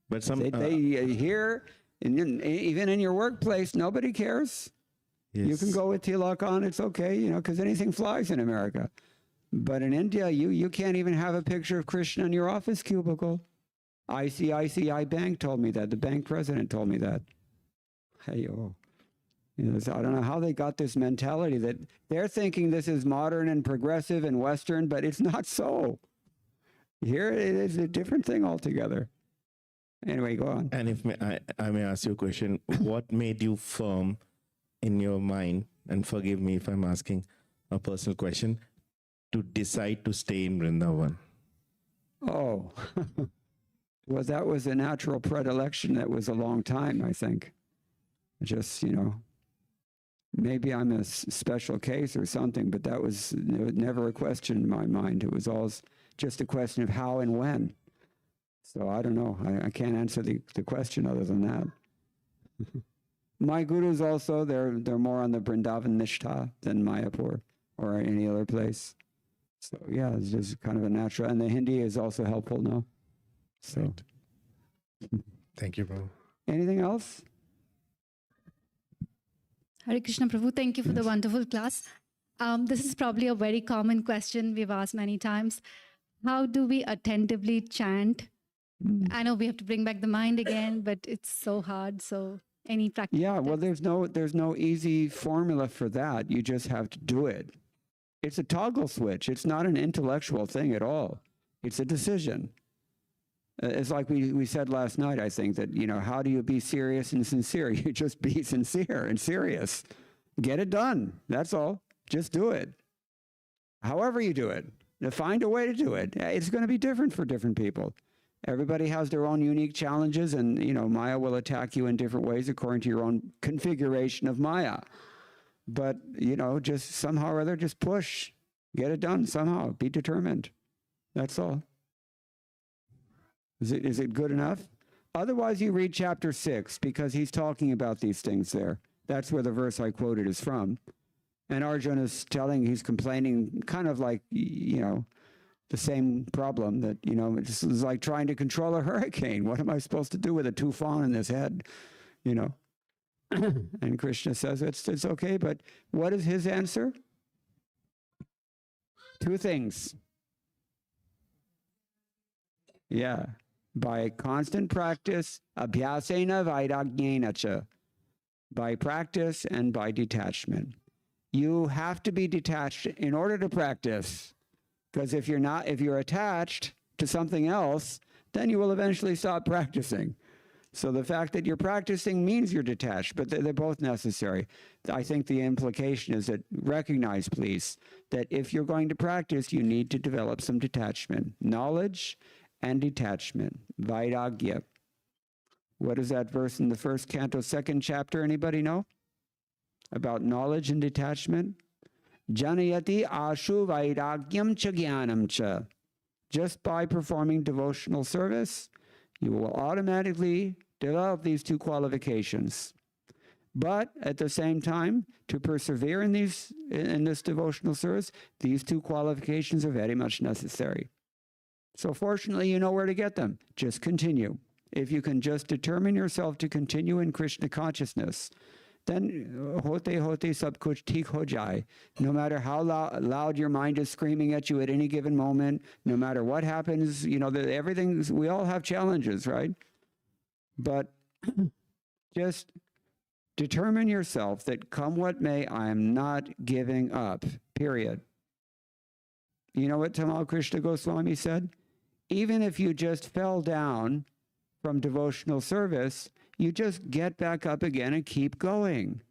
[SPEAKER 7] But some...
[SPEAKER 2] They here, even in your workplace, nobody cares.
[SPEAKER 7] yes.
[SPEAKER 2] You can go with tilak on, it's okay, because anything flies in America. But in India, you can't even have a picture of Krishna in your office cubicle. ICICI Bank told me that. The bank president told me that. Hey, oh. So I don't know how they got this mentality that they're thinking this is modern and progressive and Western, but it's not so. Here it is a different thing altogether. Anyway, go on.
[SPEAKER 7] And if I may ask you a question, what made you firm in your mind, and forgive me if I'm asking a personal question, to decide to stay in Vrindavan?
[SPEAKER 2] Oh, well, that was a natural predilection. That was a long time, I think. Just, maybe I'm a special case or something, but that was never a question in my mind. It was always just a question of how and when. So I don't know. I can't answer the question other than that. My gurus also, they're more on the Vrindavan Nishtha than Mayapur or any other place. So yeah, it's just kind of a natural. And the Hindi is also helpful, no? So.
[SPEAKER 7] Right. Thank you, Prabhu.
[SPEAKER 2] Anything else?
[SPEAKER 8] Hare Krishna Prabhu, thank you for the
[SPEAKER 2] Yes.
[SPEAKER 8] wonderful class. This is probably a very common question we've asked many times. How do we attentively chant? I know we have to bring back the mind again, but it's so hard. So any practice?
[SPEAKER 2] Yeah, well, there's no easy formula for that. You just have to do it. It's a toggle switch. It's not an intellectual thing at all. It's a decision. It's like we said last night, I think, that, how do you be serious and sincere? You just be sincere and serious. Get it done. That's all. Just do it. However you do it. Find a way to do it. It's going to be different for different people. Everybody has their own unique challenges, and, Maya will attack you in different ways according to your own configuration of Maya. But, just somehow or other, just push. Get it done somehow. Be determined. That's all. Is it good enough? Otherwise, you read chapter 6, because he's talking about these things there. That's where the verse I quoted is from. And Arjuna is he's complaining, kind of like, the same problem that, it's like trying to control a hurricane. What am I supposed to do with a tufan in this head? And Krishna says, it's okay, but what is his answer? 2 things. Yeah. By constant practice, abhyasena vairagyena cha. By practice and by detachment. You have to be detached in order to practice. Because if you're attached to something else, then you will eventually stop practicing. So the fact that you're practicing means you're detached, but they're both necessary. I think the implication is that recognize, please, that if you're going to practice, you need to develop some detachment, knowledge and detachment, vairagya. What is that verse in the 1st canto, 2nd chapter? Anybody know? About knowledge and detachment? Janayati ashu vairagyam cha jnanam cha. Just by performing devotional service, you will automatically develop these 2 qualifications. But at the same time, to persevere in this devotional service, these 2 qualifications are very much necessary. So fortunately, you know where to get them. Just continue. If you can just determine yourself to continue in Krishna consciousness, then hote hote sab kuch theek ho jaye. No matter how loud your mind is screaming at you at any given moment, no matter what happens, everything, we all have challenges, right? But just determine yourself that come what may, I am not giving up, period. You know what Tamal Krishna Goswami said? Even if you just fell down from devotional service, you just get back up again and keep going.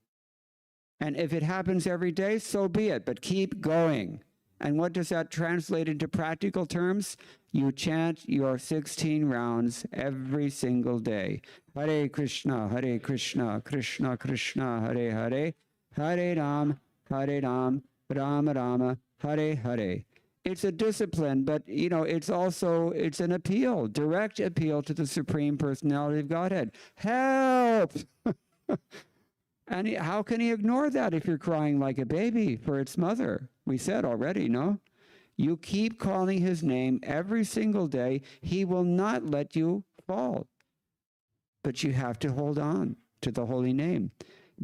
[SPEAKER 2] And if it happens every day, so be it, but keep going. And what does that translate into practical terms? You chant your 16 rounds every single day. Hare Krishna, Krishna Krishna, Hare Hare, Hare Ram, Rama Rama, Hare Hare. It's a discipline, but it's an appeal, direct appeal to the Supreme Personality of Godhead. Help! And how can he ignore that if you're crying like a baby for its mother? We said already, no? You keep calling his name every single day. He will not let you fall. But you have to hold on to the holy name.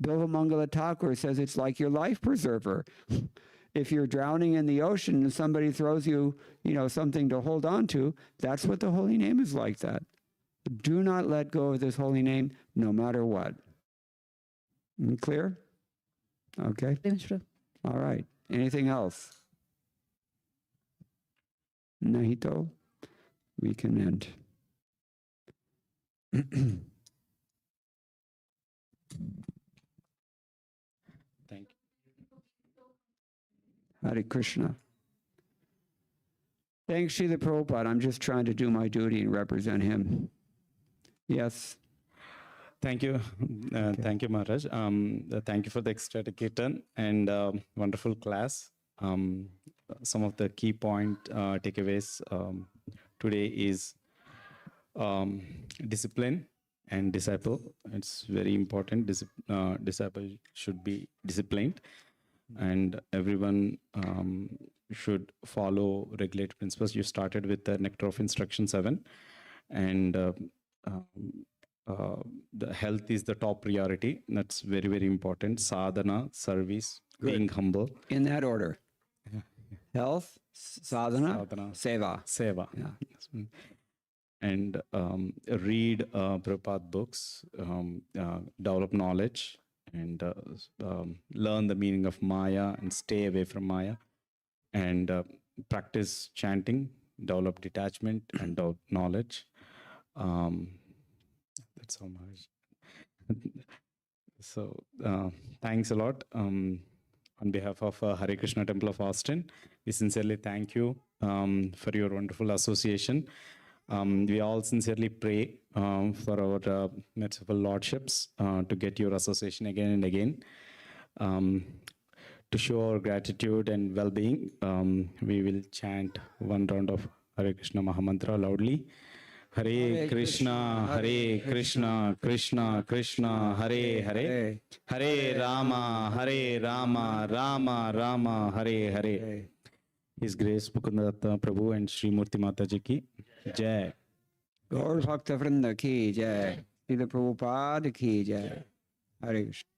[SPEAKER 2] Bilvamangala Thakur says it's like your life preserver. If you're drowning in the ocean and somebody throws you, something to hold on to, that's what the holy name is like that. Do not let go of this holy name no matter what. Clear? Okay. All right. Anything else? Nahito? We can end.
[SPEAKER 6] Thank you.
[SPEAKER 2] Hare Krishna. Thanks, Srila Prabhupada. I'm just trying to do my duty and represent him. Yes.
[SPEAKER 9] Thank you. Thank you, Maharaj. Thank you for the extra kirtan and wonderful class. Some of the key takeaways today is discipline and disciple. It's very important. Disciple should be disciplined, and everyone should follow regulated principles. You started with the Nectar of Instruction 7, and the health is the top priority. That's very, very important. Sadhana, service, being humble.
[SPEAKER 2] In that order. Health, sadhana, seva.
[SPEAKER 9] Seva.
[SPEAKER 2] Yeah.
[SPEAKER 9] And read Prabhupada books, develop knowledge, and learn the meaning of Maya and stay away from Maya. And practice chanting, develop detachment and develop knowledge. That's so much. So thanks a lot. On behalf of Hare Krishna Temple of Austin, we sincerely thank you for your wonderful association. We all sincerely pray for our merciful lordships to get your association again and again. To show our gratitude and well-being, we will chant one round of Hare Krishna Mahamantra loudly. Hare Krishna, Krishna Krishna, Hare Hare, Hare Rama, Rama Rama, Hare Hare. His Grace Mukunda Datta Prabhu and Sri Murti Mataji ki Jai.
[SPEAKER 2] Gaur Bhakta Vrinda ki Jai. Srila Prabhupada ki Jai. Hare Krishna.